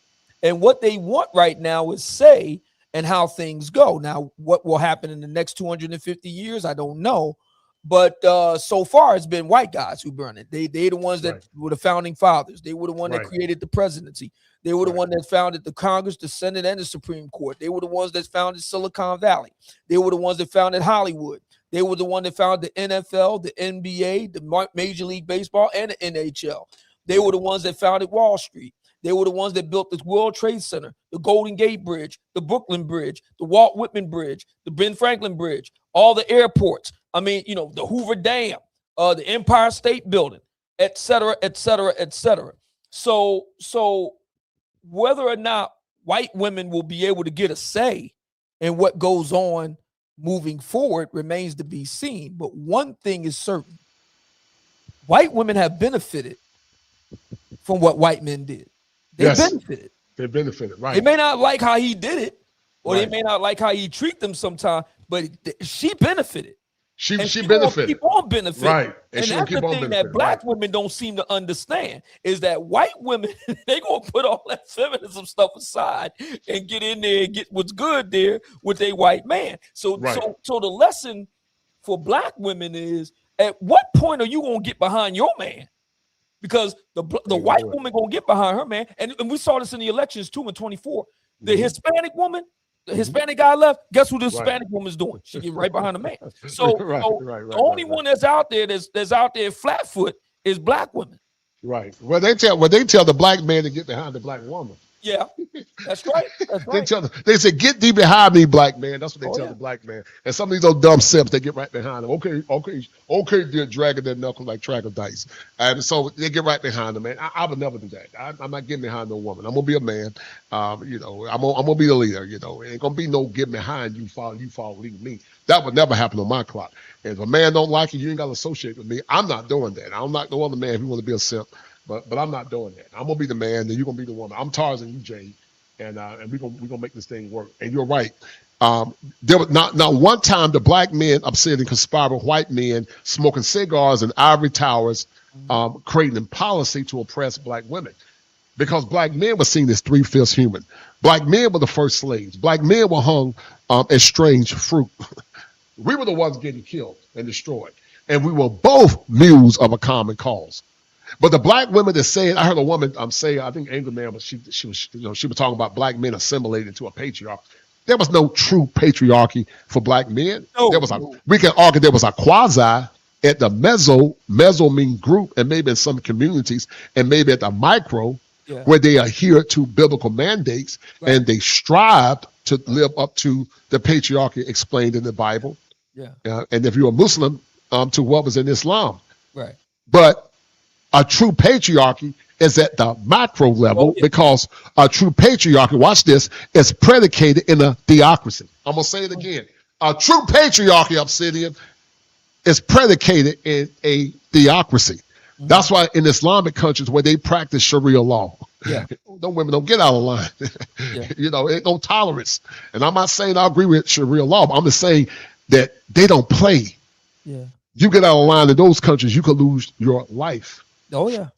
And what they want right now is say and how things go. Now, what will happen in the next 250 years, I don't know. But so far, it's been white guys who burn it. They the ones that were the founding fathers. They were the one that created the presidency. They were the one that founded the Congress, the Senate, and the Supreme Court. They were the ones that founded Silicon Valley. They were the ones that founded Hollywood. They were the one that founded the NFL, the NBA, the Major League Baseball, and the NHL. They were the ones that founded Wall Street. They were the ones that built the World Trade Center, the Golden Gate Bridge, the Brooklyn Bridge, the Walt Whitman Bridge, the Ben Franklin Bridge, all the airports. I mean, you know, the Hoover Dam, the Empire State Building, et cetera, et cetera, et cetera. So whether or not white women will be able to get a say in what goes on moving forward remains to be seen. But one thing is certain. White women have benefited from what white men did. They benefited. They benefited, right. They may not like how he did it, or they may not like how he treat them sometimes, but she benefited. She benefited. Keep on benefiting. Right. And that's the thing that black women don't seem to understand is that white women, they going to put all that feminism stuff aside and get in there and get what's good there with a white man. So the lesson for black women is, at what point are you going to get behind your man? Because the white woman going to get behind her man. And we saw this in the elections too in 24. The Hispanic woman, the Hispanic guy left. Guess who the Hispanic woman's doing? She get right behind the man. So, the only one that's out there that's out there flat foot is black women. Right. Well, they tell the black man to get behind the black woman. Yeah, that's right. That's right. They say, get thee behind me, black man. That's what they tell the black man. And some of these old dumb simps, they get right behind them. Okay, they're dragging their knuckles like troglodytes. And so they get right behind them, man. I would never do that. I'm not getting behind no woman. I'm gonna be a man. I'm gonna be the leader. It ain't gonna be no get behind you, fall, leave me. That would never happen on my clock. And if a man don't like you, you ain't gotta associate with me. I'm not doing that. I'm not no other man if you want to be a simp. But I'm not doing that. I'm gonna be the man, then you're gonna be the woman. I'm Tarzan, you Jade, and we're gonna make this thing work. And you're right. There was not one time the black men upset and conspired with white men smoking cigars in ivory towers, creating policy to oppress black women, because black men were seen as 3/5 human. Black men were the first slaves. Black men were hung as strange fruit. We were the ones getting killed and destroyed, and we were both mules of a common cause. But the black women that say, I heard a woman say, I think Angry Man, but she was talking about black men assimilated into a patriarchy. There was no true patriarchy for black men. We can argue there was a quasi at the meso mean group, and maybe in some communities, and maybe at the micro, where they adhere to biblical mandates and they strived to live up to the patriarchy explained in the Bible. And if you're a Muslim, to what was in Islam. Right. But a true patriarchy is at the macro level, because a true patriarchy, watch this, is predicated in a theocracy. I'm going to say it again. A true patriarchy, Obsidian, is predicated in a theocracy. That's why in Islamic countries where they practice Sharia law, those women don't get out of line. Ain't no tolerance. And I'm not saying I agree with Sharia law, but I'm just saying that they don't play. Yeah. You get out of line in those countries, you could lose your life. Oh yeah.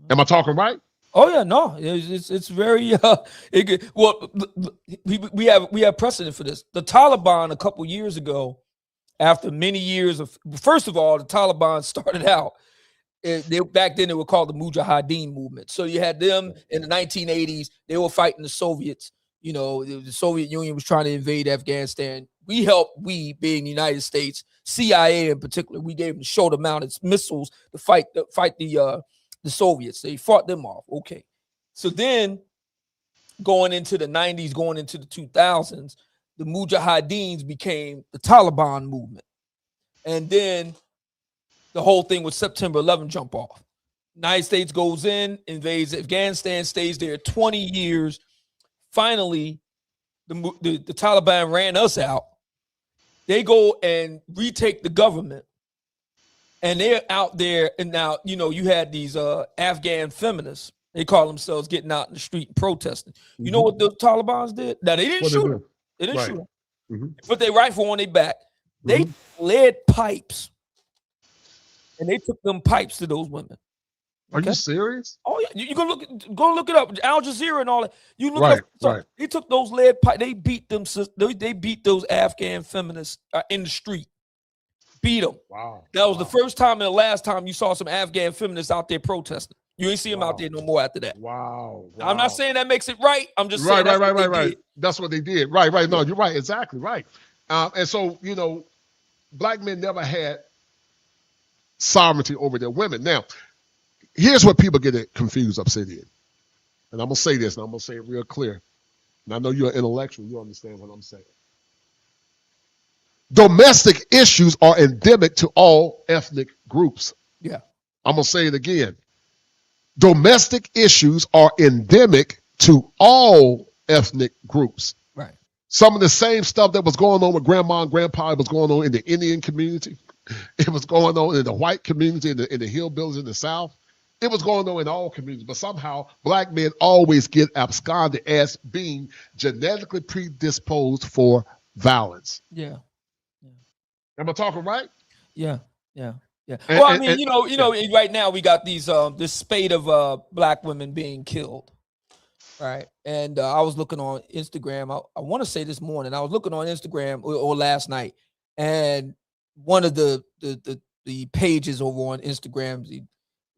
Am I talking right? Oh yeah, no. It's very we have precedent for this. The Taliban a couple years ago, after many years of, first of all, the Taliban started out. Back then they were called the Mujahideen movement. So you had them in the 1980s. They were fighting the Soviets. The Soviet Union was trying to invade Afghanistan. We being the United States, CIA in particular, we gave them shoulder-mounted missiles to fight the Soviets. They fought them off. Okay. So then going into the 90s, going into the 2000s, the Mujahideens became the Taliban movement. And then the whole thing with September 11 jump off. United States goes in, invades Afghanistan, stays there 20 years. Finally, the Taliban ran us out. They go and retake the government, and they're out there. And now, you had these Afghan feminists. They call themselves getting out in the street and protesting. You know what the Taliban did? Now, they didn't shoot them. They didn't shoot them. Put their rifle on their back. They led pipes, and they took them pipes to those women. Are you serious? Oh yeah, you go look it up. Al Jazeera and all that. You look Right, it up. So right. They took those lead pipes. They beat them. They beat those Afghan feminists in the street. Beat them. Wow. That was the first time and the last time you saw some Afghan feminists out there protesting. You ain't see them out there no more after that. Wow. I'm not saying that makes it right. I'm just saying that's what they did. That's what they did. Right. No, you're right. Exactly right. And so, black men never had sovereignty over their women. Now, here's what people get it confused, Obsidian. And I'm going to say this, and I'm going to say it real clear. And I know you're an intellectual. You understand what I'm saying. Domestic issues are endemic to all ethnic groups. Yeah. I'm going to say it again. Domestic issues are endemic to all ethnic groups. Right. Some of the same stuff that was going on with grandma and grandpa was going on in the Indian community. It was going on in the white community, in the hillbillies in the South. It was going on in all communities. But somehow black men always get absconded as being genetically predisposed for violence. Yeah. Am I talking right? Yeah. Well, I mean, right now we got these this spate of black women being killed, right? And I was looking on Instagram. I want to say this morning. I was looking on Instagram or last night, and one of the pages over on Instagram, they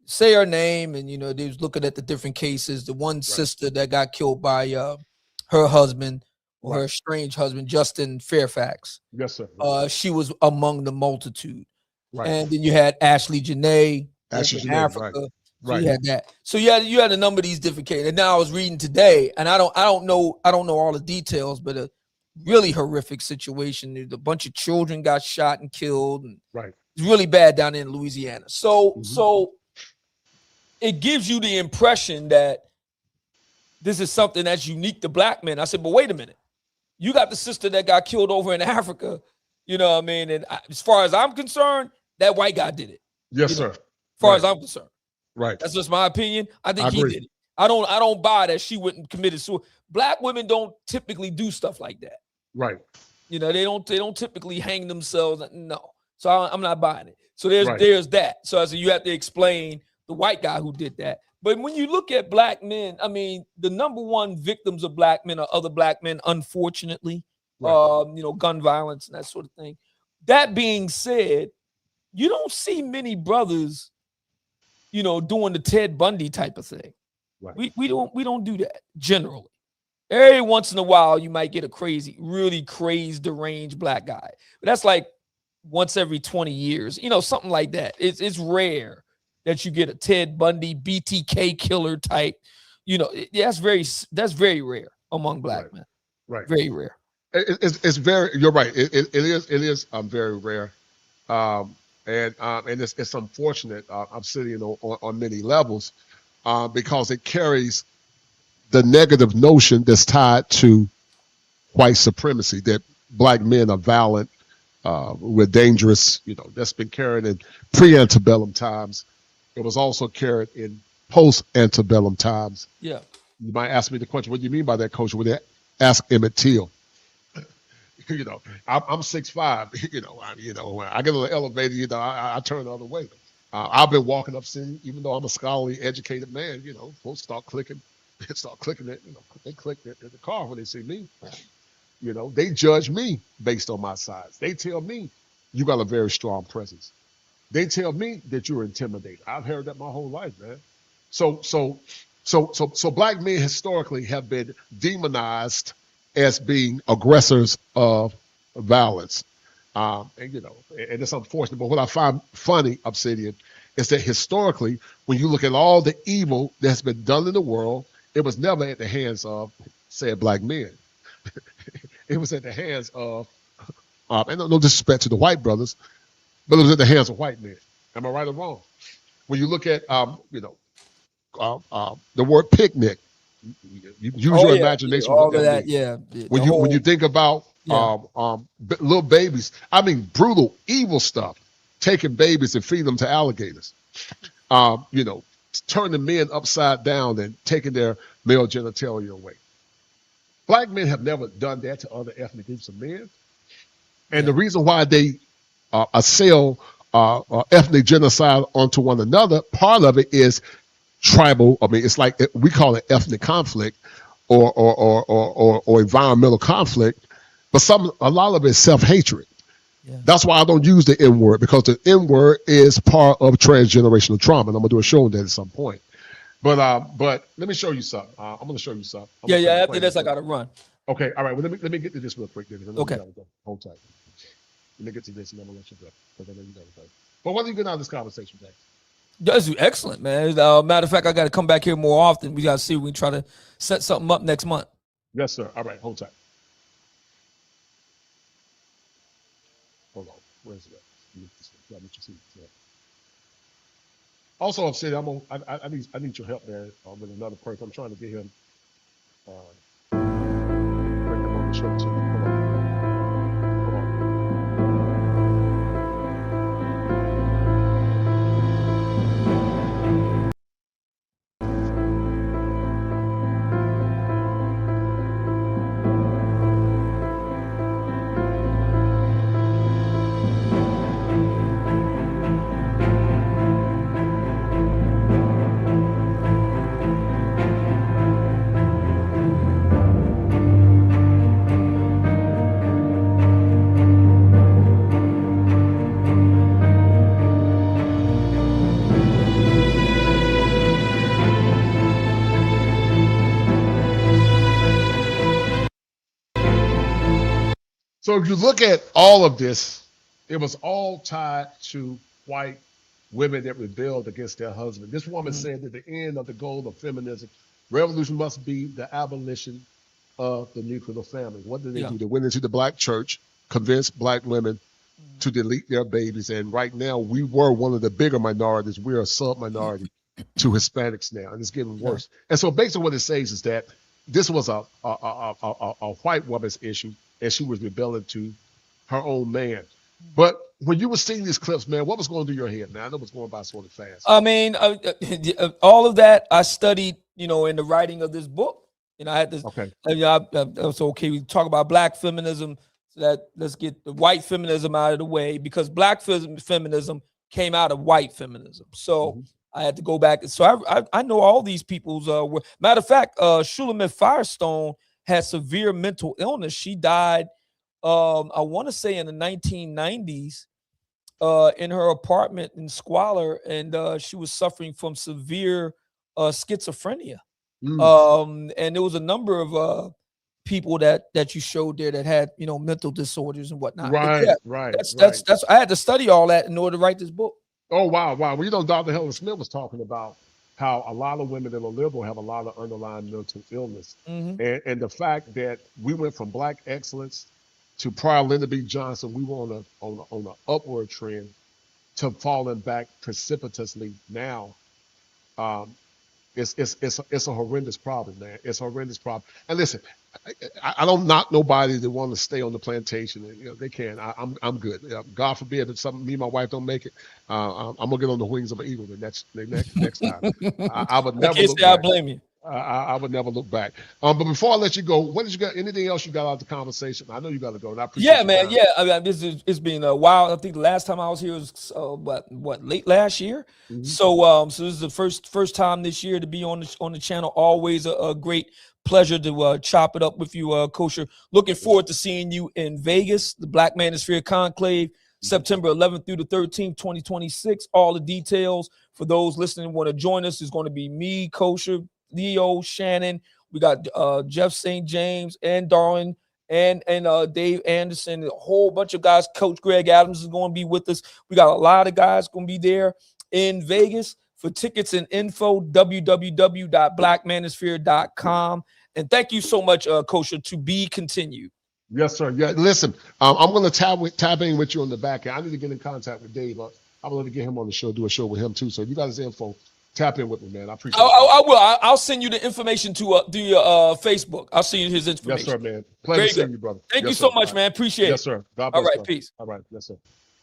say her name, and they was looking at the different cases. The one sister that got killed by her husband. Or her estranged husband, Justin Fairfax. Yes, sir. She was among the multitude. Right. And then you had Ashley Janae in Africa. Right. So you had that. So you had a number of these different cases. And now I was reading today, and I don't know all the details, but a really horrific situation. A bunch of children got shot and killed, and it's really bad down in Louisiana. So it gives you the impression that this is something that's unique to black men. I said, but wait a minute. You got the sister that got killed over in Africa, you know what I mean? And as far as I'm concerned, that white guy did it. Yes, sir. As far as I'm concerned. Right. That's just my opinion. I think he agree. did it. I don't buy that she wouldn't commit suicide. Black women don't typically do stuff like that. Right. They don't typically hang themselves. No. So I'm not buying it. So there's that. So I said you have to explain the white guy who did that. But when you look at black men, I mean, the number one victims of black men are other black men, unfortunately, gun violence and that sort of thing. That being said, you don't see many brothers, doing the Ted Bundy type of thing. Right. We don't do that generally. Every once in a while, you might get a really crazed, deranged black guy. But that's like once every 20 years, something like that. It's rare that you get a Ted Bundy, BTK killer type, that's very rare among black men. Right. Very rare. It's very, you're right. It is very rare. And it's unfortunate. I'm sitting on many levels because it carries the negative notion that's tied to white supremacy, that black men are violent, we're dangerous, that's been carried in pre-antebellum times. It was also carried in post-antebellum times. Yeah. You might ask me the question, what do you mean by that, Coach? Would ask Emmett Till. I'm 6'5", I get on the elevator, I turn the other way. I've been walking up city, even though I'm a scholarly, educated man, folks start clicking it, they click it in the car when they see me. They judge me based on my size. They tell me you got a very strong presence. They tell me that you're intimidated. I've heard that my whole life, man. So black men historically have been demonized as being aggressors of violence. And it's unfortunate. But what I find funny, Obsidian, is that historically, when you look at all the evil that's been done in the world, it was never at the hands of, say, black men. It was at the hands of, and no disrespect to the white brothers, but it was at the hands of white men. Am I right or wrong? When you look at, the word picnic, you use your imagination. All of that, When you think about little babies, I mean, brutal, evil stuff, taking babies and feeding them to alligators, turning men upside down and taking their male genitalia away. Black men have never done that to other ethnic groups of men. And the reason why they assail ethnic genocide onto one another, part of it is tribal. I mean, it's like we call it ethnic conflict or environmental conflict, but a lot of it is self-hatred. Yeah. That's why I don't use the N word, because the N word is part of transgenerational trauma, and I'm gonna do a show on that at some point. But let me show you something. I'm gonna show you something. After this, I gotta run. Okay, all right. Well, let me get to this real quick, David. Okay. Hold tight. Let me get to this, and then I'm gonna let you go, because I know you gotta go. But what do you get out of this conversation, Jack? That's excellent, man. Matter of fact, I got to come back here more often. We got to see if we can try to set something up next month. Yes, sir. All right, hold tight. Hold on. Where's it? Let me see. Also, I'm saying I need your help there with another person. I'm trying to get him. Bring him on the show too. Hold on. So if you look at all of this, it was all tied to white women that rebelled against their husband. This woman said that the end of the goal of feminism, revolution must be the abolition of the nuclear family. What did they do? They went into the black church, convinced black women to delete their babies. And right now, we were one of the bigger minorities. We're a sub-minority to Hispanics now, and it's getting worse. And so basically what it says is that this was a white woman's issue, and she was rebelling to her own man. But when you were seeing these clips, man, what was going through your head, man? I know it's going by sort of fast. I mean, all of that I studied, in the writing of this book. I had this. Okay. So we talk about black feminism. So that let's get the white feminism out of the way, because black feminism came out of white feminism. So I had to go back. So I know all these people's. Matter of fact, Shulamith Firestone had severe mental illness. She died, I want to say in the 1990s, in her apartment in Squalor, and she was suffering from severe schizophrenia. And there was a number of people that you showed there that had mental disorders and whatnot. Right. That's I had to study all that in order to write this book. Oh wow. Well, Dr. Helen Smith was talking about how a lot of women that are liberal have a lot of underlying mental illness, and the fact that we went from black excellence to prior Lyndon B. Johnson, we were on an upward trend to falling back precipitously now. It's a horrendous problem, man. It's a horrendous problem. And listen, I don't knock nobody that want to stay on the plantation. They can. I'm good. God forbid if me and my wife don't make it, I'm gonna get on the wings of an eagle the next time. I would never. I can't say I blame you. I would never look back. But before I let you go, what did you got? Anything else you got out of the conversation? I know you got to go. And I appreciate it. Man. Yeah. I mean, it's been a while. I think the last time I was here was late last year. So this is the first time this year to be on the channel. Always a great pleasure to chop it up with you, Kosher. Looking forward to seeing you in Vegas, the Black Manosphere Conclave, September 11th through the 13th, 2026. All the details for those listening want to join us is going to be me, Kosher, Leo, Shannon. We got Jeff St. James and Darwin and Dave Anderson, a whole bunch of guys. Coach Greg Adams is going to be with us. We got a lot of guys going to be there in Vegas. For tickets and info, www.blackmanosphere.com. And thank you so much, Kosher, to be continued. Yes, sir. Yeah, listen, I'm going to tap in with you on the back end. I need to get in contact with Dave. I'm going to get him on the show, do a show with him too. So you got his info. Tap in with me, man. I appreciate it. I will. I'll send you the information to your Facebook. I'll send you his information. Yes, sir, man. Pleasure seeing you, brother. Thank you so much, man. Appreciate it. Yes, sir. God bless. All right, peace. All right, yes, sir.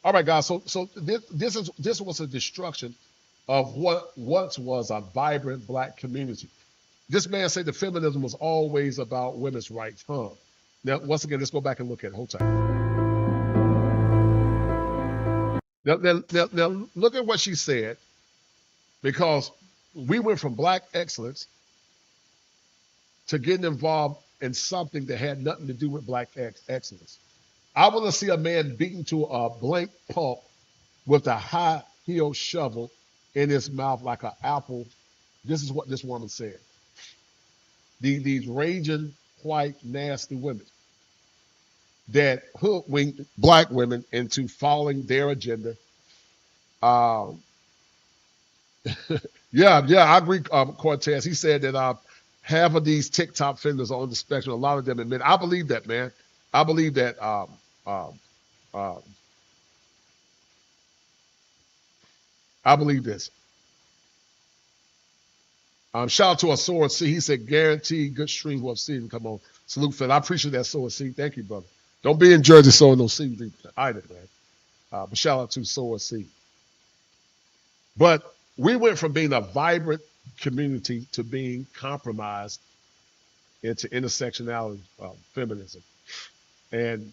All right, guys. So this was a destruction of what once was a vibrant black community. This man said the feminism was always about women's rights. Now, once again, let's go back and look at it. Hold tight. Now look at what she said, because we went from black excellence to getting involved in something that had nothing to do with black excellence. I want to see a man beaten to a blank pulp with a high heel shovel in his mouth like an apple. This is what this woman said. These raging, white, nasty women that hoodwink black women into following their agenda. Um, yeah, I agree, Cortez. He said that half of these TikTok offenders are on the spectrum. A lot of them admit. I believe that, man. I believe that. Um, I believe this. Shout out to Sword C. He said, guaranteed good stream of season. Come on. Salute, Phil. I appreciate that, Sword C. Thank you, brother. Don't be in Jersey sowing no seed either, man. But shout out to Sword C. But we went from being a vibrant community to being compromised into intersectionality, feminism, and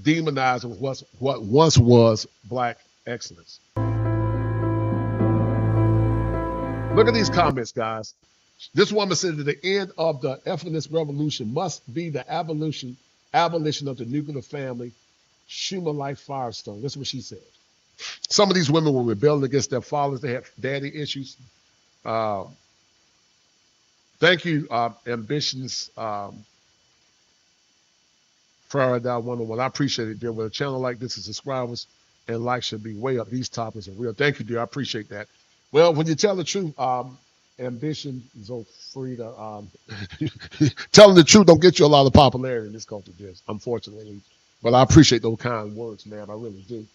demonizing what once was black excellence. Look at these comments, guys. This woman said that the end of the feminist revolution must be the abolition of the nuclear family, human life firestone. That's what she said. Some of these women were rebelling against their fathers. They had daddy issues. Thank you, Ambitions Friday 101. I appreciate it, dear. With a channel like this, the subscribers and likes should be way up. These topics are real. Thank you, dear. I appreciate that. Well, when you tell the truth, Ambition Zofrida, telling the truth don't get you a lot of popularity in this culture, unfortunately. But I appreciate those kind words, man. I really do.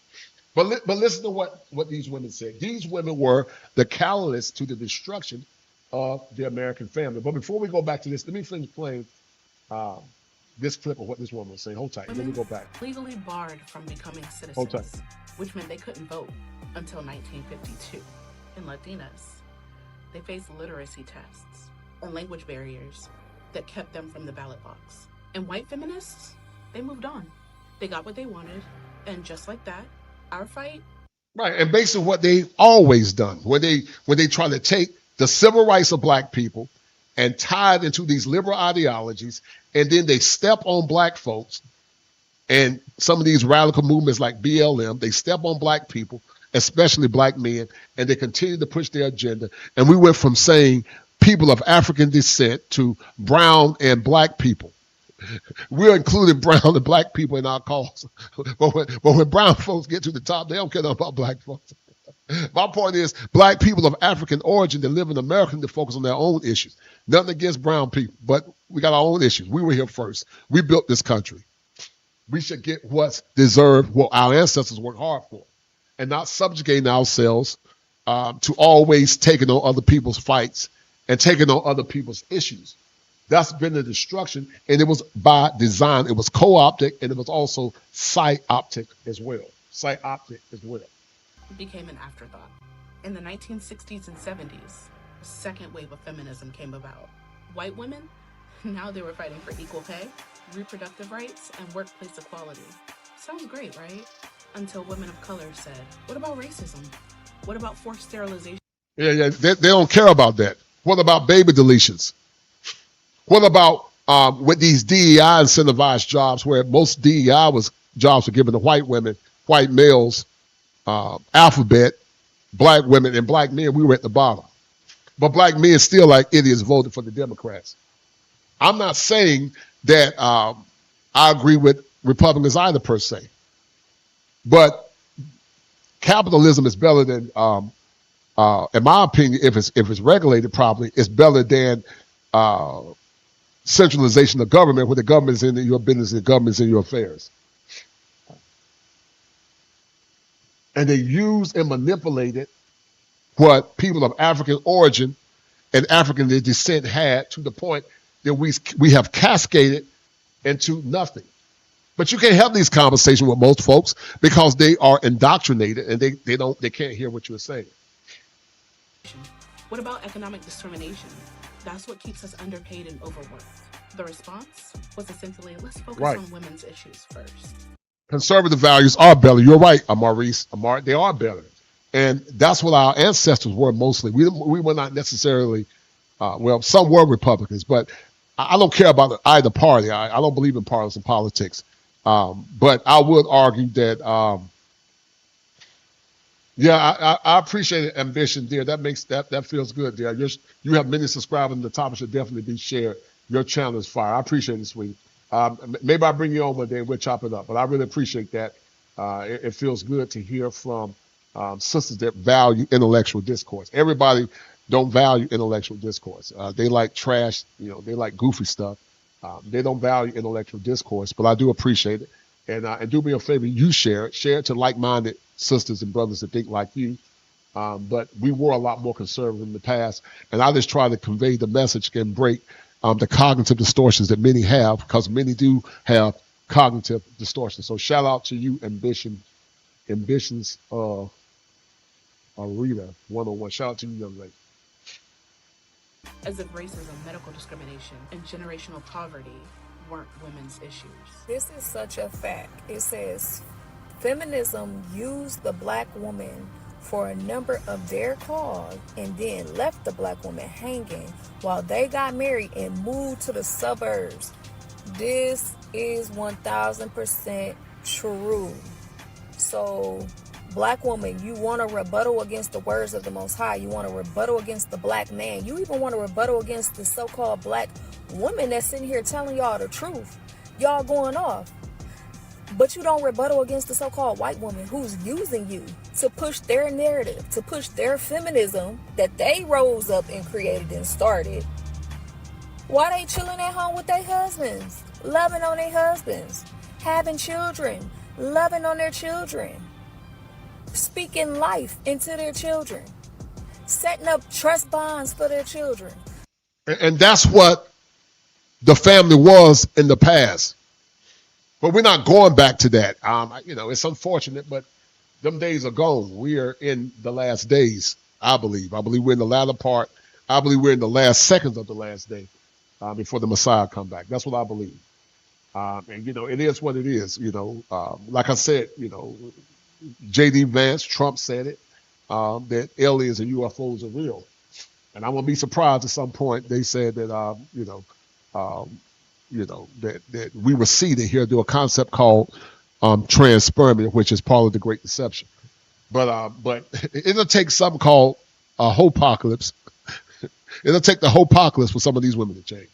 But listen to what these women said. These women were the catalyst to the destruction of the American family. But before we go back to this, let me finish playing this clip of what this woman was saying. Hold tight. Let me go back. Legally barred from becoming citizens, Hold tight. which meant they couldn't vote until 1952. And Latinas, they faced literacy tests and language barriers that kept them from the ballot box. And white feminists, they moved on. They got what they wanted, and just like that, our fight. Right, and basically what they always done, when they try to take the civil rights of black people and tie it into these liberal ideologies, and then they step on black folks, and some of these radical movements like BLM, they step on black people, especially black men, and they continue to push their agenda. And we went from saying people of African descent to brown and black people. We're including brown and black people in our cause. But when brown folks get to the top, they don't care about black folks. My point is, black people of African origin that live in America need to focus on their own issues. Nothing against brown people, but we got our own issues. We were here first. We built this country. We should get what's deserved, what our ancestors worked hard for, and not subjugating ourselves to always taking on other people's fights and taking on other people's issues. That's been the destruction, and it was by design. It was co-optic, and it was also psy-optic as well. Psy-optic as well. Became an afterthought. In the 1960s and 70s, a second wave of feminism came about. White women, now they were fighting for equal pay, reproductive rights, and workplace equality. Sounds great, right? Until women of color said, what about racism? What about forced sterilization? Yeah, they don't care about that. What about baby deletions? What about with these DEI incentivized jobs, where most DEI jobs were given to white women, white males, alphabet, black women, and black men? We were at the bottom. But black men still, like idiots, voted for the Democrats. I'm not saying that I agree with Republicans either, per se. But capitalism is better than, in my opinion, if it's regulated properly, it's better than centralization of government, where the government is in your business and the government is in your affairs. And they use and manipulated what people of African origin and African descent had, to the point that we have cascaded into nothing. But you can't have these conversations with most folks because they are indoctrinated and they can't hear what you're saying. What about economic discrimination? That's what keeps us underpaid and overworked. The response was essentially, let's focus on women's issues first. Conservative values are better. You're right, Maurice. They are better. And that's what our ancestors were mostly. We were not necessarily, well, some were Republicans, but I don't care about either party. I don't believe in partisan politics. But I would argue that, I appreciate ambition, dear. That feels good, dear. You have many subscribers, and the topic should definitely be shared. Your channel is fire. I appreciate it, sweetie. Maybe I'll bring you on one day and we'll chop it up. But I really appreciate that. It feels good to hear from sisters that value intellectual discourse. Everybody don't value intellectual discourse. They like trash, they like goofy stuff. They don't value intellectual discourse, but I do appreciate it. And do me a favor, you share it to like-minded sisters and brothers that think like you. But we were a lot more conservative in the past, and I just try to convey the message and break the cognitive distortions that many have, because many do have cognitive distortions. So shout out to you, Ambitions Rita 101. Shout out to you, young lady. As if racism, medical discrimination, and generational poverty weren't women's issues. This is such a fact. It says feminism used the black woman for a number of their cause and then left the black woman hanging while they got married and moved to the suburbs. This is 1000% true. So, black woman, you want to rebuttal against the words of the Most High. You want to rebuttal against the black man. You even want to rebuttal against the so-called black woman that's sitting here telling y'all the truth. Y'all going off. But you don't rebuttal against the so-called white woman who's using you to push their narrative, to push their feminism that they rose up and created and started. Why they chilling at home with their husbands, loving on their husbands, having children, loving on their children, speaking life into their children, setting up trust bonds for their children. And that's what the family was in the past. But we're not going back to that. It's unfortunate, but them days are gone. We are in the last days, I believe. I believe we're in the latter part. I believe we're in the last seconds of the last day before the Messiah come back. That's what I believe. It is what it is. Like I said, J.D. Vance, Trump said it, that aliens and UFOs are real. And I won't be surprised at some point they said that, that we were seeded here to a concept called transpermia, which is part of the Great Deception. But it'll take something called a hopocalypse. It'll take the hopocalypse for some of these women to change.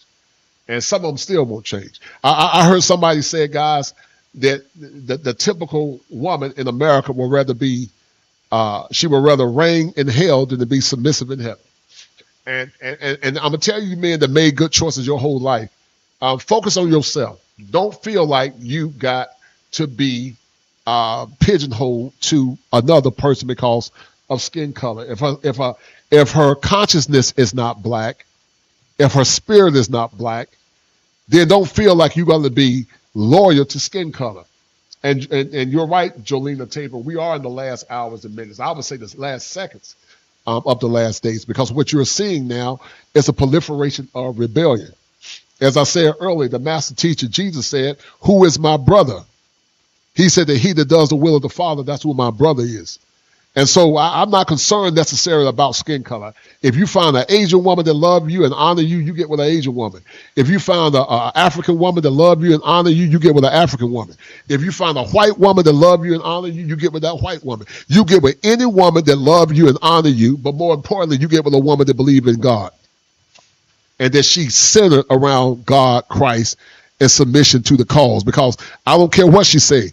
And some of them still won't change. I heard somebody say, guys, that the typical woman in America would rather be, she would rather reign in hell than to be submissive in heaven. And I'm going to tell you, men that made good choices your whole life, focus on yourself. Don't feel like you got to be pigeonholed to another person because of skin color. If her consciousness is not black, if her spirit is not black, then don't feel like you're going to be loyal to skin color. And you're right, Jolena Tabor, we are in the last hours and minutes. I would say the last seconds of the last days, because what you're seeing now is a proliferation of rebellion. As I said earlier, the master teacher, Jesus said, "Who is my brother?" He said that he that does the will of the Father, that's who my brother is. And so I'm not concerned necessarily about skin color. If you find an Asian woman that loves you and honor you, you get with an Asian woman. If you find an African woman that loves you and honor you, you get with an African woman. If you find a white woman that loves you and honor you, you get with that white woman. You get with any woman that loves you and honor you, but more importantly, you get with a woman that believes in God. And that she's centered around God, Christ, and submission to the cause. Because I don't care what she say.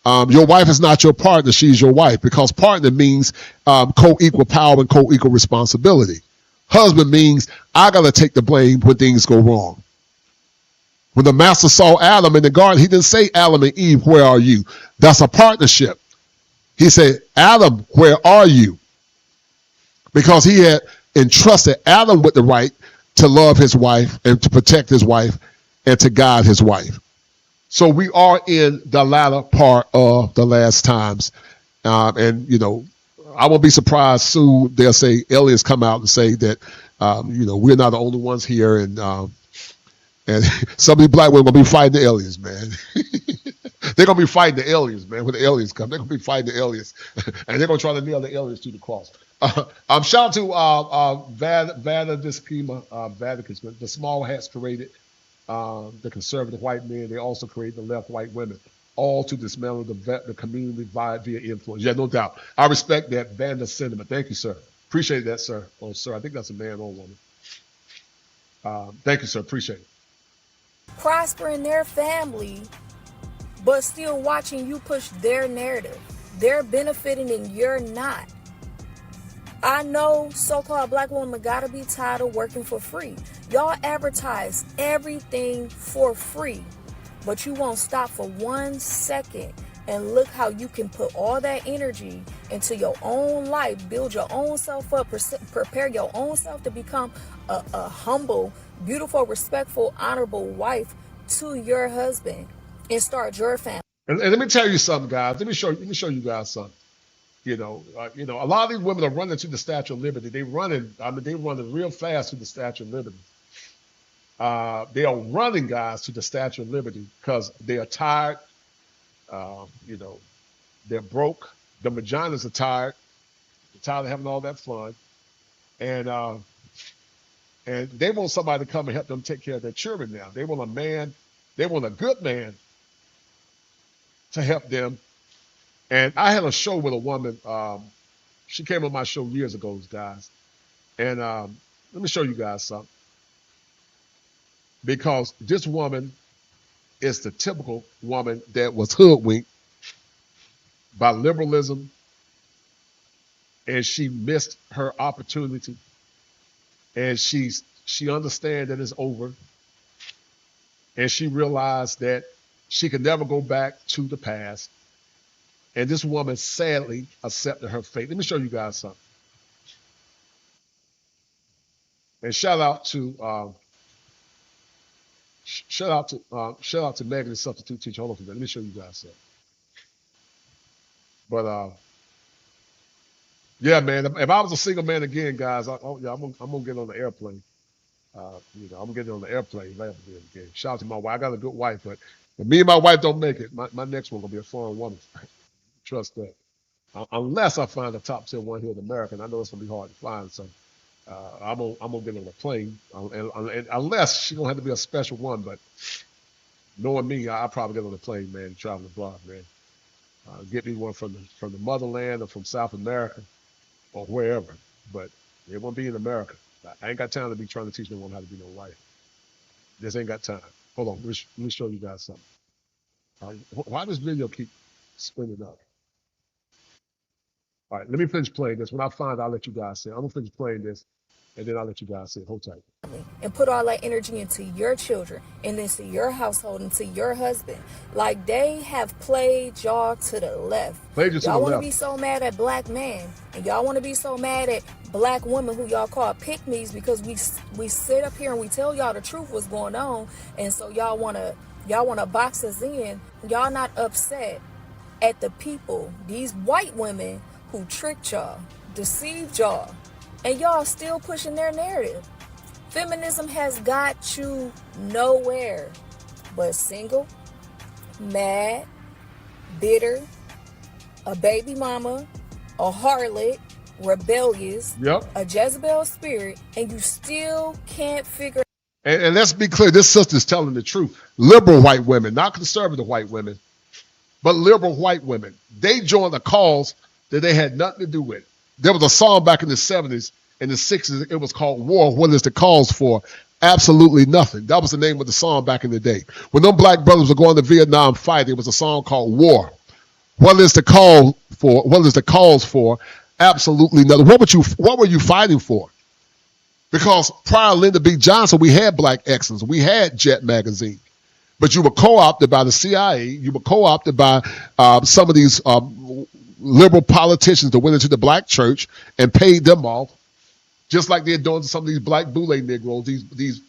Your wife is not your partner, she's your wife, because partner means co-equal power and co-equal responsibility. Husband means I got to take the blame when things go wrong. When the master saw Adam in the garden, he didn't say, Adam and Eve, where are you? That's a partnership. He said, Adam, where are you? Because he had entrusted Adam with the right to love his wife and to protect his wife and to guide his wife. So we are in the latter part of the last times. And, I won't be surprised soon they'll say, aliens come out and say that, we're not the only ones here. And some of these black women will be fighting the aliens, man. They're going to be fighting the aliens, man. When the aliens come, they're going to be fighting the aliens. And they're going to try to nail the aliens to the cross. Shout out to Vada Dispima, Vatican, the small hats created the conservative white men. They also created the left white women, all to dismantle the community via influence. Yeah, no doubt. I respect that Vanda sentiment. Thank you, sir. Appreciate that, sir. Oh, sir, I think that's a man or woman. Thank you, sir. Appreciate it. Prosper in their family, but still watching you push their narrative. They're benefiting and you're not. I know so-called black women gotta be tired of working for free. Y'all advertise everything for free, but you won't stop for 1 second and look how you can put all that energy into your own life, build your own self up, prepare your own self to become a humble, beautiful, respectful, honorable wife to your husband and start your family. And let me tell you something, guys. Let me show you guys something. A lot of these women are running to the Statue of Liberty. They running real fast to the Statue of Liberty. They are running, guys, to the Statue of Liberty because they are tired. They're broke. The vaginas are tired. They're tired of having all that fun. And they want somebody to come and help them take care of their children now. They want a man. They want a good man to help them. And I had a show with a woman. She came on my show years ago, guys. And let me show you guys something. Because this woman is the typical woman that was hoodwinked by liberalism, and she missed her opportunity. And she understands that it's over. And she realized that she could never go back to the past. And this woman sadly accepted her fate. Let me show you guys something. And shout out to Megan, the substitute teacher. Hold on for a minute. Let me show you guys something. But yeah, man. If I was a single man again, guys, I'm gonna get on the airplane. I'm getting on the airplane. Again. Shout out to my wife. I got a good wife, but if me and my wife don't make it, my next one gonna be a foreign woman. Trust that. Unless I find a top tier one here in America, and I know it's gonna be hard to find. So I'm gonna get on a plane, and unless she's gonna have to be a special one. But knowing me, I'll probably get on a plane, man, and travel abroad, man. Get me one from the motherland or from South America or wherever. But it won't be in America. I ain't got time to be trying to teach no woman how to be no wife. Just ain't got time. Hold on, let me show you guys something. Why does video keep spinning up? All right, let me finish playing this. When I find I'll let you guys see. I'm gonna finish playing this, and then I'll let you guys see. Hold tight. And put all that energy into your children and into your household and to your husband. Like they have played y'all to the left. Y'all want to be so mad at black men, and y'all want to be so mad at black women who y'all call pick-me's because we sit up here and we tell y'all the truth what's going on, and so y'all wanna box us in. Y'all not upset at the people, these white women who tricked y'all, deceived y'all, and y'all still pushing their narrative. Feminism has got you nowhere but single, mad, bitter, a baby mama, a harlot, rebellious, a Jezebel spirit, and you still can't figure. And let's be clear, this sister's telling the truth. Liberal white women, not conservative white women, but liberal white women. They joined a cause that they had nothing to do with. There was a song back in the 70s, in the 60s, it was called War. What is the cause for? Absolutely nothing. That was the name of the song back in the day. When them black brothers were going to Vietnam fight, it was a song called War. What is the call for? What is the cause for? Absolutely nothing. What were you fighting for? Because prior to Lyndon B. Johnson, we had Black Excellence. We had Jet Magazine. But you were co-opted by the CIA. You were co-opted by some of these liberal politicians that went into the black church and paid them off, just like they're doing to some of these black boule Negroes, these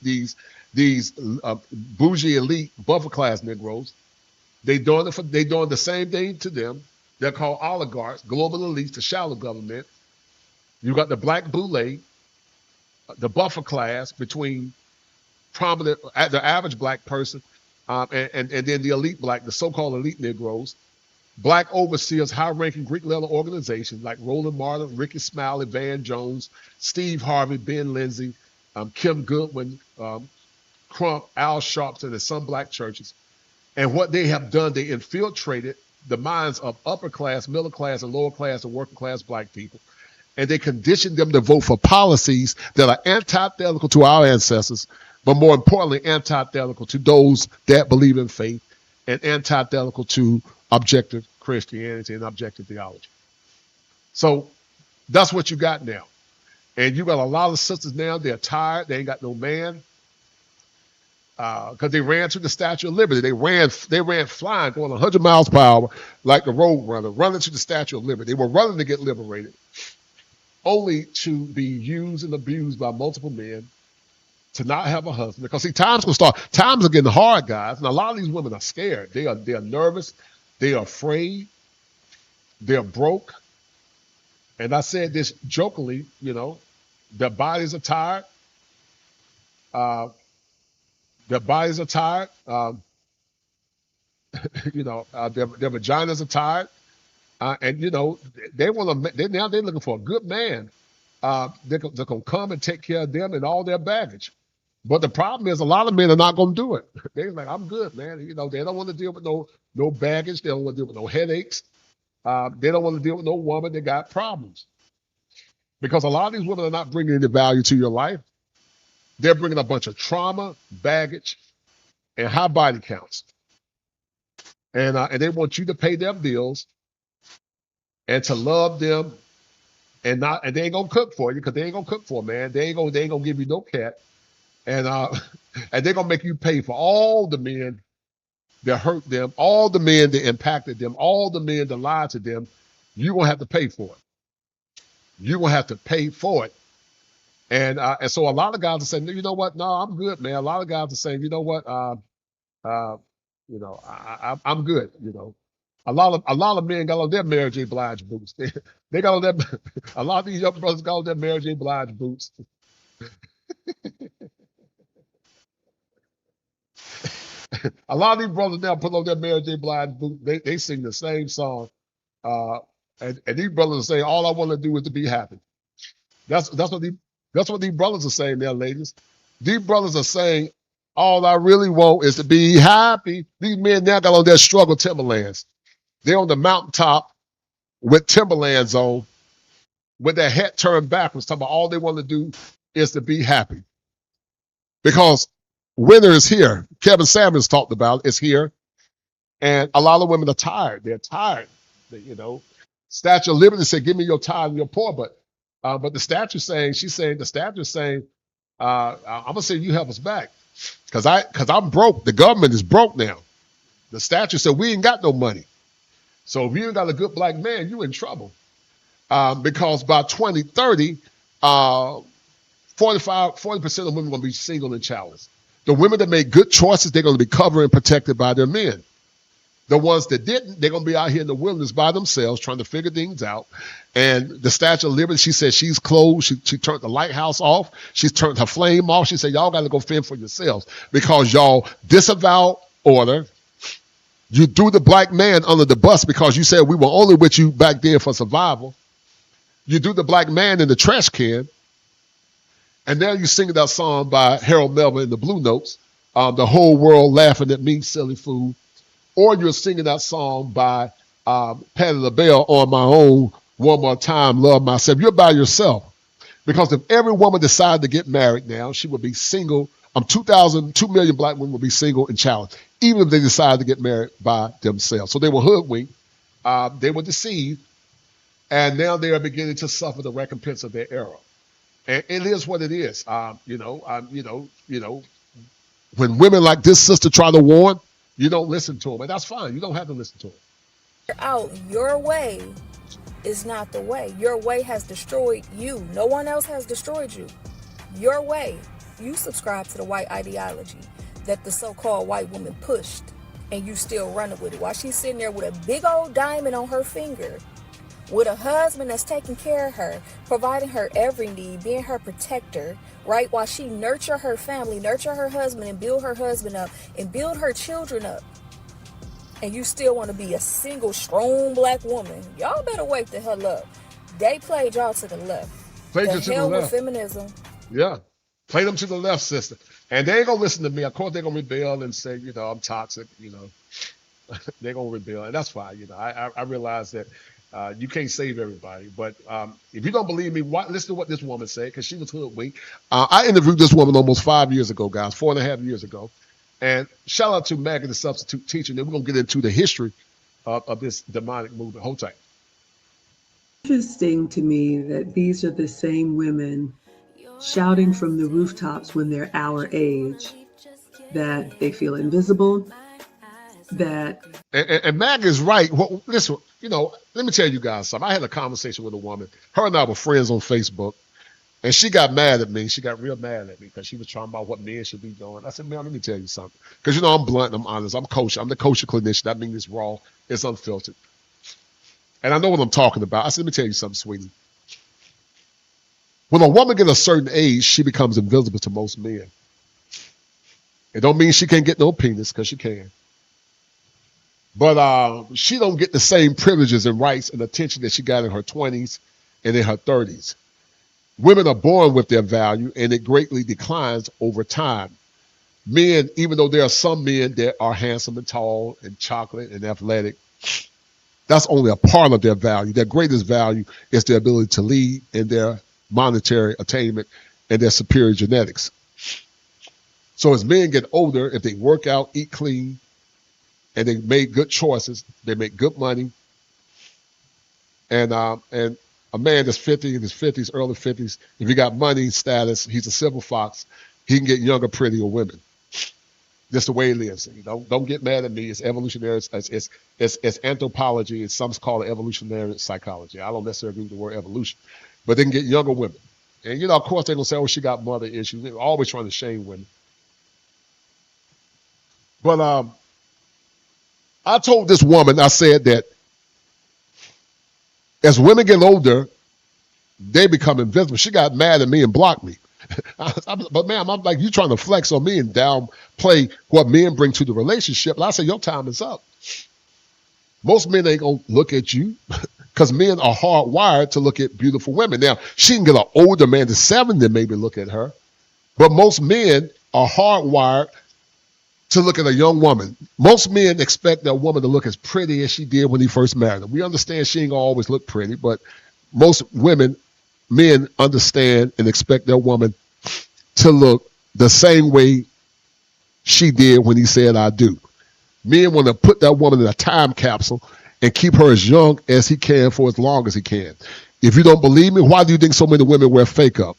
bougie elite buffer class Negroes. They doing the same thing to them. They're called oligarchs, global elites, the shallow government. You got the black boule, the buffer class between prominent, the average black person And then the elite black, the so-called elite Negroes, black overseers, high-ranking Greek letter organizations like Roland Martin, Ricky Smiley, Van Jones, Steve Harvey, Ben Lindsay, Kim Goodwin, Crump, Al Sharpton, and some black churches. And what they have done, they infiltrated the minds of upper class, middle class, and lower class, and working class black people. And they conditioned them to vote for policies that are antithetical to our ancestors, but more importantly, antithetical to those that believe in faith and antithetical to objective Christianity and objective theology. So that's what you got now. And you got a lot of sisters now, they're tired, they ain't got no man. Because they ran to the Statue of Liberty. They ran flying, going 100 miles per hour like the road runner, running to the Statue of Liberty. They were running to get liberated, only to be used and abused by multiple men, to not have a husband. Because see, times are getting hard, guys, and a lot of these women are scared. They are nervous, they are afraid, they're broke. And I said this jokingly, their bodies are tired. Their bodies are tired. Their vaginas are tired. And they want to. Now they're looking for a good man. They're gonna come and take care of them and all their baggage. But the problem is, a lot of men are not gonna do it. They're like, I'm good, man. They don't want to deal with no baggage. They don't want to deal with no headaches. They don't want to deal with no woman that got problems. Because a lot of these women are not bringing any value to your life. They're bringing a bunch of trauma, baggage, and high body counts. And they want you to pay their bills and to love them, and they ain't gonna cook for you, because they ain't gonna cook for them, man. They ain't gonna give you no cat. And and they're gonna make you pay for all the men that hurt them, all the men that impacted them, all the men that lied to them. You're gonna have to pay for it. You're gonna have to pay for it. And so a lot of guys are saying, you know what? No, I'm good, man. A lot of guys are saying, you know what? I'm good. A lot of men got on their Mary J. Blige boots. They got on their. A lot of these young brothers got on their Mary J. Blige boots. A lot of these brothers now put on their Mary J. Blige boots. They sing the same song, and these brothers are saying, all I want to do is to be happy. That's what these brothers are saying there, ladies. These brothers are saying, all I really want is to be happy. These men now got on their struggle Timberlands. They're on the mountaintop with Timberlands on, with their head turned backwards, talking about all they want to do is to be happy. Because winter is here. Kevin Samuels talked about it's here. And a lot of women are tired. They're tired. Statue of Liberty said, give me your tired and your poor. But the statue's saying, I'm gonna say you help us back. Cause I'm broke. The government is broke now. The statue said we ain't got no money. So if you ain't got a good black man, you in trouble. Because by 2030, 40% of women will be single and childless. The women that made good choices, they're gonna be covered and protected by their men. The ones that didn't, they're gonna be out here in the wilderness by themselves trying to figure things out. And the Statue of Liberty, she said she's closed. She turned the lighthouse off. She's turned her flame off. She said, y'all got to go fend for yourselves because y'all disavowed order. You threw the black man under the bus because you said we were only with you back then for survival. You threw the black man in the trash can. And now you're singing that song by Harold Melvin in the Blue Notes, the whole world laughing at me, silly fool. Or you're singing that song by Patti LaBelle, On My Own, One More Time, Love Myself. You're by yourself. Because if every woman decided to get married now, she would be single. 2 million black women would be single and childless, even if they decided to get married by themselves. So they were hoodwinked, they were deceived, and now they are beginning to suffer the recompense of their error. And it is what it is. When women like this sister try to warn, you don't listen to them, and that's fine. You don't have to listen to them. Out your way is not the way. Your way has destroyed you. No one else has destroyed you. Your way. You subscribe to the white ideology that the so-called white woman pushed, and you still running with it. While she's sitting there with a big old diamond on her finger, with a husband that's taking care of her, providing her every need, being her protector, right? While she nurture her family, nurture her husband, and build her husband up, and build her children up. And you still want to be a single, strong black woman. Y'all better wake the hell up. They played y'all to the left. Played The you to the hell with left. feminism. Yeah. Play them to the left, sister. And they ain't going to listen to me. Of course, they're going to rebel and say, I'm toxic, They're going to rebel. And that's fine. I realize that you can't save everybody. But if you don't believe me, listen to what this woman said, because she was hoodwinked. I interviewed this woman almost 5 years ago, guys, 4.5 years ago. And shout out to Maggie, the substitute teacher. And then we're going to get into the history of this demonic movement. Hold tight. Interesting to me that these are the same women shouting from the rooftops when they're our age that they feel invisible, that... And Maggie is right. Well, listen, let me tell you guys something. I had a conversation with a woman. Her and I were friends on Facebook. And she got mad at me. She got real mad at me because she was talking about what men should be doing. I said, man, let me tell you something. Because, I'm blunt and I'm honest. I'm kosher. I'm the kosher clinician. That means it's raw. It's unfiltered. And I know what I'm talking about. I said, let me tell you something, sweetie. When a woman gets a certain age, she becomes invisible to most men. It don't mean she can't get no penis, because she can. But she don't get the same privileges and rights and attention that she got in her 20s and in her 30s. Women are born with their value, and it greatly declines over time. Men, even though there are some men that are handsome and tall and chocolate and athletic, that's only a part of their value. Their greatest value is their ability to lead and their monetary attainment and their superior genetics. So as men get older, if they work out, eat clean, and they make good choices, they make good money, and a man that's 50, in his 50s, early 50s, if he got money, status, he's a silver fox, he can get younger, prettier women. Just the way it is. Don't get mad at me. It's evolutionary. It's anthropology. It's some call it evolutionary psychology. I don't necessarily agree with the word evolution. But they can get younger women. And, of course, they're going to say, she got mother issues. They're always trying to shame women. But I told this woman, I said that as women get older, they become invisible. She got mad at me and blocked me. But ma'am, I'm like, you trying to flex on me and downplay what men bring to the relationship. And I say, your time is up. Most men ain't going to look at you because men are hardwired to look at beautiful women. Now, she can get an older man to 70 maybe look at her. But most men are hardwired to look at a young woman. Most men expect that woman to look as pretty as she did when he first married her. We understand she ain't gonna always look pretty, but most men understand and expect their woman to look the same way she did when he said, I do. Men want to put that woman in a time capsule and keep her as young as he can for as long as he can. If you don't believe me, why do you think so many women wear fake up?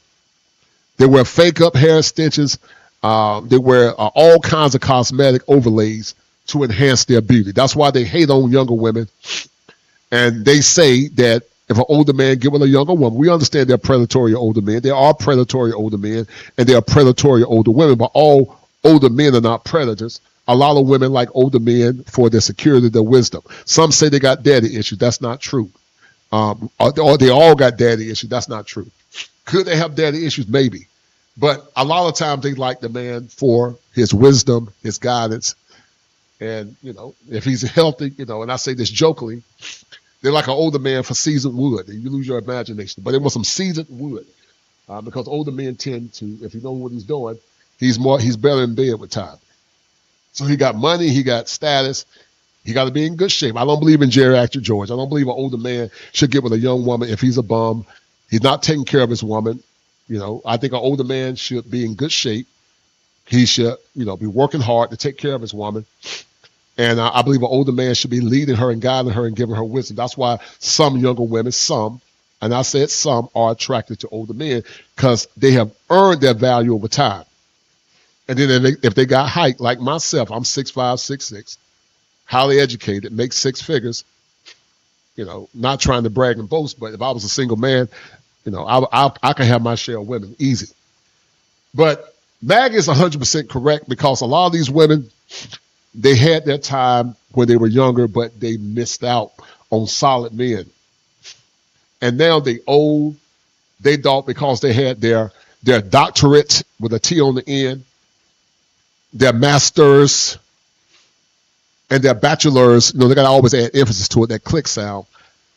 They wear fake up, hair extensions. They wear all kinds of cosmetic overlays to enhance their beauty. That's why they hate on younger women. And they say that if an older man give with a younger woman, we understand they're predatory older men. There are predatory older men and there are predatory older women, but all older men are not predators. A lot of women like older men for their security, their wisdom. Some say they got daddy issues. That's not true. Or they all got daddy issues. That's not true. Could they have daddy issues? Maybe. But a lot of times they like the man for his wisdom, his guidance. And, if he's healthy, and I say this jokingly, they're like an older man for seasoned wood. You lose your imagination. But they want some seasoned wood because older men tend to, if you know what he's doing, he's better in bed with time. So he got money, he got status, he got to be in good shape. I don't believe in geriatric George. I don't believe an older man should get with a young woman if he's a bum. He's not taking care of his woman. I think an older man should be in good shape. He should, be working hard to take care of his woman. And I believe an older man should be leading her and guiding her and giving her wisdom. That's why some younger women, and I said some, are attracted to older men because they have earned their value over time. And then if they got height, like myself, I'm 6'5", 6'6", highly educated, make six figures, not trying to brag and boast, but if I was a single man, I can have my share of women easy. But Maggie is 100% correct because a lot of these women, they had their time when they were younger, but they missed out on solid men. And now they old. They thought because they had their doctorate with a T on the end, their masters, and their bachelors, they got to always add emphasis to it, that click sound.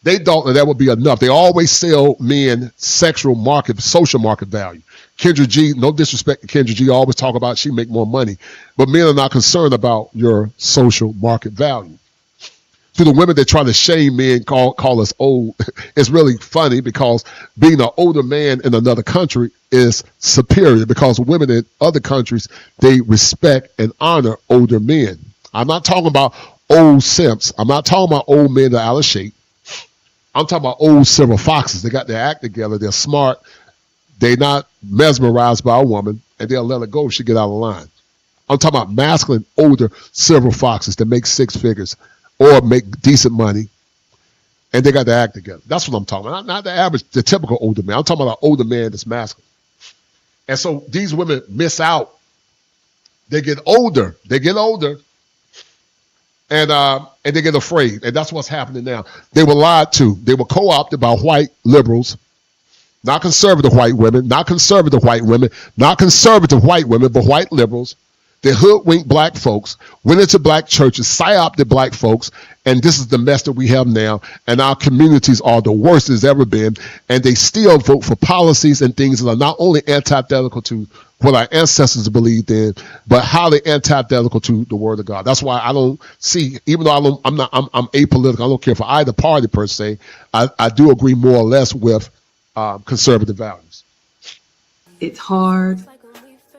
They thought that would be enough. They always sell men social market value. Kendra G, no disrespect to Kendra G, always talk about she make more money. But men are not concerned about your social market value. To the women that try to shame men, call us old, it's really funny because being an older man in another country is superior because women in other countries, they respect and honor older men. I'm not talking about old simps. I'm not talking about old men that are out of shape. I'm talking about old silver foxes. They got their act together. They're smart. They're not mesmerized by a woman, and they'll let her go if she get out of line. I'm talking about masculine, older silver foxes that make six figures or make decent money, and they got their act together. That's what I'm talking about. Not the average, the typical older man. I'm talking about an older man that's masculine. And so these women miss out. They get older. And they get afraid. And that's what's happening now. They were lied to. They were co-opted by white liberals, not conservative white women, but white liberals. They hoodwinked black folks, went into black churches, psyoped black folks, and this is the mess that we have now. And our communities are the worst it's ever been. And they still vote for policies and things that are not only antithetical to what our ancestors believed in, but highly antithetical to the word of God. That's why I don't see, even though I'm apolitical, I don't care for either party per se, I do agree more or less with conservative values. It's hard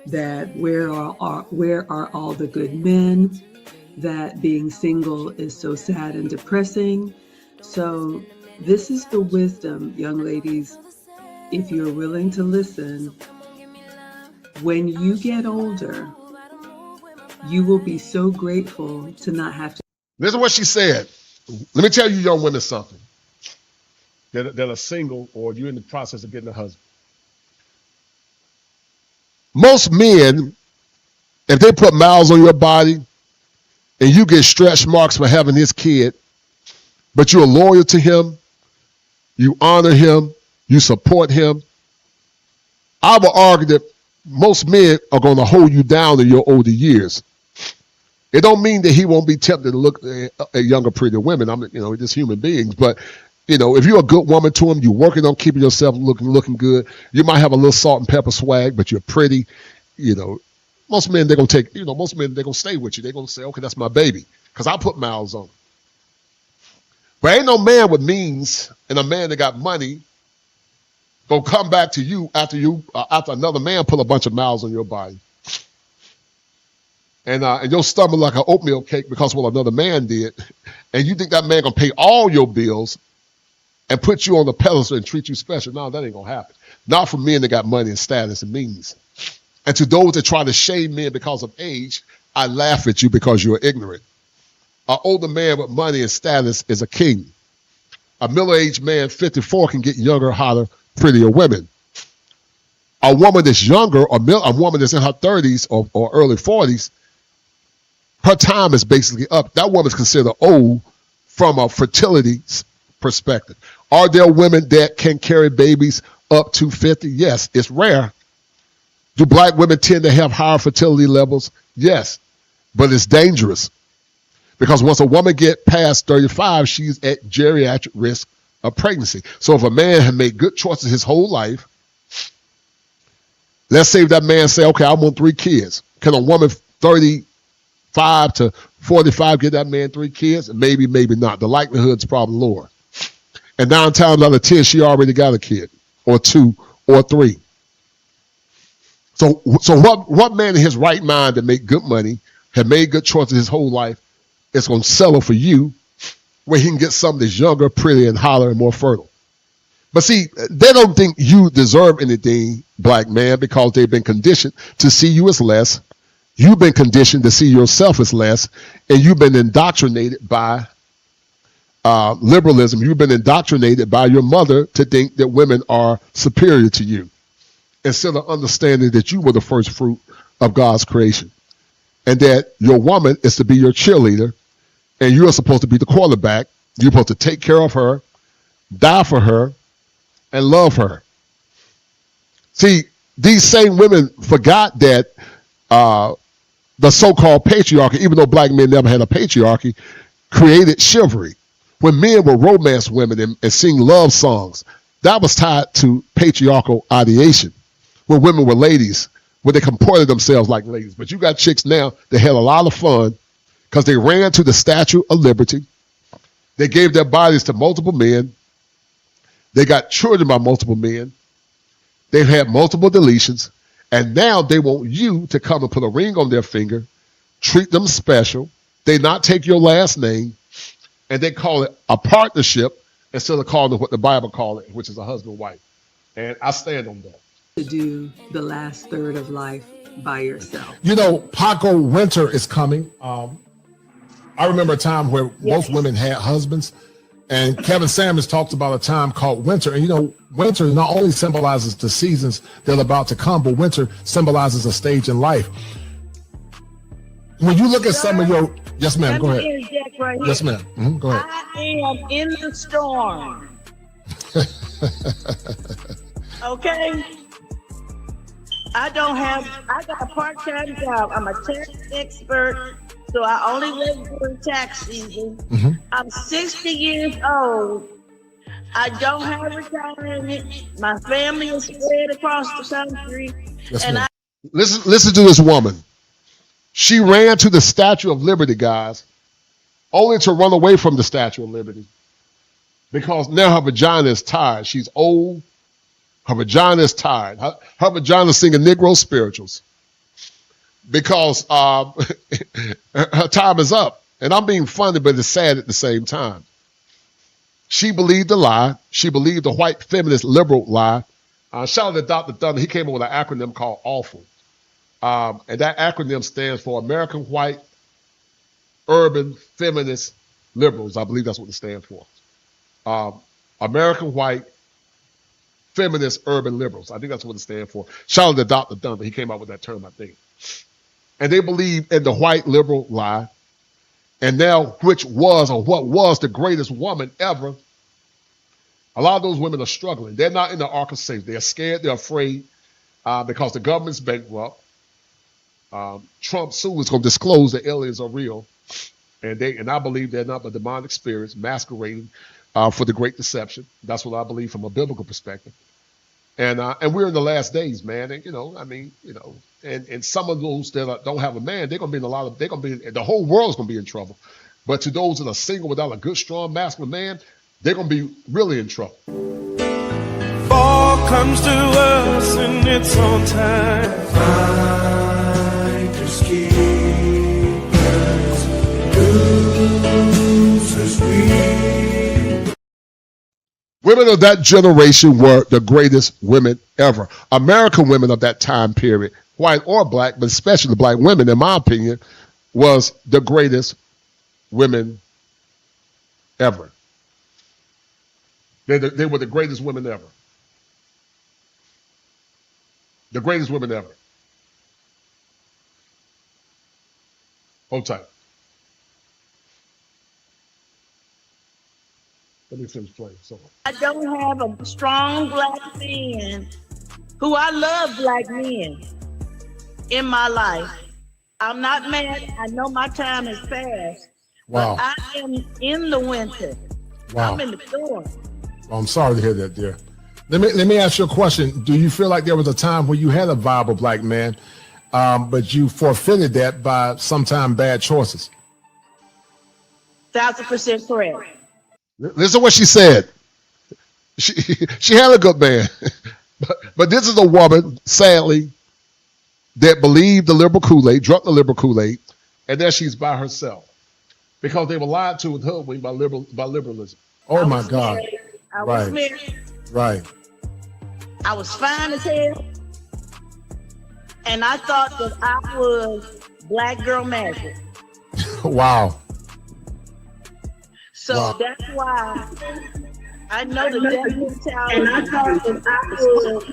that where are all the good men, that being single is so sad and depressing. So this is the wisdom, young ladies, if you're willing to listen. When you get older, you will be so grateful to not have to. This is what she said. Let me tell you young women something that are single or you're in the process of getting a husband. Most men, if they put miles on your body and you get stretch marks for having his kid, but you're loyal to him, you honor him, you support him, I would argue that most men are going to hold you down in your older years. It don't mean that he won't be tempted to look at younger, prettier women. We're just human beings. But, if you're a good woman to him, you're working on keeping yourself looking good. You might have a little salt and pepper swag, but you're pretty. Most men, they're going to they're going to stay with you. They're going to say, okay, that's my baby, because I put miles on him. But ain't no man with means and a man that got money gonna come back to you after another man put a bunch of miles on your body, and you'll stumble like an oatmeal cake because what another man did, and you think that man gonna pay all your bills and put you on the pedestal and treat you special. No, that ain't gonna happen. Not for men that got money and status and means. And to those that try to shame men because of age, I laugh at you because you're ignorant. An older man with money and status is a king. A middle-aged man, 54, can get younger, hotter, prettier women. A woman that's younger, or a woman that's in her 30s or early 40s, her time is basically up. That woman's considered old from a fertility perspective. Are there women that can carry babies up to 50? Yes, it's rare. Do black women tend to have higher fertility levels? Yes, but it's dangerous because once a woman gets past 35, she's at geriatric risk of pregnancy. So if a man had made good choices his whole life, let's say that man say, okay, I want 3 kids. Can a woman 35 to 45 get that man 3 kids? Maybe, maybe not. The likelihood's probably lower. And 9 times out of 10, she already got a kid, or 2, or 3. So what man in his right mind that make good money, had made good choices his whole life, is going to settle for you where he can get something that's younger, prettier, and hotter, and more fertile? But see, they don't think you deserve anything, black man, because they've been conditioned to see you as less. You've been conditioned to see yourself as less, and you've been indoctrinated by liberalism. You've been indoctrinated by your mother to think that women are superior to you, instead of understanding that you were the first fruit of God's creation, and that your woman is to be your cheerleader, and you're supposed to be the quarterback. You're supposed to take care of her, die for her, and love her. See, these same women forgot that the so-called patriarchy, even though black men never had a patriarchy, created chivalry. When men would romance women and sing love songs, that was tied to patriarchal ideation. When women were ladies, when they comported themselves like ladies. But you got chicks now that had a lot of fun because they ran to the Statue of Liberty. They gave their bodies to multiple men. They got children by multiple men. They've had multiple deletions. And now they want you to come and put a ring on their finger, treat them special. They not take your last name, and they call it a partnership instead of calling it what the Bible calls it, which is a husband-wife. And I stand on that. To do the last third of life by yourself. You know, Paco, winter is coming. I remember a time where most women had husbands, and Kevin Samuels talks about a time called winter. And you know, winter not only symbolizes the seasons that are about to come, but winter symbolizes a stage in life. When you look at some of your, yes, ma'am, go ahead. Right, yes, ma'am. Go ahead. I am in the storm. Okay. I got a part-time job. I'm a tax expert, so I only work during tax season. I'm 60 years old. I don't have retirement. My family is spread across the country. Yes, and listen to this woman. She ran to the Statue of Liberty, guys, only to run away from the Statue of Liberty because now her vagina is tired. She's old. Her vagina is tired. Her vagina is singing Negro spirituals because her time is up. And I'm being funny, but it's sad at the same time. She believed the lie. She believed the white feminist liberal lie. Shout out to Dr. Thunder. He came up with an acronym called AWFUL. And that acronym stands for American White Urban Feminist Liberals. I believe that's what it stands for. American White Feminist Urban Liberals. I think that's what it stands for. Shout out to Dr. Thunder. He came up with that term, I think. And they believe in the white liberal lie. And now, what was the greatest woman ever, a lot of those women are struggling. They're not in the ark of safety. They're scared. They're afraid because the government's bankrupt. Trump soon is going to disclose that aliens are real. And I believe they're not but demonic spirits masquerading for the great deception. That's what I believe from a biblical perspective. And we're in the last days, man. And, and some of those that don't have a man, the whole world's going to be in trouble. But to those that are single without a good, strong, masculine man, they're going to be really in trouble. Fall comes to us in its own time. Fighters, keepers, losers, we. Women of that generation were the greatest women ever. American women of that time period, white or black, but especially black women, in my opinion, was the greatest women ever. They were the greatest women ever. The greatest women ever. Hold tight. Let me finish playing. I don't have a strong black man who I love black men in my life. I'm not mad. I know my time is past. Wow. But I am in the winter. Wow. I'm in the storm. Well, I'm sorry to hear that, dear. Let me ask you a question. Do you feel like there was a time when you had a viable black man, but you forfeited that by sometime bad choices? 1,000% correct. Listen to what she said. She had a good man. but this is a woman, sadly, that believed the liberal Kool-Aid, drunk the liberal Kool-Aid, and then she's by herself. Because they were lied to and hoodwinked by liberalism. Oh my God. I was married. Right. I was fine as hell. And I thought that I was black girl magic. Wow. So that's why I know the death mentality. And I thought that I was.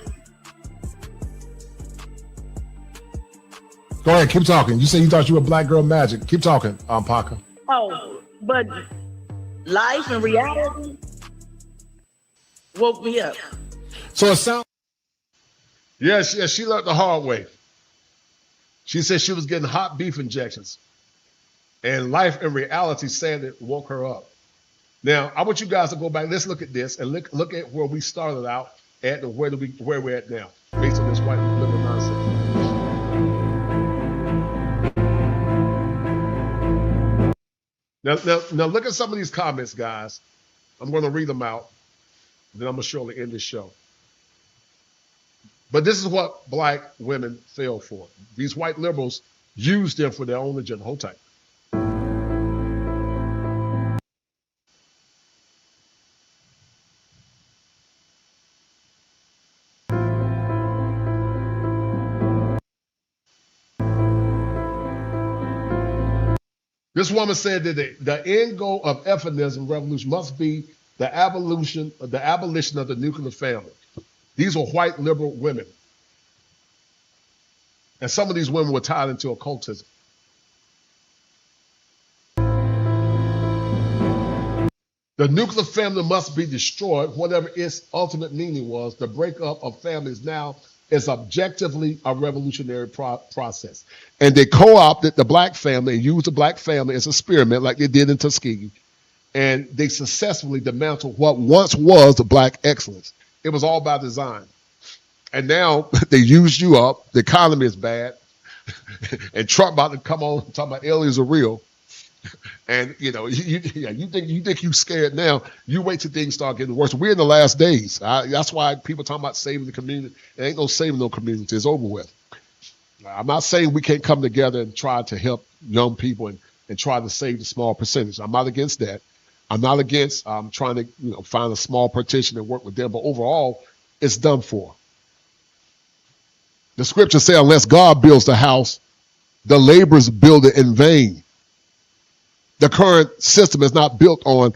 Go ahead, keep talking. You said you thought you were black girl magic. Keep talking, Paco. Oh, but life and reality woke me up. So it sounds. Yes, she learned the hard way. She said she was getting hot beef injections. And life and reality sadly woke her up. Now, I want you guys to go back. Let's look at this and look at where we started out at and where we're at now, based on this white liberal nonsense. Now look at some of these comments, guys. I'm going to read them out. Then I'm going to surely end this show. But this is what black women fell for. These white liberals used them for their own agenda. Hold tight. This woman said that the end goal of feminism revolution must be the abolition of the nuclear family. These were white liberal women. And some of these women were tied into occultism. The nuclear family must be destroyed, whatever its ultimate meaning was. The breakup of families now is objectively a revolutionary process. And they co-opted the black family and used the black family as an experiment like they did in Tuskegee. And they successfully dismantled what once was the black excellence. It was all by design. And now they used you up. The economy is bad. And Trump about to come on talking about aliens are real. And you think you scared now. You wait till things start getting worse. We're in the last days. That's why people talking about saving the community. There ain't no saving no community. It's over with. I'm not saying we can't come together and try to help young people and try to save the small percentage. I'm not against that. I'm not against trying to find a small partition and work with them. But overall, it's done for. The scripture says, unless God builds the house, the laborers build it in vain. The current system is not built on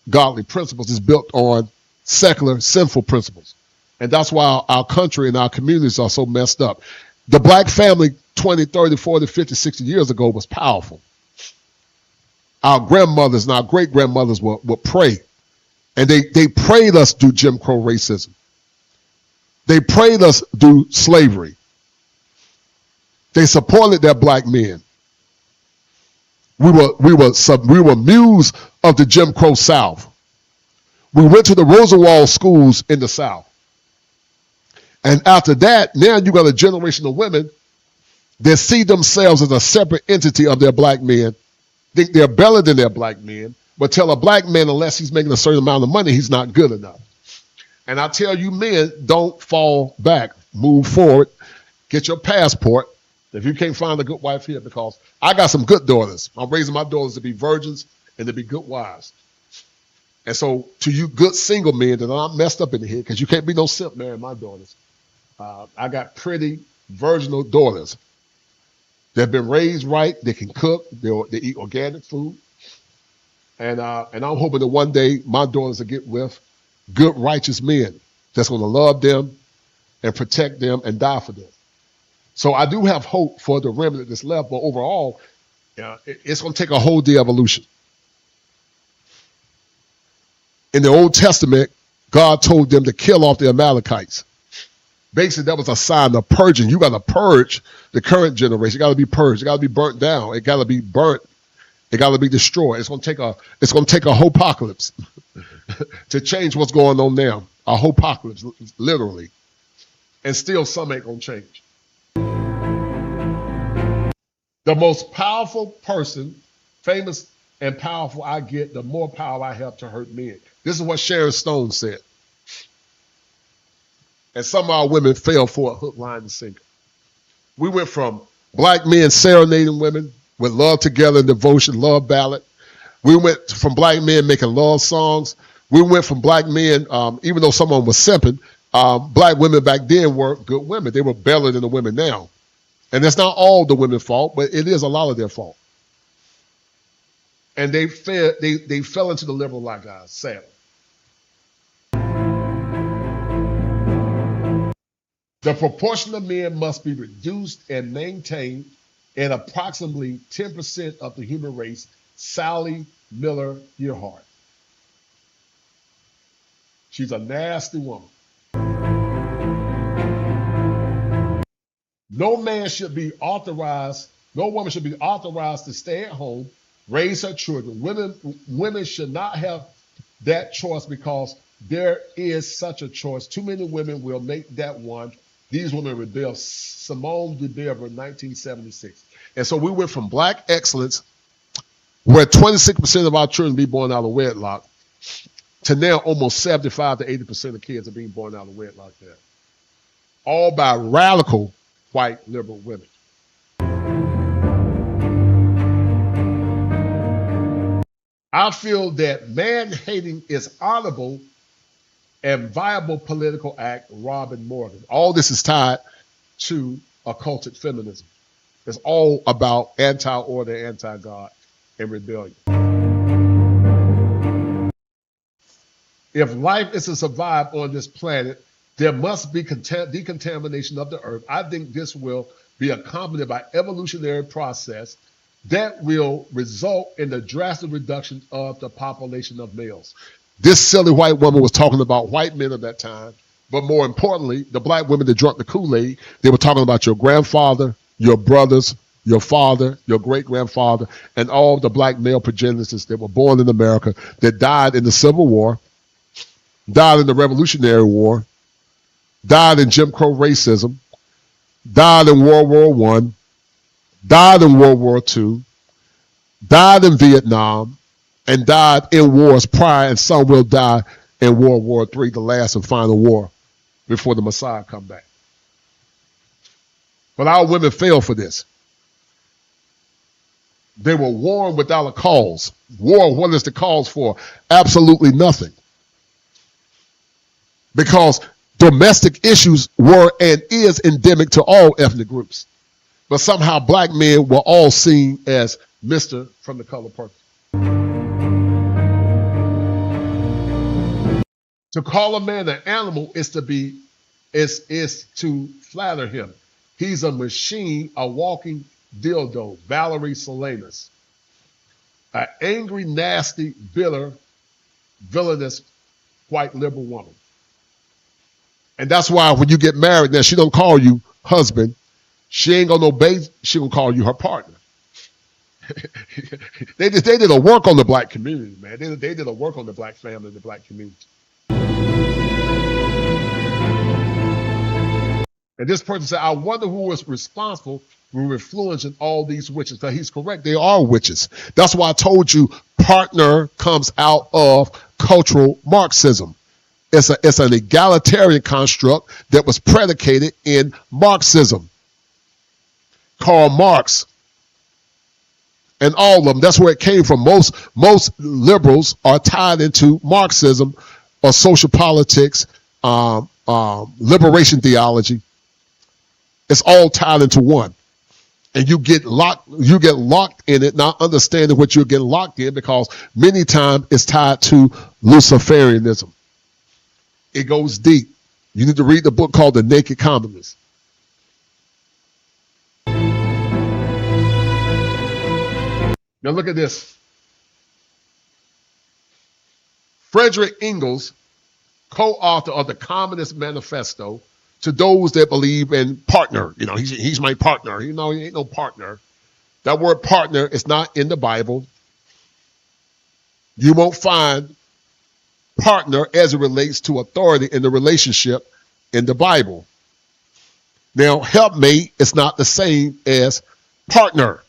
godly principles. It's built on secular, sinful principles. And that's why our country and our communities are so messed up. The black family 20, 30, 40, 50, 60 years ago was powerful. Our grandmothers and our great-grandmothers would pray. And they prayed us through Jim Crow racism. They prayed us through slavery. They supported their black men. We were muse of the Jim Crow South. We went to the Roosevelt schools in the South. And after that, now you got a generation of women that see themselves as a separate entity of their black men, think they're better than their black men, but tell a black man unless he's making a certain amount of money, he's not good enough. And I tell you men, don't fall back, move forward, get your passport. If you can't find a good wife here, because I got some good daughters. I'm raising my daughters to be virgins and to be good wives. And so to you good single men that are not messed up in the head, because you can't be no simp marrying my daughters. I got pretty virginal daughters. They've been raised right. They can cook. They eat organic food. And I'm hoping that one day my daughters will get with good righteous men that's going to love them and protect them and die for them. So I do have hope for the remnant that's left, but overall, it's going to take a whole de-evolution. In the Old Testament, God told them to kill off the Amalekites. Basically, that was a sign of purging. You got to purge the current generation. It got to be purged. It got to be burnt down. It got to be burnt. It got to be destroyed. It's going to take a whole apocalypse to change what's going on now. A whole apocalypse, literally. And still, some ain't going to change. The most powerful person, famous and powerful I get, the more power I have to hurt men. This is what Sharon Stone said. And some of our women fell for a hook, line, and sinker. We went from black men serenading women with love together and devotion, love ballad. We went from black men making love songs. We went from black men, even though someone was simping, black women back then were good women. They were better than the women now. And it's not all the women's fault, but it is a lot of their fault. And they fell into the liberal lie, guys, sadly. The proportion of men must be reduced and maintained at approximately 10% of the human race. Sally Miller Earhart. She's a nasty woman. No man should be authorized, no woman should be authorized to stay at home, raise her children. Women should not have that choice because there is such a choice. Too many women will make that one. These women rebel. Simone de Beauvoir, 1976. And so we went from black excellence, where 26% of our children be born out of wedlock, to now almost 75 to 80% of kids are being born out of wedlock there. All by radical white liberal women. I feel that man-hating is honorable and viable political act, Robin Morgan. All this is tied to occulted feminism. It's all about anti-order, anti-God, and rebellion. If life is to survive on this planet, there must be decontamination of the earth. I think this will be accompanied by evolutionary process that will result in the drastic reduction of the population of males. This silly white woman was talking about white men at that time, but more importantly, the black women that drank the Kool-Aid, they were talking about your grandfather, your brothers, your father, your great-grandfather, and all the black male progenitors that were born in America that died in the Civil War, died in the Revolutionary War, died in Jim Crow racism, died in World War I, died in World War II, died in Vietnam, and died in wars prior, and some will die in World War III, the last and final war before the Messiah come back. But our women fell for this. They were warned without a cause. War, what is the cause for? Absolutely nothing. Because domestic issues were and is endemic to all ethnic groups. But somehow black men were all seen as Mr. from the color purple. To call a man an animal is to flatter him. He's a machine, a walking dildo. Valerie Salinas. An angry, nasty, bitter, villainous white liberal woman. And that's why when you get married, now she don't call you husband. She ain't gonna obey. She gonna call you her partner. They did a work on the black community, man. They did a work on the black family, the black community. And this person said, I wonder who was responsible for influencing all these witches. Now he's correct, they are witches. That's why I told you partner comes out of cultural Marxism. It's an egalitarian construct that was predicated in Marxism. Karl Marx and all of them, that's where it came from. Most liberals are tied into Marxism or social politics, liberation theology. It's all tied into one. And you get locked in it, not understanding what you're getting locked in, because many times it's tied to Luciferianism. It goes deep. You need to read the book called The Naked Communist. Now look at this. Frederick Engels, co-author of the Communist Manifesto, to those that believe in partner. You know, he's my partner. You know, he ain't no partner. That word partner is not in the Bible. You won't find partner as it relates to authority in the relationship in the Bible. Now, helpmate is not the same as partner.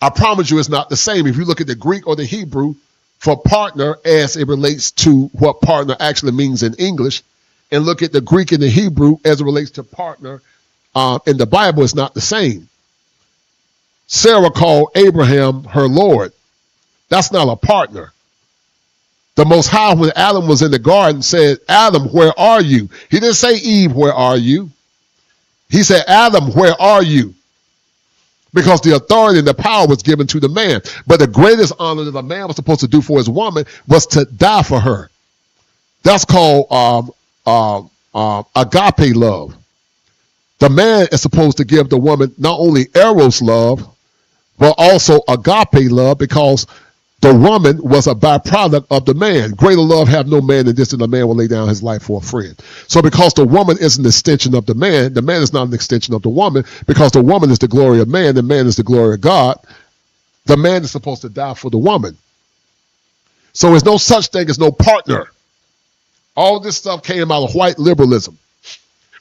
I promise you it's not the same. If you look at the Greek or the Hebrew for partner as it relates to what partner actually means in English, and look at the Greek and the Hebrew as it relates to partner in the Bible, it's not the same. Sarah called Abraham her Lord. That's not a partner. The Most High, when Adam was in the garden, said, Adam, where are you? He didn't say, Eve, where are you? He said, Adam, where are you? Because the authority and the power was given to the man. But the greatest honor that a man was supposed to do for his woman was to die for her. That's called agape love. The man is supposed to give the woman not only eros love, but also agape love, because The woman was a byproduct of the man. Greater love have no man than this, and a man will lay down his life for a friend. So because the woman is an extension of the man is not an extension of the woman. Because the woman is the glory of man, the man is the glory of God. The man is supposed to die for the woman. So there's no such thing as no partner. All this stuff came out of white liberalism.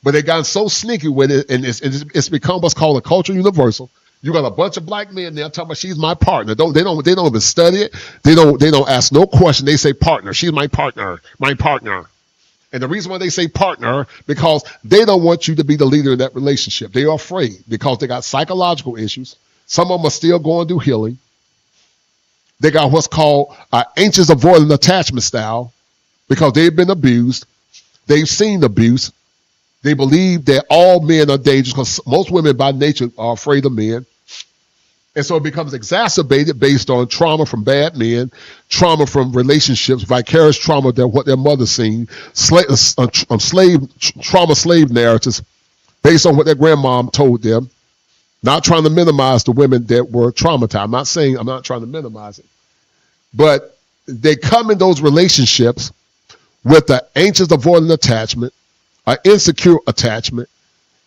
But they got so sneaky with it, and it's become what's called a cultural universal. You got a bunch of black men there talking about she's my partner. They don't even study it. They don't ask no question. They say partner. She's my partner. My partner. And the reason why they say partner, because they don't want you to be the leader in that relationship. They are afraid because they got psychological issues. Some of them are still going through healing. They got what's called anxious avoidant attachment style because they've been abused. They've seen abuse. They believe that all men are dangerous because most women by nature are afraid of men. And so it becomes exacerbated based on trauma from bad men, trauma from relationships, vicarious trauma that what their mother's seen, slave narratives based on what their grandmom told them. Not trying to minimize the women that were traumatized. I'm not trying to minimize it. But they come in those relationships with the anxious avoidant attachment, an insecure attachment,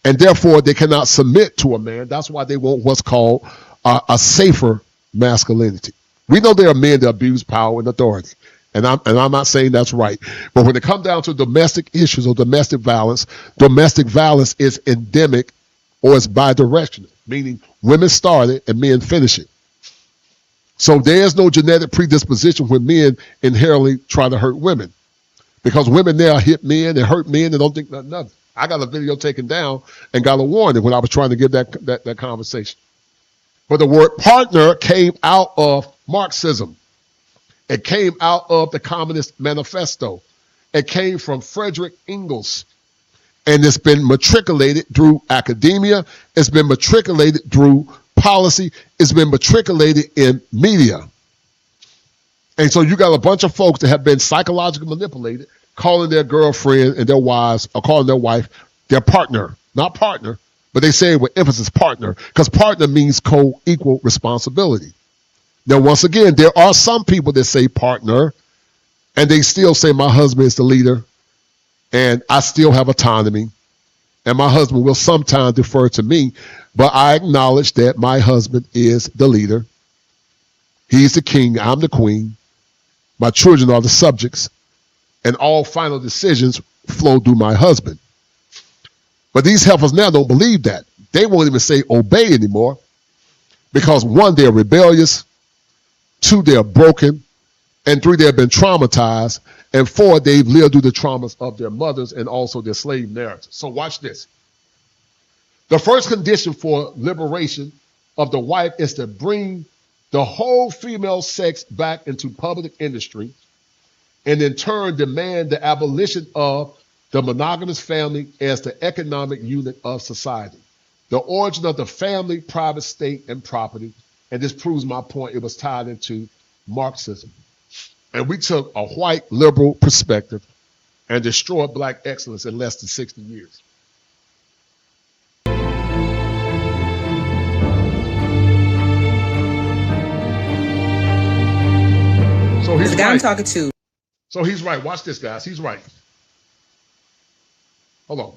and therefore they cannot submit to a man. That's why they want what's called a safer masculinity. We know there are men that abuse power and authority, and I'm not saying that's right. But when it comes down to domestic issues or domestic violence is endemic or it's bidirectional, meaning women start it and men finish it. So there's no genetic predisposition when men inherently try to hurt women. Because women now hit men and hurt men and don't think nothing of it. I got a video taken down and got a warning when I was trying to give that conversation. But the word partner came out of Marxism. It came out of the Communist Manifesto. It came from Frederick Engels. And it's been matriculated through academia. It's been matriculated through policy. It's been matriculated in media. And so you got a bunch of folks that have been psychologically manipulated, calling their girlfriend and their wives, or calling their wife their partner. Not partner, but they say with emphasis partner, because partner means co-equal responsibility. Now, once again, there are some people that say partner, and they still say my husband is the leader, and I still have autonomy, and my husband will sometimes defer to me, but I acknowledge that my husband is the leader. He's the king, I'm the queen. My children are the subjects, and all final decisions flow through my husband. But these heifers now don't believe that. They won't even say obey anymore because 1, they're rebellious, 2, they're broken, and 3, they've been traumatized, and 4, they've lived through the traumas of their mothers and also their slave narratives. So watch this. The first condition for liberation of the wife is to bring the whole female sex back into public industry, and in turn demand the abolition of the monogamous family as the economic unit of society. The origin of the family, private state, and property, and this proves my point, it was tied into Marxism. And we took a white liberal perspective and destroyed black excellence in less than 60 years. So he's the guy right. I'm talking to. So he's right. Watch this, guys. He's right. Hold on.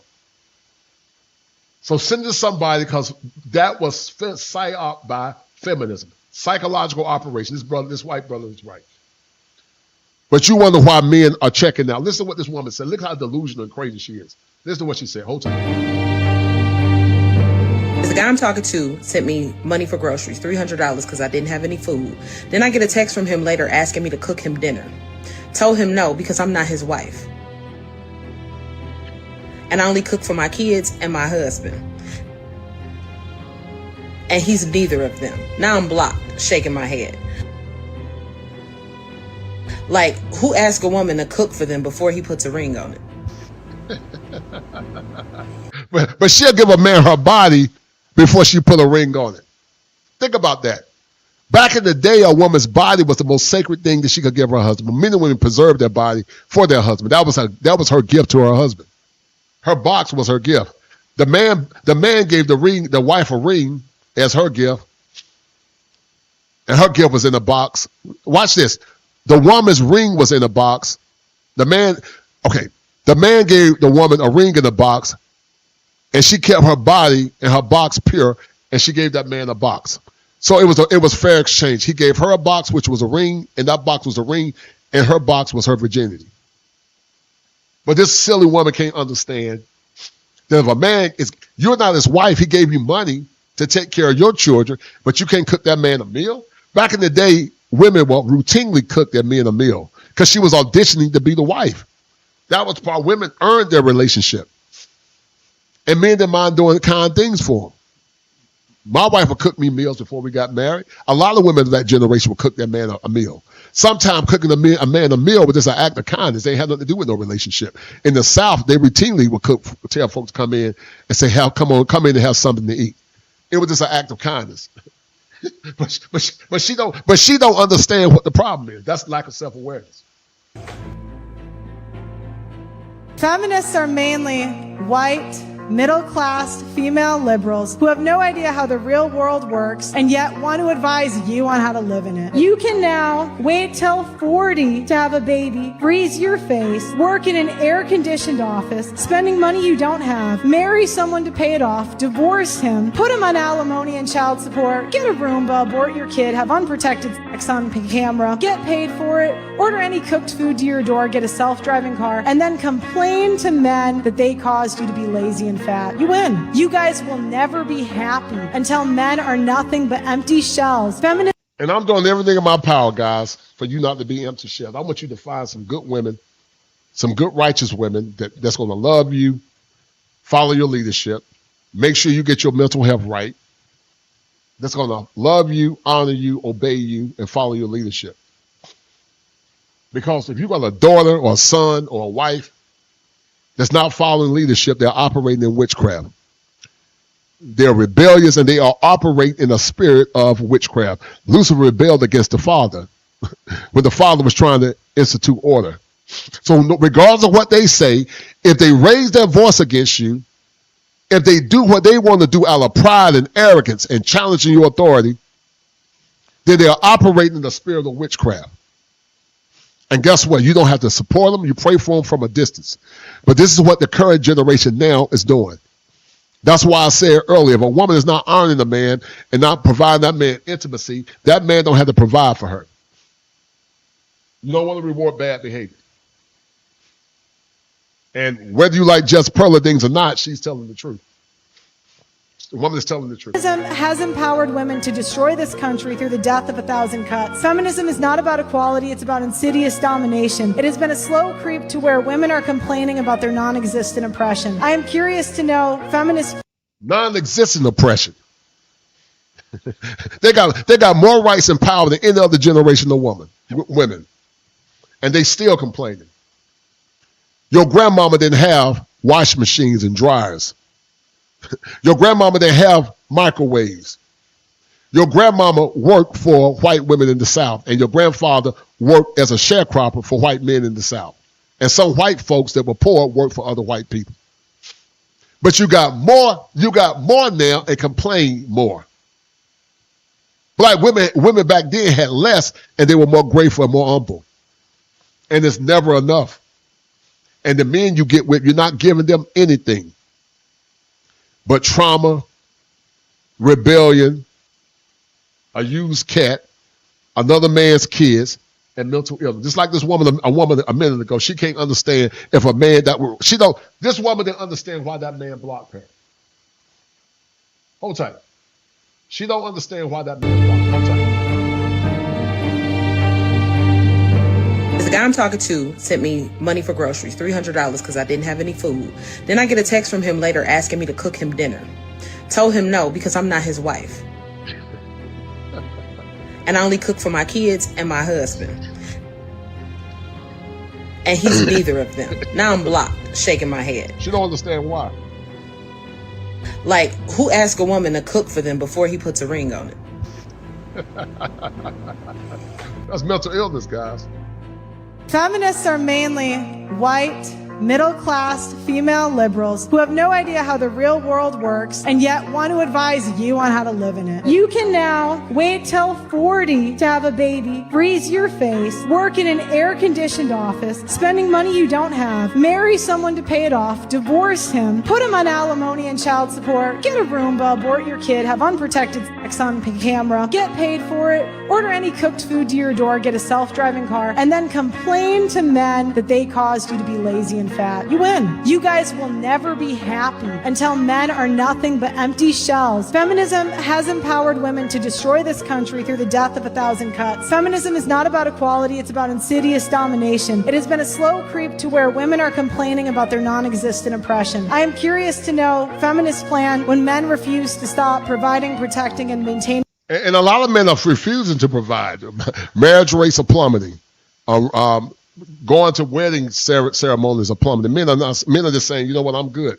So send it to somebody because that was psyop by feminism. Psychological operation. This white brother is right. But you wonder why men are checking out. Listen to what this woman said. Look how delusional and crazy she is. Listen to what she said. Hold tight. The guy I'm talking to sent me money for groceries, $300 because I didn't have any food. Then I get a text from him later asking me to cook him dinner. Told him no because I'm not his wife. And I only cook for my kids and my husband. And he's neither of them. Now I'm blocked, shaking my head. Like, who asks a woman to cook for them before he puts a ring on it? But she'll give a man her body before she put a ring on it. Think about that. Back in the day, a woman's body was the most sacred thing that she could give her husband. Men and women preserved their body for their husband. That was her gift to her husband. Her box was her gift. The man gave the wife a ring as her gift. and her gift was in a box. Watch this. The woman's ring was in a box. The man gave the woman a ring in a box, and she kept her body and her box pure, and she gave that man a box. So it was fair exchange. He gave her a box, which was a ring, and that box was a ring, and her box was her virginity. But this silly woman can't understand that if a man you're not his wife, he gave you money to take care of your children, but you can't cook that man a meal. Back in the day, women will routinely cook their men a meal because she was auditioning to be the wife. That was part. Women earned their relationship, and men didn't mind doing kind things for them. My wife would cook me meals before we got married. A lot of women of that generation would cook their man a meal. Sometimes cooking a man a meal was just an act of kindness. They had nothing to do with no relationship. In the South, they routinely would tell folks to come in and say, come in and have something to eat. It was just an act of kindness. but she don't understand what the problem is. That's lack of self-awareness. Feminists are mainly white, middle-class female liberals who have no idea how the real world works and yet want to advise you on how to live in it. You can now wait till 40 to have a baby, freeze your face, work in an air-conditioned office, spending money you don't have, marry someone to pay it off, divorce him, put him on alimony and child support, get a Roomba, abort your kid, have unprotected sex on camera, get paid for it, order any cooked food to your door, get a self-driving car, and then complain to men that they caused you to be lazy and fat. You win. You guys will never be happy until men are nothing but empty shells. And I'm doing everything in my power, guys, for you not to be empty shells. I want you to find some good women, some good righteous women that's going to love you, follow your leadership, make sure you get your mental health right, that's going to love you, honor you, obey you, and follow your leadership. Because if you've got a daughter or a son or a wife that's not following leadership, they're operating in witchcraft. They're rebellious and they are operating in a spirit of witchcraft. Lucifer rebelled against the Father when the Father was trying to institute order. So regardless of what they say, if they raise their voice against you, if they do what they want to do out of pride and arrogance and challenging your authority, then they are operating in the spirit of witchcraft. And guess what? You don't have to support them. You pray for them from a distance. But this is what the current generation now is doing. That's why I said earlier, if a woman is not honoring a man and not providing that man intimacy, that man don't have to provide for her. You don't want to reward bad behavior. And whether you like just pearly things or not, she's telling the truth. The woman is telling the truth. Feminism has empowered women to destroy this country through the death of 1,000 cuts. Feminism is not about equality, it's about insidious domination. It has been a slow creep to where women are complaining about their non-existent oppression. I am curious to know, feminists... Non-existent oppression. They got more rights and power than any other generation of women. And they still complaining. Your grandmama didn't have wash machines and dryers. Your grandmama didn't have microwaves. Your grandmama worked for white women in the South, and your grandfather worked as a sharecropper for white men in the South. And some white folks that were poor worked for other white people. But you got more now and complain more. Black women back then had less, and they were more grateful and more humble. And it's never enough. And the men you get with, you're not giving them anything but trauma, rebellion, a used cat, another man's kids, and mental illness. Just like this woman, a minute ago, she can't understand if a man this woman didn't understand why that man blocked her. Hold tight. She don't understand why that man blocked her. Hold tight. The guy I'm talking to sent me money for groceries, $300 because I didn't have any food. Then I get a text from him later asking me to cook him dinner. Told him no because I'm not his wife. And I only cook for my kids and my husband. And he's neither of them. Now I'm blocked, shaking my head. She don't understand why. Like, who asks a woman to cook for them before he puts a ring on it? That's mental illness, guys. Feminists are mainly white, middle-class female liberals who have no idea how the real world works and yet want to advise you on how to live in it. You can now wait till 40 to have a baby, freeze your face, work in an air-conditioned office, spending money you don't have, marry someone to pay it off, divorce him, put him on alimony and child support, get a Roomba, abort your kid, have unprotected sex on camera, get paid for it, order any cooked food to your door, get a self-driving car, and then complain to men that they caused you to be lazy and fat. You win. You guys will never be happy until men are nothing but empty shells. Feminism has empowered women to destroy this country through the death of 1,000 cuts. Feminism is not about equality, it's about insidious domination. It has been a slow creep to where women are complaining about their non-existent oppression. I am curious to know feminists' plan when men refuse to stop providing, protecting, and maintaining. And a lot of men are refusing to provide. Marriage rates are plummeting. Going to wedding ceremonies are plummeting. Men are just saying, you know what, I'm good.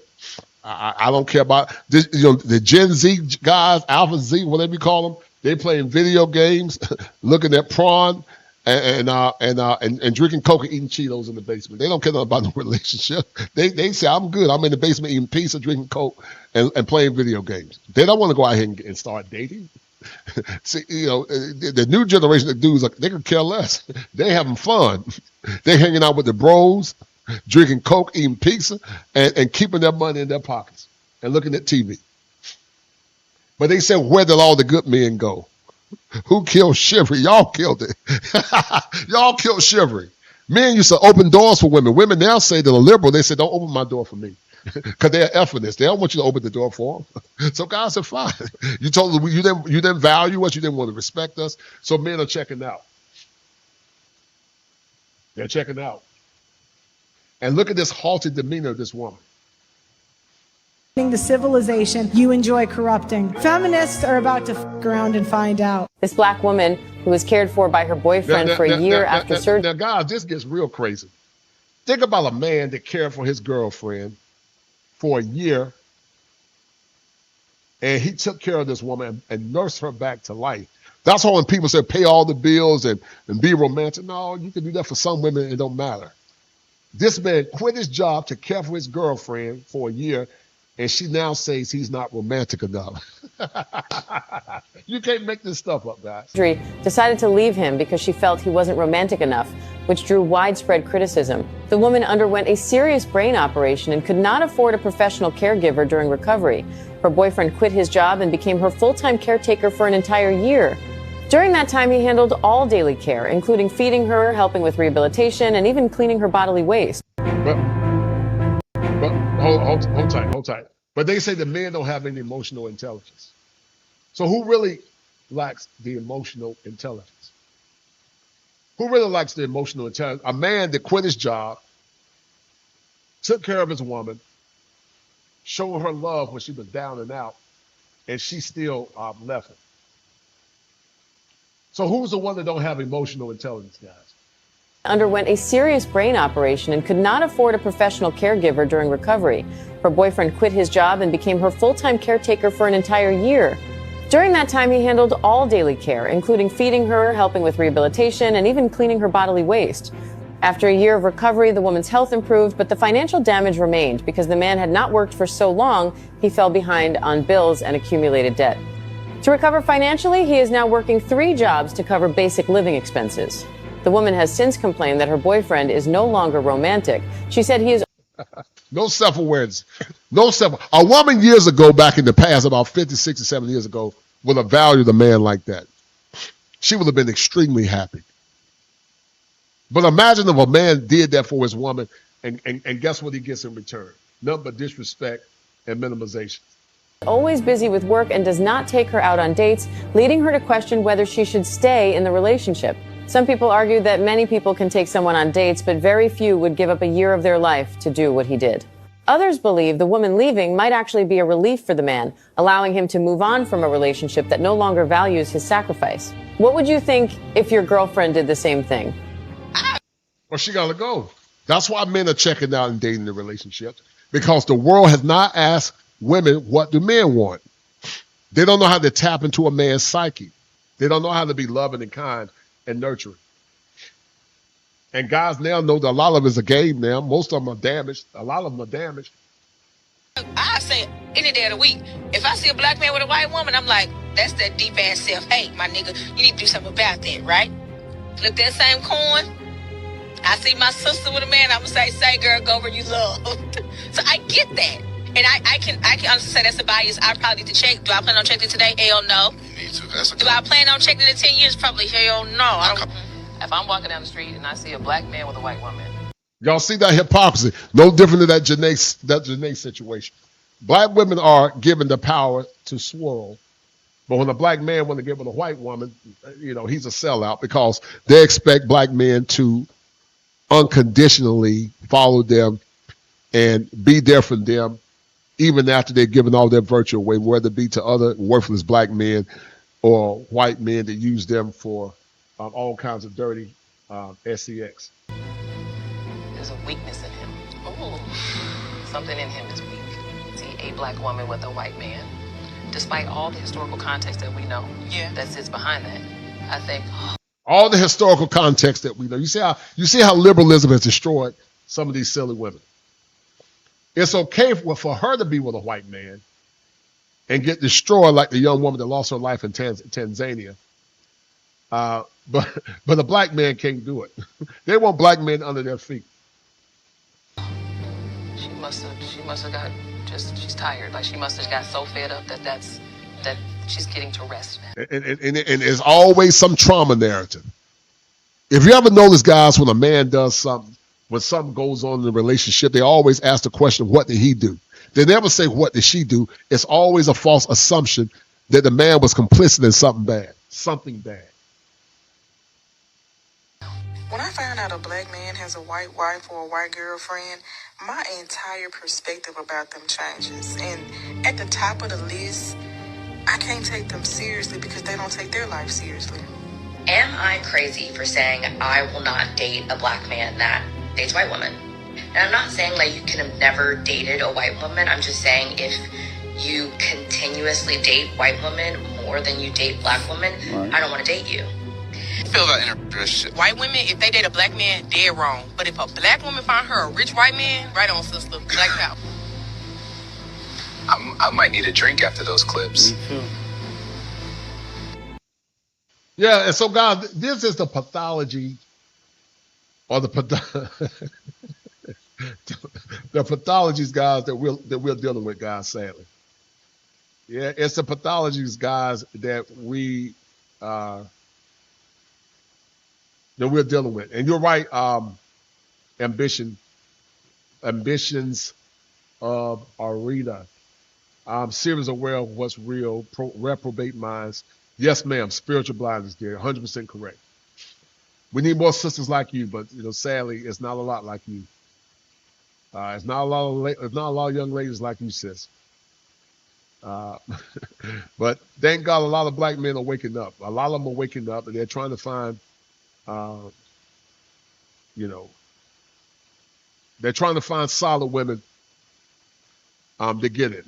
I don't care about this. You know, the Gen Z guys, Alpha Z, whatever you call them, they playing video games, looking at porn, and drinking Coke and eating Cheetos in the basement. They don't care about no relationship. They say, I'm good. I'm in the basement eating pizza, drinking Coke, and playing video games. They don't want to go out here and start dating. See, you know, the new generation of dudes, they could care less. They having fun. They hanging out with the bros, drinking Coke, eating pizza, and keeping their money in their pockets and looking at TV. But they said, where did all the good men go? Who killed chivalry? Y'all killed it. Y'all killed chivalry. Men used to open doors for women. Women now say that are liberal, they say, don't open my door for me. Because they're effortless. They don't want you to open the door for them. So guys said, fine. You told them you didn't value us, you didn't want to respect us. So men are checking out. They're checking out. And look at this haughty demeanor of this woman. The civilization you enjoy corrupting. Feminists are about to f*** around and find out. This black woman who was cared for by her boyfriend for a year after surgery. Now, guys, this gets real crazy. Think about a man that cared for his girlfriend for a year, and he took care of this woman and nursed her back to life. That's why when people say pay all the bills and be romantic, no, you can do that for some women, it don't matter. This man quit his job to care for his girlfriend for a year, and she now says he's not romantic enough. You can't make this stuff up, guys. Decided to leave him because she felt he wasn't romantic enough, which drew widespread criticism. The woman underwent a serious brain operation and could not afford a professional caregiver during recovery. Her boyfriend quit his job and became her full-time caretaker for an entire year. During that time, he handled all daily care, including feeding her, helping with rehabilitation, and even cleaning her bodily waste. But hold tight. But they say the men don't have any emotional intelligence. So who really lacks the emotional intelligence? Who really lacks the emotional intelligence? A man that quit his job, took care of his woman, showed her love when she was down and out, and she still left him. So who's the one that don't have emotional intelligence, guys? Underwent a serious brain operation and could not afford a professional caregiver during recovery. Her boyfriend quit his job and became her full-time caretaker for an entire year. During that time, he handled all daily care, including feeding her, helping with rehabilitation, and even cleaning her bodily waste. After a year of recovery, the woman's health improved, but the financial damage remained because the man had not worked for so long, he fell behind on bills and accumulated debt. To recover financially, he is now working 3 jobs to cover basic living expenses. The woman has since complained that her boyfriend is no longer romantic. She said he is... No self-awareness. No self. A woman years ago, back in the past, about 50, 60, 70 years ago, would have valued a man like that. She would have been extremely happy. But imagine if a man did that for his woman, and guess what he gets in return? Nothing but disrespect and minimization. Always busy with work and does not take her out on dates, leading her to question whether she should stay in the relationship. Some people argue that many people can take someone on dates, but very few would give up a year of their life to do what he did. Others believe the woman leaving might actually be a relief for the man, allowing him to move on from a relationship that no longer values his sacrifice. What would you think if your girlfriend did the same thing? Well, she got to go. That's why men are checking out and dating the relationships, because the world has not asked women what do men want. They don't know how to tap into a man's psyche. They don't know how to be loving and kind and nurturing. And guys now know that a lot of it's a game now. Most of them are damaged. A lot of them are damaged. I say any day of the week, if I see a black man with a white woman, I'm like, that's that deep ass self-hate, my nigga. You need to do something about that, right? Flip that same coin. I see my sister with a man, I'm gonna say girl, go where you loved. So I get that. And I can honestly say that's a bias I probably need to check. Do I plan on checking it today? Hell no. You need to. Do I plan on checking it in 10 years? Probably hell no. If I'm walking down the street and I see a black man with a white woman. Y'all see that hypocrisy? No different than that Janae situation. Black women are given the power to swirl. But when a black man want to get with a white woman, he's a sellout because they expect black men to unconditionally follow them and be there for them, even after they've given all their virtue away, whether it be to other worthless black men or white men that use them for all kinds of dirty sex. There's a weakness in him. Ooh. Something in him is weak. See, a black woman with a white man, despite all the historical context that we know that sits behind that, I think all the historical context that we know. You see how liberalism has destroyed some of these silly women. It's okay for her to be with a white man and get destroyed like the young woman that lost her life in Tanzania. But a black man can't do it. They want black men under their feet. she must have got she's tired. Like she must have got so fed up that she's getting to rest now. And there's always some trauma narrative. If you ever notice, guys, when a man does something, when something goes on in the relationship, they always ask the question, what did he do? They never say, what did she do? It's always a false assumption that the man was complicit in something bad. Something bad. When I found out a black man has a white wife or a white girlfriend, my entire perspective about them changes. And at the top of the list, I can't take them seriously because they don't take their life seriously. Am I crazy for saying I will not date a black man that dates white women? And I'm not saying like you can have never dated a white woman. I'm just saying if you continuously date white women more than you date black women, right, I don't want to date you. I feel about interracial. White women, if they date a black man, dead wrong. But if a black woman find her a rich white man, right on, sister. Black power. I might need a drink after those clips. Yeah, and so guys, this is the pathology, or the pathologies, guys, that we're dealing with, guys. Sadly, yeah, it's the pathologies, guys, that we're dealing with. And you're right. Ambitions of Arita. Serious aware of what's real. Reprobate minds. Yes, ma'am. Spiritual blindness, dear. 100% correct. We need more sisters like you, but sadly, it's not a lot like you. It's not a lot of young ladies like you, sis. But thank God, a lot of black men are waking up. A lot of them are waking up, and they're trying to find, they're trying to find solid women to get it.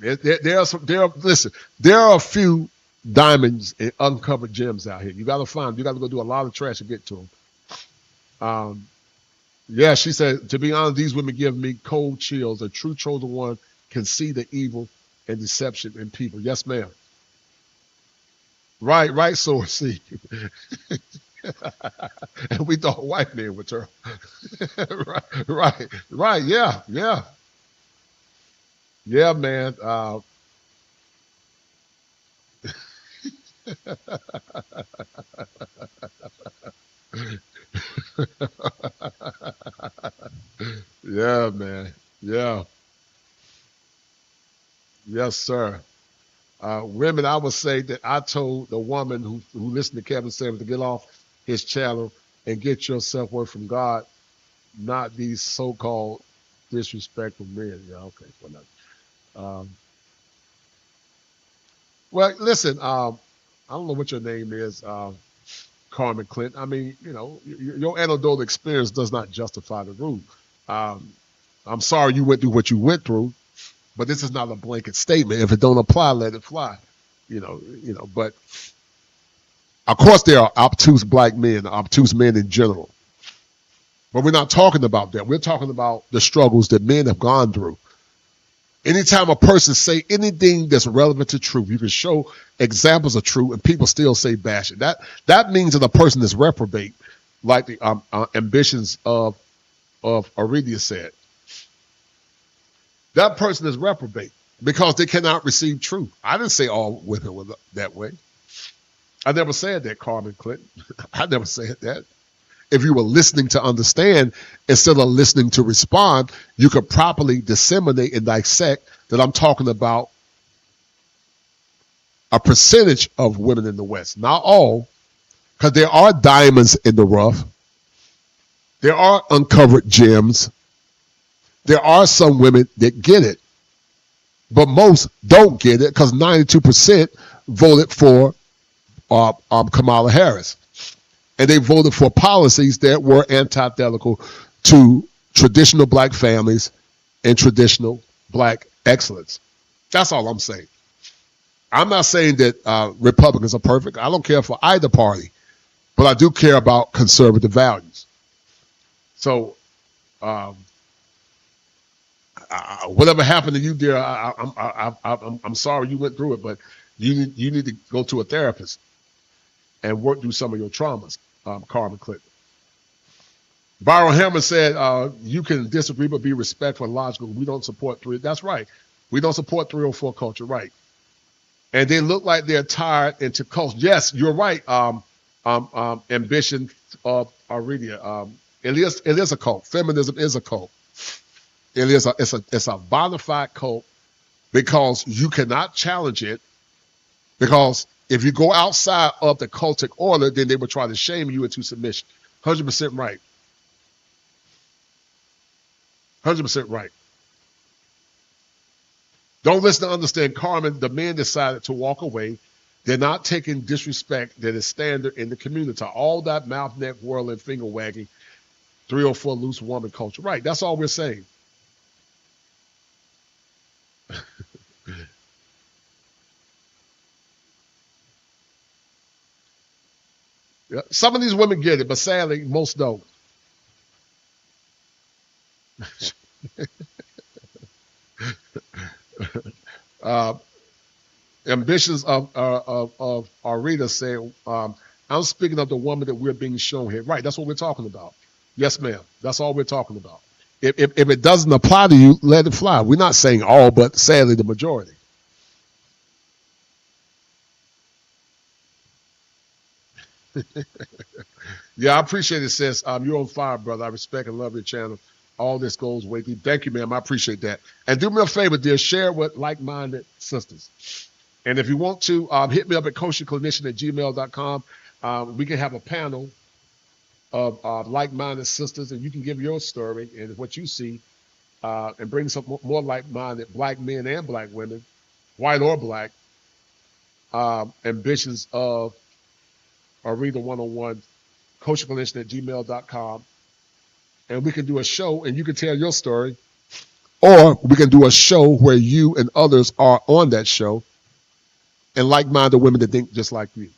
There are a few diamonds and uncovered gems out here. You got to go do a lot of trash to get to them. Yeah, she said, to be honest, these women give me cold chills. A true chosen one can see the evil and deception in people. Yes, ma'am. Right, so see. And we thought a white man with her. right, yeah. Yeah, man. Yeah, man. Yeah. Yes, sir. Women, I would say that I told the woman who listened to Kevin Samuels to get off his channel and get your self-worth from God, not these so-called disrespectful men. Yeah, okay. Well, listen, I don't know what your name is, Carmen Clint. I mean, your anecdotal experience does not justify the rule. I'm sorry you went through what you went through, but this is not a blanket statement. If it don't apply, let it fly. But of course there are obtuse black men, obtuse men in general. But we're not talking about that. We're talking about the struggles that men have gone through. Anytime a person say anything that's relevant to truth, you can show examples of truth, and people still say bash it. That means that a person is reprobate, like the ambitions of Aurelia said. That person is reprobate because they cannot receive truth. I didn't say all women were that way. I never said that, Carmen Clinton. I never said that. If you were listening to understand instead of listening to respond, you could properly disseminate and dissect that I'm talking about a percentage of women in the West. Not all, because there are diamonds in the rough. There are uncovered gems. There are some women that get it, but most don't get it because 92% voted for Kamala Harris. And they voted for policies that were antithetical to traditional black families and traditional black excellence. That's all I'm saying. I'm not saying that Republicans are perfect. I don't care for either party, but I do care about conservative values. So whatever happened to you, dear, I'm sorry you went through it, but you need to go to a therapist and work through some of your traumas. Carmen Clinton. Byron Hammond said, you can disagree but be respectful and logical. We don't support that's right. We don't support 304 culture, right. And they look like they're tired into culture. Yes, you're right, ambition of Aurelia. It is a cult. Feminism is a cult. It's a bona fide cult because you cannot challenge it, because if you go outside of the cultic order, then they will try to shame you into submission. 100% right. 100% right. Don't listen to understand. Carmen, the men decided to walk away. They're not taking disrespect that is standard in the community. All that mouth, neck, whirling, finger wagging, 304 loose woman culture. Right, that's all we're saying. Yeah, some of these women get it, but sadly, most don't. Ambitions of Arita say, I'm speaking of the woman that we're being shown here. Right, that's what we're talking about. Yes, ma'am. That's all we're talking about. If it doesn't apply to you, let it fly. We're not saying all, but sadly, the majority. Yeah, I appreciate it, sis. You're on fire, brother. I respect and love your channel. All this goes way deep. Thank you, ma'am. I appreciate that. And do me a favor, dear. Share with like-minded sisters. And if you want to, hit me up at kosherclinician@gmail.com. We can have a panel of like-minded sisters, and you can give your story and what you see, and bring some more like-minded black men and black women, white or black, ambitions of Arena 101, kosherclinician@gmail.com. And we can do a show and you can tell your story, or we can do a show where you and others are on that show and like-minded women that think just like you.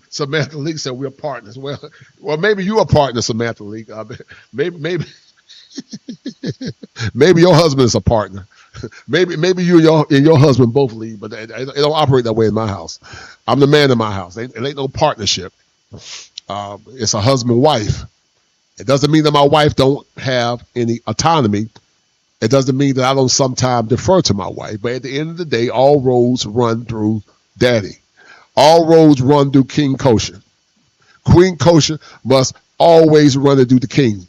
Samantha Leak said we're partners. Well, maybe you are partner, Samantha Leak. Maybe maybe your husband is a partner. Maybe you and your husband both lead, but it don't operate that way in my house. I'm the man in my house. It ain't no partnership. It's a husband-wife. It doesn't mean that my wife don't have any autonomy. It doesn't mean that I don't sometimes defer to my wife. But at the end of the day, all roads run through Daddy. All roads run through King Kosher. Queen Kosher must always run it through the king.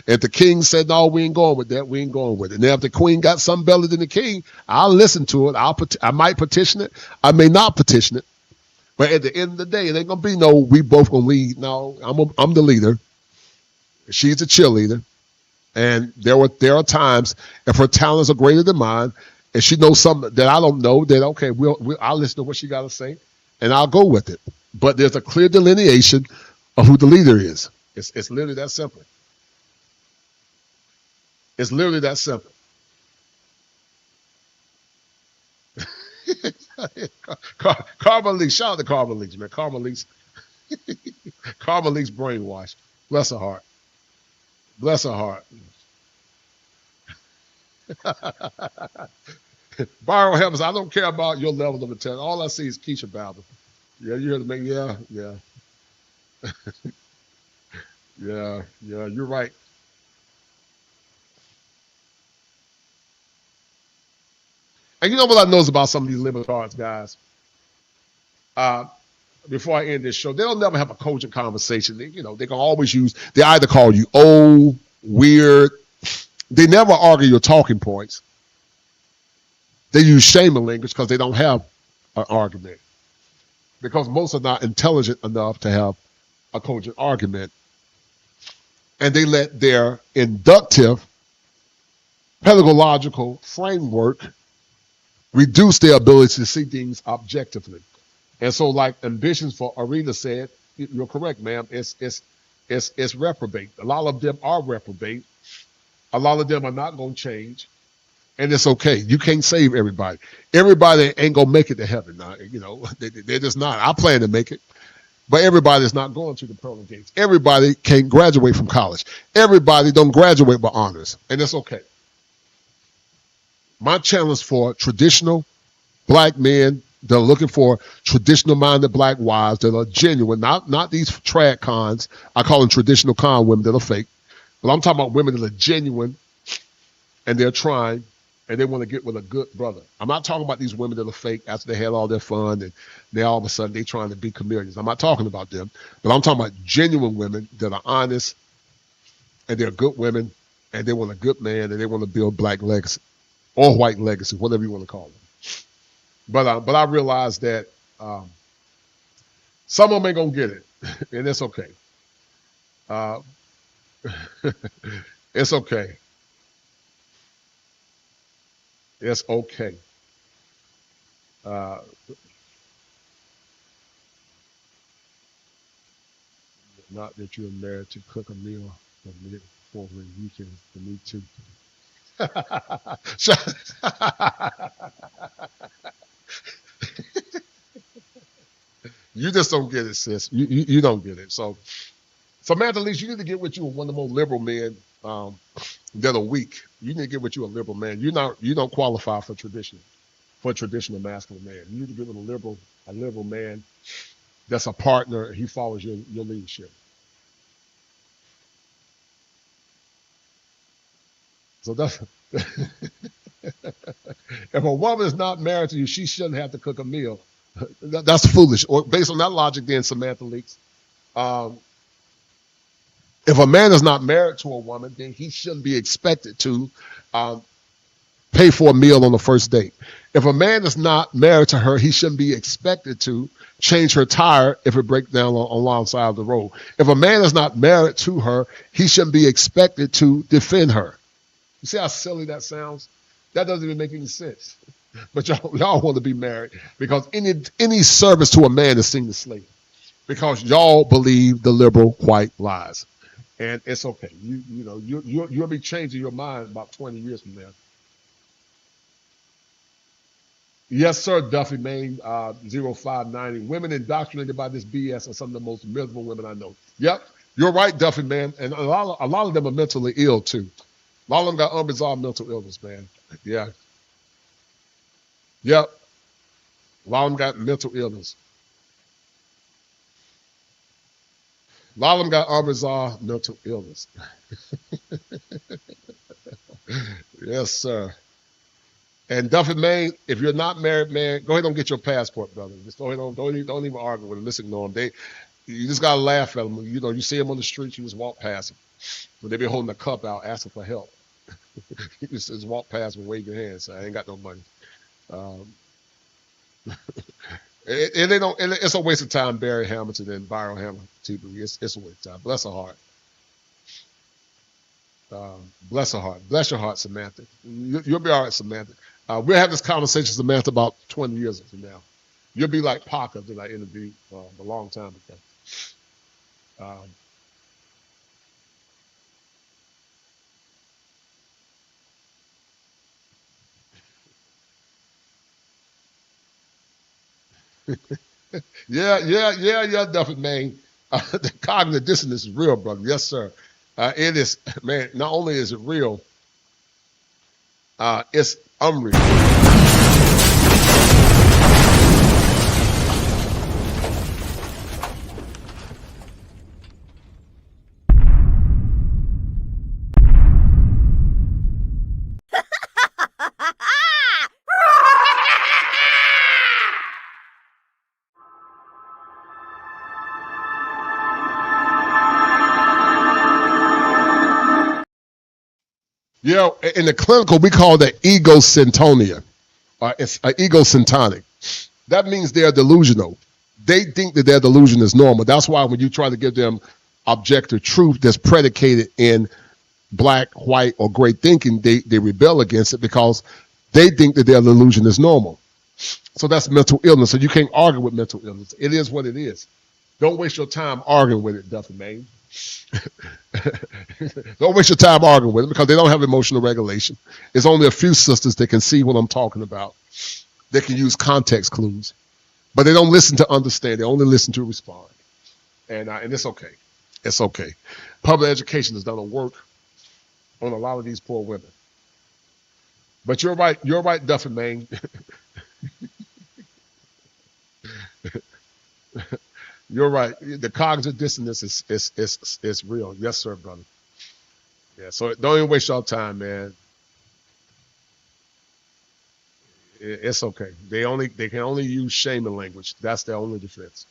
If the king said, no, we ain't going with that, we ain't going with it. And if the queen got something better than the king, I'll listen to it. I might petition it. I may not petition it. But at the end of the day, it ain't going to be no, we both going to lead. No, I'm the leader. She's the cheerleader. And there are times, if her talents are greater than mine, and she knows something that I don't know, then okay, I'll listen to what she got to say, and I'll go with it. But there's a clear delineation of who the leader is. It's literally that simple. It's literally that simple. Leaks. Shout out to Carmen Leaks, man. Carmen Leaks. Carmen Leaks brainwashed. Bless her heart. Bless her heart. Byron Helms, I don't care about your level of intelligence. All I see is Keisha Babel. Yeah, you heard me. Yeah, yeah. Yeah, yeah, you're right. And you know what I know about some of these libertarians, guys? Uh, before I end this show, they'll never have a cogent conversation. They can always they either call you old, weird. They never argue your talking points. They use shaming language because they don't have an argument. Because most are not intelligent enough to have a cogent argument. And they let their inductive pedagogical framework reduce their ability to see things objectively. And so, like Ambitions for Arena said, you're correct, ma'am. It's reprobate. A lot of them are reprobate. A lot of them are not going to change, and it's okay. You can't save everybody. Everybody ain't gonna make it to heaven. Now, they're just not. I plan to make it, but everybody's not going to the pearly gates. Everybody can't graduate from college. Everybody don't graduate with honors, and it's okay. My challenge for traditional black men that are looking for traditional-minded black wives that are genuine, not these trad cons. I call them traditional con women that are fake. But I'm talking about women that are genuine and they're trying and they want to get with a good brother. I'm not talking about these women that are fake after they had all their fun and now all of a sudden they're trying to be chameleons. I'm not talking about them. But I'm talking about genuine women that are honest and they're good women and they want a good man and they want to build black legacy or white legacy, whatever you want to call it. But I realize that some of them ain't gonna get it, and it's okay. Uh, it's okay. It's okay. Uh, Not that you're married to cook a meal for the weekend for me too. You just don't get it, sis. You don't get it. So Samantha, at least you need to get with you one of the more liberal men that are weak. You need to get with you a liberal man. You don't qualify for a traditional masculine man. You need to get with a liberal man that's a partner. He follows your leadership. So that's if a woman is not married to you, she shouldn't have to cook a meal. That's foolish. Or based on that logic, then Samantha Leaks, um, if a man is not married to a woman, then he shouldn't be expected to um, pay for a meal on the first date. If a man is not married to her, he shouldn't be expected to change her tire if it breaks down alongside of the road. If a man is not married to her, he shouldn't be expected to defend her. You see how silly that sounds? That doesn't even make any sense. But y'all want to be married because any service to a man is seen as slave because y'all believe the liberal white lies. And it's okay. You'll be changing your mind about 20 years from now. Yes, sir, Duffy Main 0590. Women indoctrinated by this BS are some of the most miserable women I know. Yep, you're right, Duffy, man. And a lot of them are mentally ill, too. A lot of them got unresolved mental illness, man. Yeah. Yep. A lot of them got mental illness. A lot of them got unresolved mental illness. Yes, sir. And Duffy Main, if you're not married, man, go ahead and get your passport, brother. Just don't even argue with them. Just ignore them. You just gotta laugh at them. You see them on the street, you just walk past them. When they be holding a cup out, asking for help. You just walk past them, wave your hands. Say, I ain't got no money. Um, they don't. It's a waste of time. Barry Hamilton and Byron Hamilton. It's a waste of time. Bless her heart. Bless her heart. Bless your heart, Samantha. You'll be all right, Samantha. We'll have this conversation, Samantha, about 20 years from now. You'll be like Parker that I interviewed a long time ago. Um, Yeah, Duffy, man. The cognitive dissonance is real, brother. Yes, sir. It is, man. Not only is it real, it's unreal. You know, in the clinical, we call that egocyntonia. It's egosyntonic. That means they're delusional. They think that their delusion is normal. That's why when you try to give them objective truth that's predicated in black, white, or gray thinking, they rebel against it because they think that their delusion is normal. So that's mental illness. So you can't argue with mental illness. It is what it is. Don't waste your time arguing with it, Duffy, man. Don't waste your time arguing with it because they don't have emotional regulation. There's only a few sisters that can see what I'm talking about. They can use context clues, but they don't listen to understand. They only listen to respond, and it's okay. It's okay. Public education has done a work on a lot of these poor women. But you're right. You're right, Duffy, man. You're right. The cognitive dissonance is real. Yes, sir, brother. Yeah. So don't even waste your time, man. It's okay. They can only use shaming language. That's their only defense.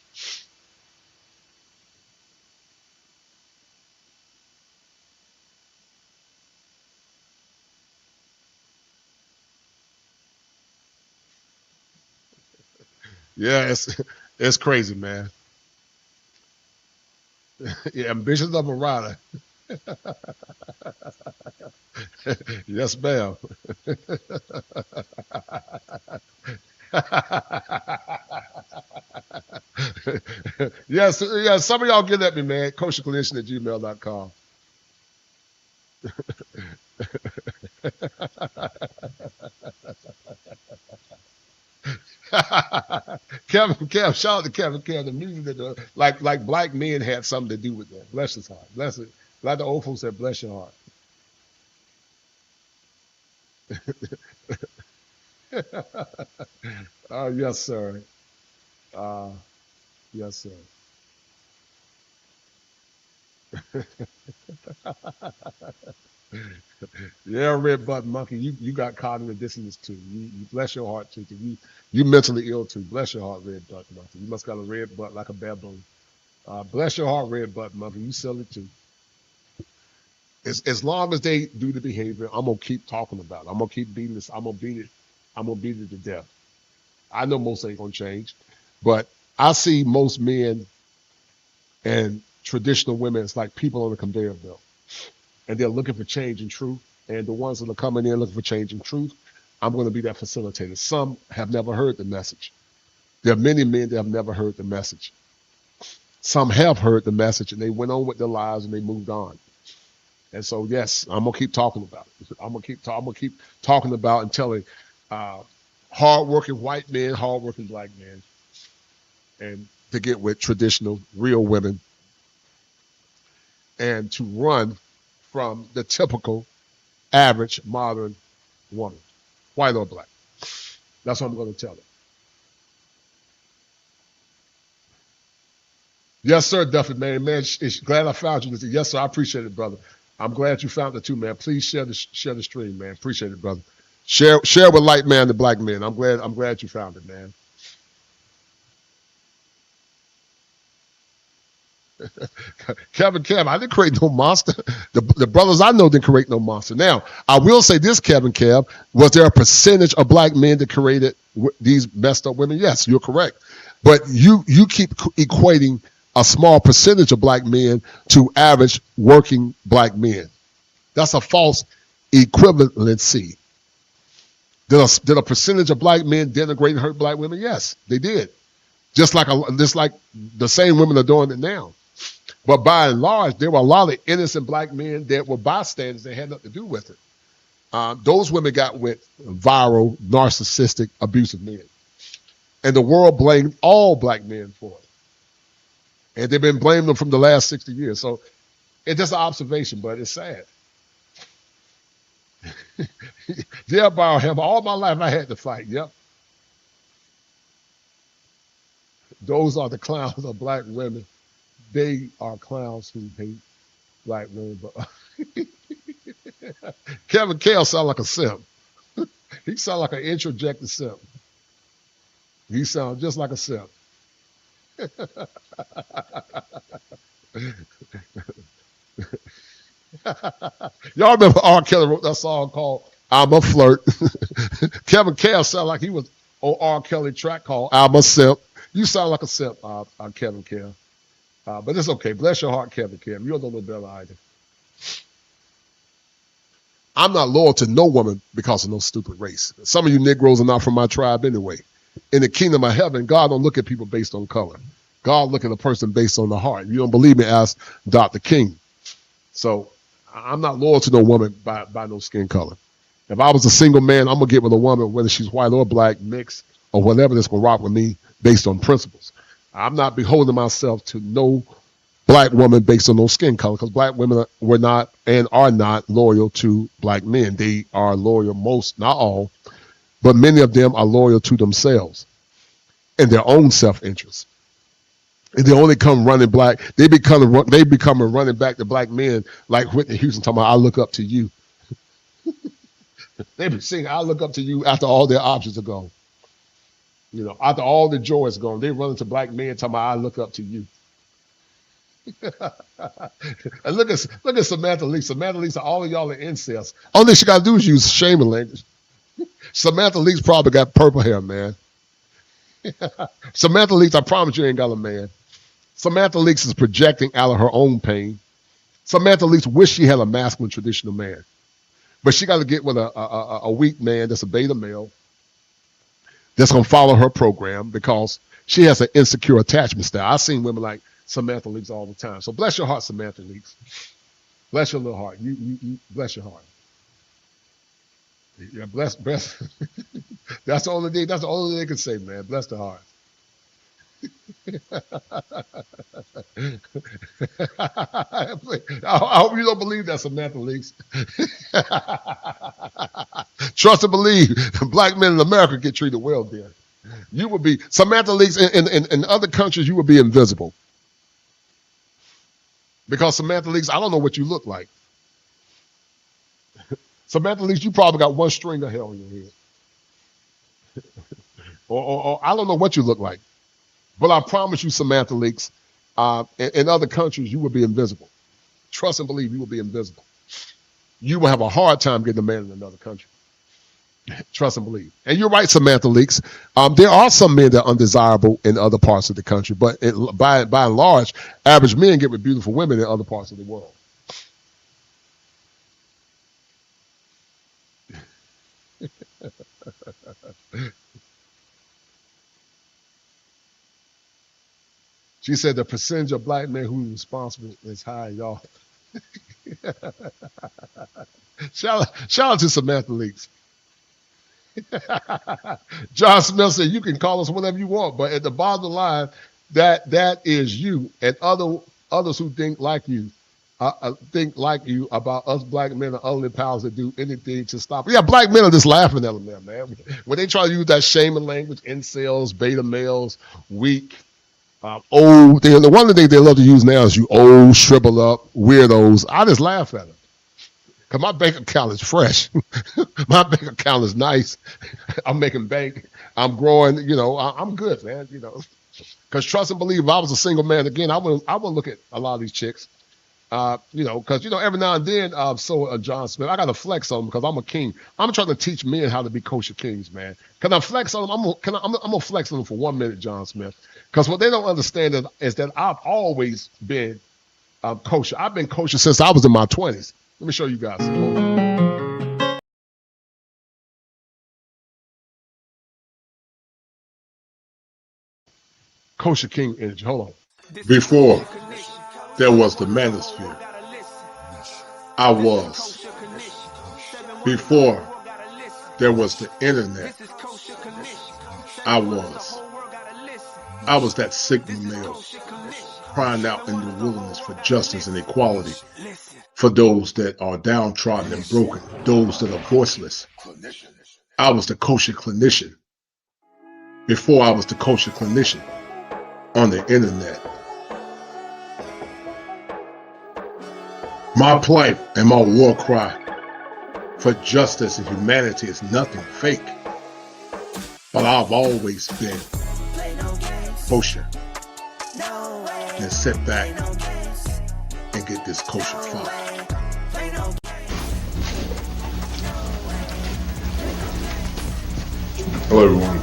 Yeah, it's crazy, man. Yeah, ambitions of a rider. Yes, ma'am. Yes. Some of y'all get at me, man. kosherclinician@gmail.com. Kevin, shout out to Kevin. The music that like black men had something to do with that. Bless his heart. Bless it. Like the old folks said, bless your heart. Yes, sir. Uh, yes, sir. Yeah, red button monkey. You got cognitive dissonance too. You bless your heart too. You mentally ill too. Bless your heart, red button monkey. You must got a red butt like a baboon. Bless your heart, red button monkey. You silly too. As long as they do the behavior, I'm gonna keep talking about it. I'm gonna keep beating this. I'm gonna beat it. I'm gonna beat it to death. I know most ain't gonna change, but I see most men and traditional women as like people on a conveyor belt, and they're looking for change and truth. And the ones that are coming in looking for change and truth, I'm going to be that facilitator. Some have never heard the message. There are many men that have never heard the message. Some have heard the message and they went on with their lives and they moved on. And so, yes, I'm gonna keep talking about it. I'm gonna keep talking about and telling hardworking white men, hardworking black men, and to get with traditional, real women, and to run from the typical, average, modern woman, white or black. That's what I'm going to tell them. Yes, sir, Duffy, man. Glad I found you. Yes, sir, I appreciate it, brother. I'm glad you found it too, man. Please share the stream, man. Appreciate it, brother. Share with light man and black men. I'm glad you found it, man. Kevin, I didn't create no monster. The brothers I know didn't create no monster. Now, I will say this, Kevin, was there a percentage of black men that created these messed up women? Yes, you're correct. But you keep equating a small percentage of black men to average working black men. That's a false equivalency. Did a percentage of black men denigrate and hurt black women? Yes, they did. Just like the same women are doing it now. But by and large, there were a lot of innocent black men that were bystanders that had nothing to do with it. Those women got with viral, narcissistic, abusive men. And the world blamed all black men for it. And they've been blaming them from the last 60 years. So it's just an observation, but it's sad. Yeah, Barham, all my life I had to fight. Yep. Those are the clowns of black women. They are clowns who hate black women. But Kevin Kale sound like a simp. He sound like an introjected simp. He sounds just like a simp. Y'all remember R. Kelly wrote that song called I'm a Flirt? Kevin Kale sound like he was on R. Kelly track called I'm a Simp. You sound like a simp, Kevin Kale. But it's okay. Bless your heart, Kevin Kale. You're no little better either. I'm not loyal to no woman because of no stupid race. Some of you Negroes are not from my tribe anyway. In the kingdom of heaven, God don't look at people based on color. God look at a person based on the heart. You don't believe me? Ask Dr. King. So I'm not loyal to no woman by no skin color. If I was a single man, I'm going to get with a woman, whether she's white or black, mixed, or whatever, that's going to rock with me based on principles. I'm not beholding myself to no black woman based on no skin color, because black women were not and are not loyal to black men. They are loyal, most, not all, but many of them are loyal to themselves and their own self-interest. And they only come running black. They become a running back to black men like Whitney Houston talking about, I look up to you. They be singing, I look up to you after all their options are gone. You know, after all the joy is gone, they run into black men talking about, I look up to you. And look at Samantha Lee. Samantha Lee's all of y'all are incels. All this you got to do is use shaming language. Samantha Lee's probably got purple hair, man. Samantha Lee's, I promise you ain't got a man. Samantha Leaks is projecting out of her own pain. Samantha Leaks wish she had a masculine traditional man. But she got to get with a weak man that's a beta male that's going to follow her program because she has an insecure attachment style. I've seen women like Samantha Leaks all the time. So bless your heart, Samantha Leaks. Bless your little heart. You bless your heart. Yeah, bless. That's the only thing they can say, man. Bless the heart. I hope you don't believe that, Samantha Leaks. Trust and believe. Black men in America get treated well there. You would be, Samantha Leaks, in other countries, you would be invisible. Because Samantha Leaks, I don't know what you look like. Samantha Leaks, you probably got one string of hair on your head. or I don't know what you look like. But I promise you, Samantha Leaks, in other countries, you will be invisible. Trust and believe you will be invisible. You will have a hard time getting a man in another country. Trust and believe. And you're right, Samantha Leaks. There are some men that are undesirable in other parts of the country, but by and large, average men get with beautiful women in other parts of the world. She said the percentage of black men who are responsible is high, y'all. Shout out to Samantha Leaks. John Smith said, you can call us whatever you want, but at the bottom of the line, that is you. And others who think like you about us black men are only powers that do anything to stop it. Yeah, black men are just laughing at them, man. When they try to use that shaming language, incels, beta males, weak, old. The one of the things they love to use now is you old, shrivel up, weirdos. I just laugh at them. Because my bank account is fresh. My bank account is nice. I'm making bank. I'm growing. You know, I'm good, man. You know, because trust and believe, if I was a single man, again, I wouldn't look at a lot of these chicks. You know, because, you know, every now and then, John Smith, I got to flex on them because I'm a king. I'm trying to teach men how to be kosher kings, man. Can I flex on them? I'm going to flex on them for 1 minute, John Smith. Because what they don't understand is that I've always been kosher. I've been kosher since I was in my 20s. Let me show you guys. Kosher king energy. Hold on. Before there was the manosphere, I was. Before there was the internet, I was. I was that Sigma male crying out in the wilderness for justice and equality for those that are downtrodden and broken, those that are voiceless. I was the kosher clinician before I was the kosher clinician on the internet. My plight and my war cry for justice and humanity is nothing fake, but I've always been kosher. And sit back and get this kosher funk. Hello everyone.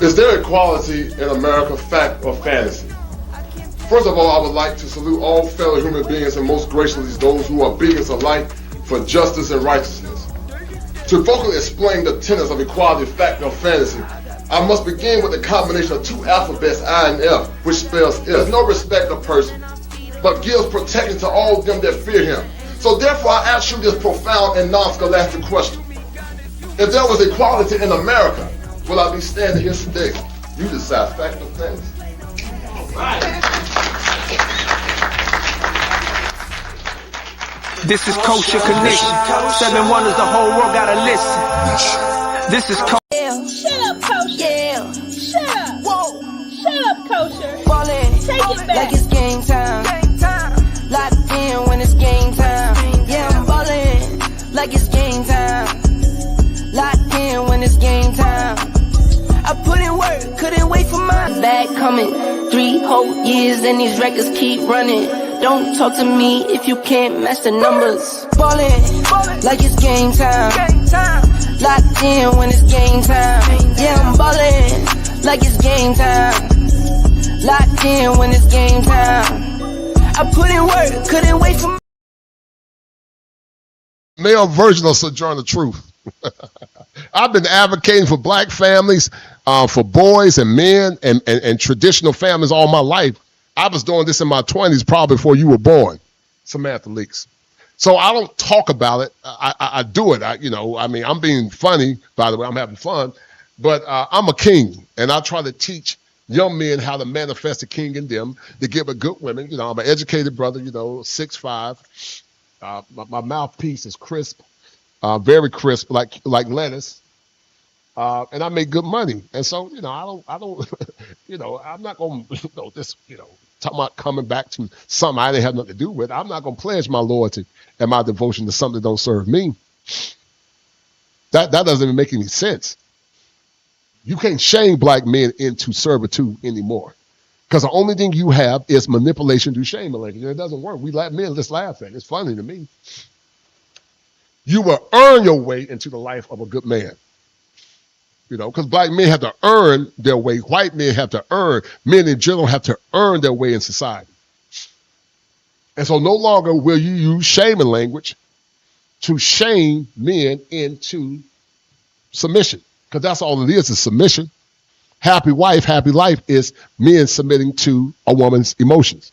Is there equality in America, fact or fantasy? First of all, I would like to salute all fellow human beings and most graciously those who are beacons of light for justice and righteousness. To vocally explain the tenets of equality, fact or fantasy, I must begin with the combination of two alphabets, I and F, which spells if. There's no respect of person, but gives protection to all them that fear him. So therefore I ask you this profound and non-scholastic question. If there was equality in America, will I be standing here today? You decide, fact or fantasy. All right. This is kosherclinician. 7 wonders, the whole world gotta listen. This is kosher. Shut up, kosher. Yeah. Shut up. Whoa. Shut up, kosher. Ballin'. Take it back. Like it's game time. Locked in when it's game time. Yeah, I'm ballin'. Like it's game time. Locked in when it's game time. I put in work, couldn't wait for my bag coming. 3 whole years and these records keep running. Don't talk to me if you can't match the numbers. Ballin', like it's game time. Locked in when it's game time. Yeah, I'm ballin', like it's game time. Locked in when it's game time. I put in work, couldn't wait for male version of Sojourner Truth. I've been advocating for black families, for boys and men and traditional families all my life. I was doing this in my 20s, probably before you were born, Samantha Leaks. So I don't talk about it. I do it. I'm being funny, by the way. I'm having fun. But I'm a king, and I try to teach young men how to manifest the king in them, to give a good women. I'm an educated brother, 6'5". My mouthpiece is crisp, very crisp, like lettuce. And I make good money. And so, I don't, I'm not going to, talking about coming back to something I didn't have nothing to do with. I'm not going to pledge my loyalty and my devotion to something that don't serve me. That doesn't even make any sense. You can't shame black men into servitude anymore. Because the only thing you have is manipulation through shame. It doesn't work. We men just laugh at it. It's funny to me. You will earn your way into the life of a good man. Because black men have to earn their way. White men have to earn. Men in general have to earn their way in society. And so no longer will you use shaming language to shame men into submission. Because that's all it is submission. Happy wife, happy life is men submitting to a woman's emotions.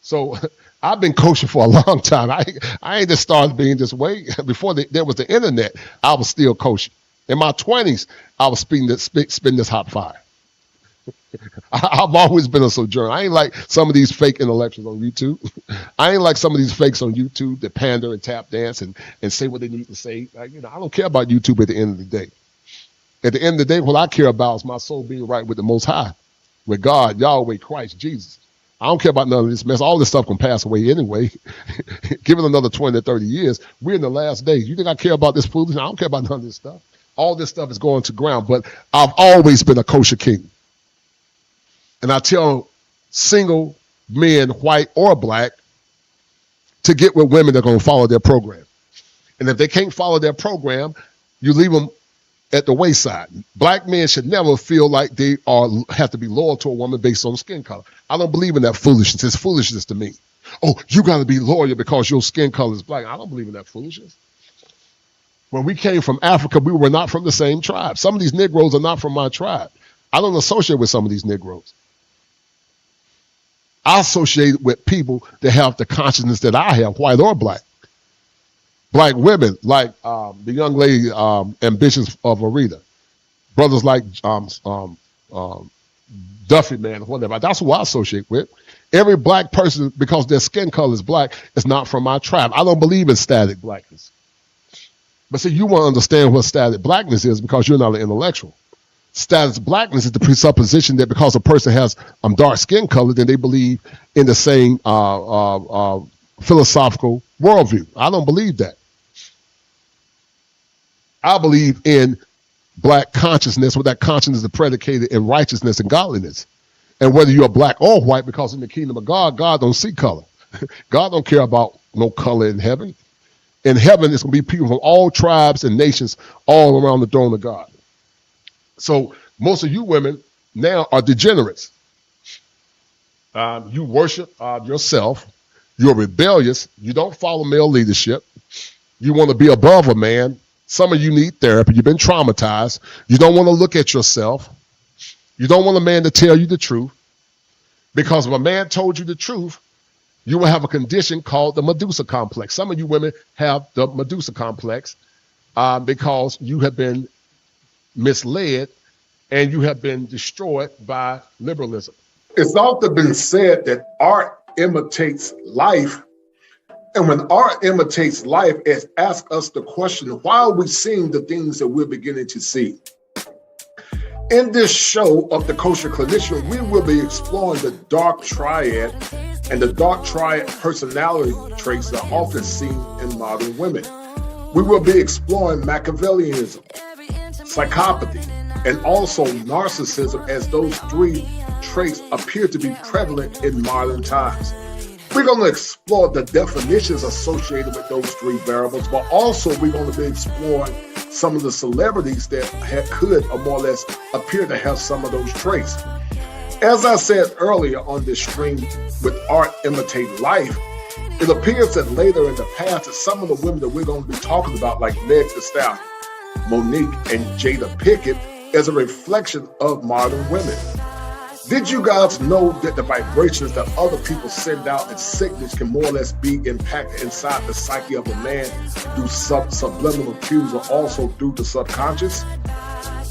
So I've been kosher for a long time. I ain't just started being this way. Before there was the internet, I was still kosher. In my 20s, I was spinning this hot fire. I've always been a sojourner. I ain't like some of these fake intellectuals on YouTube. I ain't like some of these fakes on YouTube that pander and tap dance and say what they need to say. I don't care about YouTube at the end of the day. At the end of the day, what I care about is my soul being right with the Most High, with God, Yahweh, Christ, Jesus. I don't care about none of this mess. All this stuff can pass away anyway. Give it another 20 to 30 years. We're in the last days. You think I care about this foolishness? I don't care about none of this stuff. All this stuff is going to ground, but I've always been a kosher king. And I tell single men, white or black, to get with women that are going to follow their program. And if they can't follow their program, you leave them at the wayside. Black men should never feel like they have to be loyal to a woman based on skin color. I don't believe in that foolishness. It's foolishness to me. Oh, you got to be loyal because your skin color is black. I don't believe in that foolishness. When we came from Africa, we were not from the same tribe. Some of these Negroes are not from my tribe. I don't associate with some of these Negroes. I associate with people that have the consciousness that I have, white or black. Black women, like the young lady Ambitions of Arita. Brothers like Duffy man or whatever. That's who I associate with. Every black person, because their skin color is black, is not from my tribe. I don't believe in static blackness. But see, you want to understand what static blackness is because you're not an intellectual. Static blackness is the presupposition that because a person has dark skin color, then they believe in the same philosophical worldview. I don't believe that. I believe in black consciousness, where that consciousness is predicated in righteousness and godliness. And whether you're black or white, because in the kingdom of God, God don't see color. God don't care about no color in heaven. In heaven, it's going to be people from all tribes and nations all around the throne of God. So most of you women now are degenerates. You worship yourself. You're rebellious. You don't follow male leadership. You want to be above a man. Some of you need therapy. You've been traumatized. You don't want to look at yourself. You don't want a man to tell you the truth. Because if a man told you the truth, you will have a condition called the Medusa complex. Some of you women have the Medusa complex because you have been misled and you have been destroyed by liberalism. It's often been said that art imitates life. And when art imitates life, it asks us the question, why are we seeing the things that we're beginning to see? In this show of the Kosher Clinician, we will be exploring the dark triad and the dark triad personality traits that are often seen in modern women. We will be exploring Machiavellianism, psychopathy, and also narcissism, as those three traits appear to be prevalent in modern times. We're going to explore the definitions associated with those three variables, but also we're going to be exploring some of the celebrities that could or more or less appear to have some of those traits. As I said earlier on this stream, with art imitate life, it appears that later in the past that some of the women that we're going to be talking about, like Meg Thee Stallion, Monique, and Jada Pinkett, is a reflection of modern women. Did you guys know that the vibrations that other people send out as signals can more or less be impacted inside the psyche of a man through subliminal cues or also through the subconscious?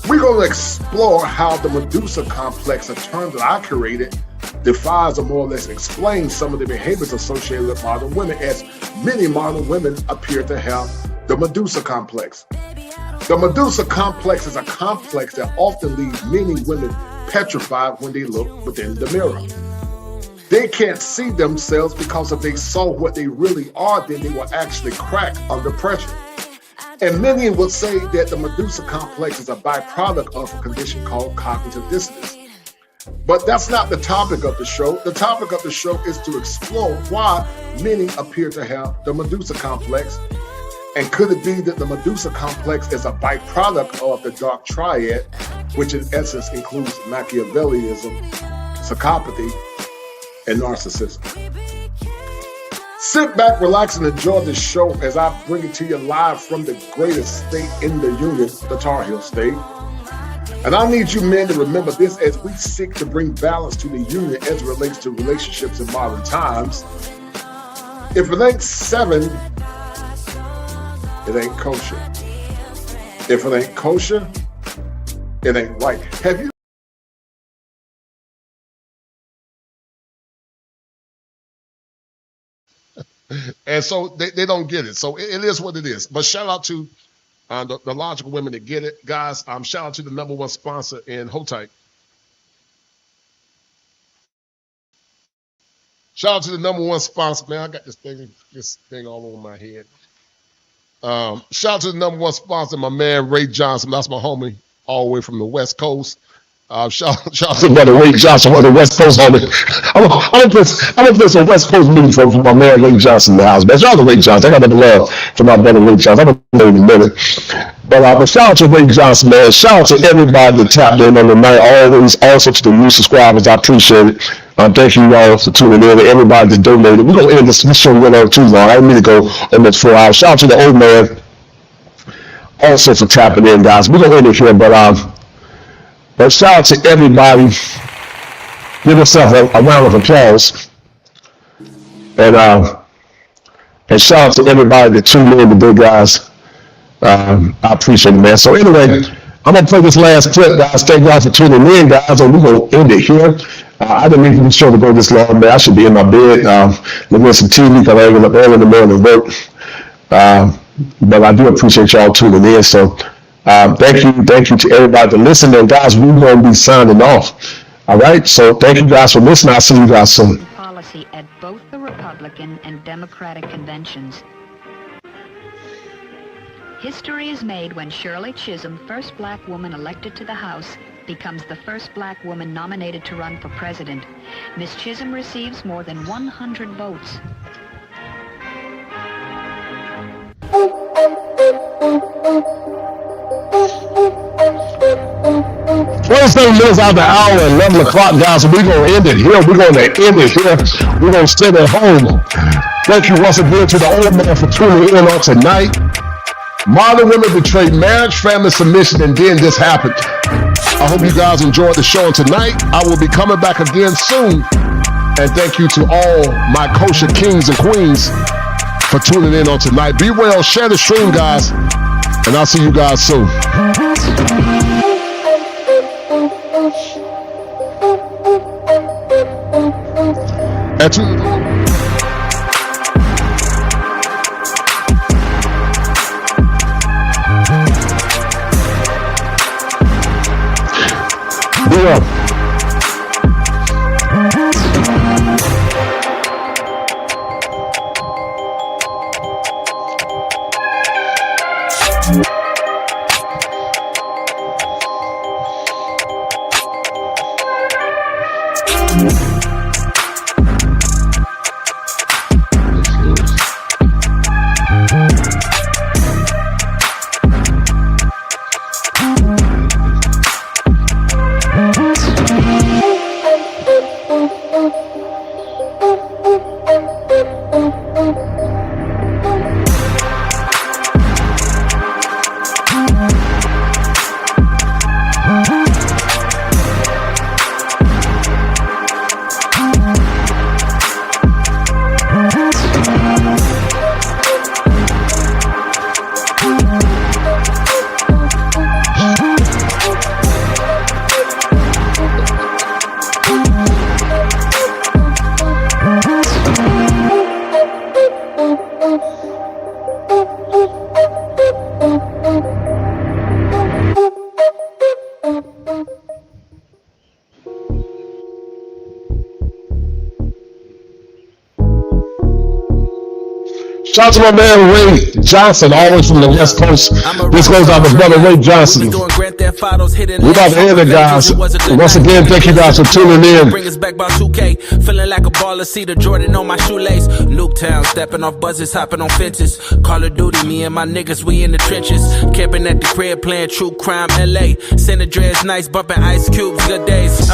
We're going to explore how the Medusa complex, a term that I created, defies or more or less explains some of the behaviors associated with modern women, as many modern women appear to have the Medusa complex. The Medusa complex is a complex that often leaves many women petrified when they look within the mirror. They can't see themselves because if they saw what they really are, then they will actually crack under pressure. And many would say that the Medusa complex is a byproduct of a condition called cognitive dissonance. But that's not the topic of the show. The topic of the show is to explore why many appear to have the Medusa complex. And could it be that the Medusa complex is a byproduct of the dark triad, which in essence includes Machiavellianism, psychopathy, and narcissism? Sit back, relax, and enjoy this show as I bring it to you live from the greatest state in the union, the Tar Heel State. And I need you men to remember this as we seek to bring balance to the union as it relates to relationships in modern times. If it ain't 7, it ain't kosher. If it ain't kosher, it ain't right. Have you? And so they don't get it. So it is what it is. But shout out to the logical women that get it. Guys, shout out to the #1 sponsor in Hotite. Shout out to the #1 sponsor. Man, I got this thing all over my head. Shout out to the #1 sponsor, my man Ray Johnson. That's my homie all the way from the West Coast. Shout out to brother Ray Johnson on the West Coast homie. I'm gonna play some West Coast music from my man Ray Johnson in the house. Man, shout out to Ray Johnson. I got nothing love for my brother Ray Johnson. I'm gonna play in a minute. But shout out to Ray Johnson, man. Shout out to everybody that tapped in on the night. Always, also to the new subscribers. I appreciate it. Thank you all for tuning in. Everybody that donated. We're gonna end this show went on too long. I didn't mean to go almost 4 hours. Shout out to the old man also for tapping in, guys. We're gonna end it here, but shout out to everybody. Give yourself a round of applause. And shout out to everybody that tuned in today, guys. I appreciate it, man. So anyway, I'm going to play this last clip, guys. Thank you guys for tuning in, guys. And we're going to end it here. I didn't mean for the show to go this long, man. I should be in my bed looking at some TV because I ain't up early in the morning to work. But I do appreciate y'all tuning in. So thank you to everybody for listening. And guys, we're going to be signing off. All right. So thank you guys for listening. I'll see you guys soon. Policy at both the Republican and Democratic conventions. History is made when Shirley Chisholm, first black woman elected to the House, becomes the first black woman nominated to run for president. Miss Chisholm receives more than 100 votes. Wednesday minutes out of the hour, 11 o'clock, guys. So we're going to end it here. We're going to end it here. We're going to stay at home. Thank you once again to the old man for tuning in on tonight. Modern women betrayed marriage, family, submission, and then this happened. I hope you guys enjoyed the show tonight. I will be coming back again soon. And thank you to all my kosher kings and queens for tuning in on tonight. Be well, share the stream, guys, and I'll see you guys soon. Be well. Shout out to my man Ray Johnson, always from the West Coast. This goes out to brother Ray Johnson. We're about to end it, guys. Once again, thank you guys for tuning in. Bring us back about 2K. Feeling like a baller, see the Jordan on my shoelace. Nuketown, stepping off buses, hopping on fences. Call of Duty, me and my niggas, we in the trenches. Camping at the crib, playing true crime LA. Santa Dre's nice, bumping Ice Cubes, good days.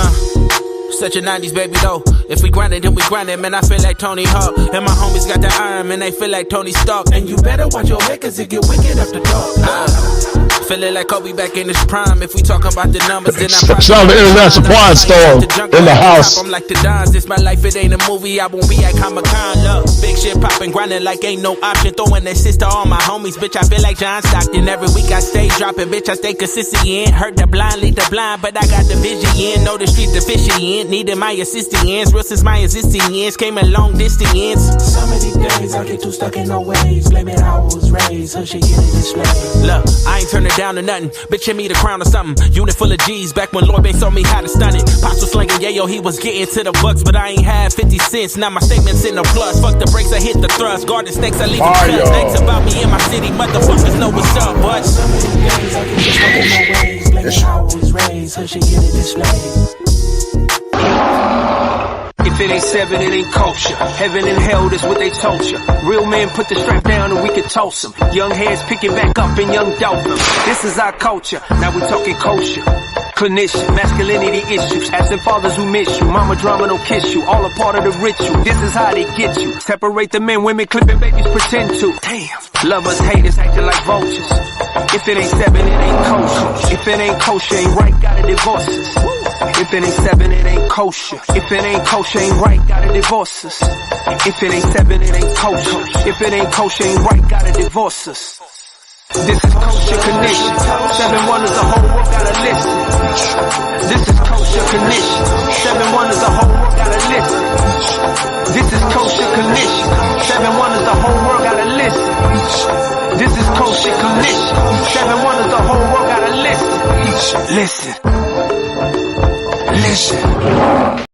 Such a 90s baby though. If we grind it, then we grind it. Man, I feel like Tony Hawk. And my homies got the iron, man, they feel like Tony Stark. And you better watch your head, cause it get wicked up the door. Feeling like Kobe back in his prime. If we talk about the numbers, then I probably shout out to International Supply Store in the house. I'm like the Dons. This my life, it ain't a movie. I won't be at Comic-Con. Look, big shit popping, grinding like ain't no option. Throwing that sister all my homies. Bitch, I feel like John Stockton. Every week I stay dropping. Bitch, I stay consistent in. Hurt the blind, lead the blind, but I got the vision in. Know the streets deficient in. Needing my assistant ends. Real since my existing ends. Came a long distance ends. So many days I get too stuck in no ways. Blame it how I was raised. Her shit get it displayed. Look, I ain't turning down to nothing. Bitch, hit me the crown or something. Unit full of G's. Back when Lloyd Banks told me how to stun it. Pops was slinging yayo, he was getting to the bucks, but I ain't had 50 cents. Now my statements in the plus. Fuck the brakes, I hit the thrust. Garden snakes, I leave them cut. Thanks about me in my city. Motherfuckers know what's up, but so many days I get too stuck in no ways. Blame it how I was raised. Her shit get it displayed. If it ain't seven, it ain't kosher. Heaven and hell, that's what they told you. Real men put the strap down and we can toast them. Young heads picking back up and young dolphins. This is our culture. Now we talking kosher. Clinician, masculinity issues. Absent fathers who miss you. Mama drama don't kiss you. All a part of the ritual. This is how they get you. Separate the men, women, clipping babies pretend to. Damn. Lovers, haters, acting like vultures. If it ain't seven, it ain't kosher. If it ain't kosher, ain't right, gotta divorce us. If it ain't seven, it ain't kosher. If it ain't kosher, ain't right, gotta divorce us. If it ain't seven, it ain't kosher. If it ain't kosher, ain't right, gotta divorce us. This is kosherclinician. 7 wonders, the whole world gotta listen. This is kosherclinician. 7 wonders, the whole world gotta listen. This is kosherclinician. 7 wonders, the whole world gotta listen. This is kosherclinician. 7 wonders, the whole world gotta listen. Listen. Listen.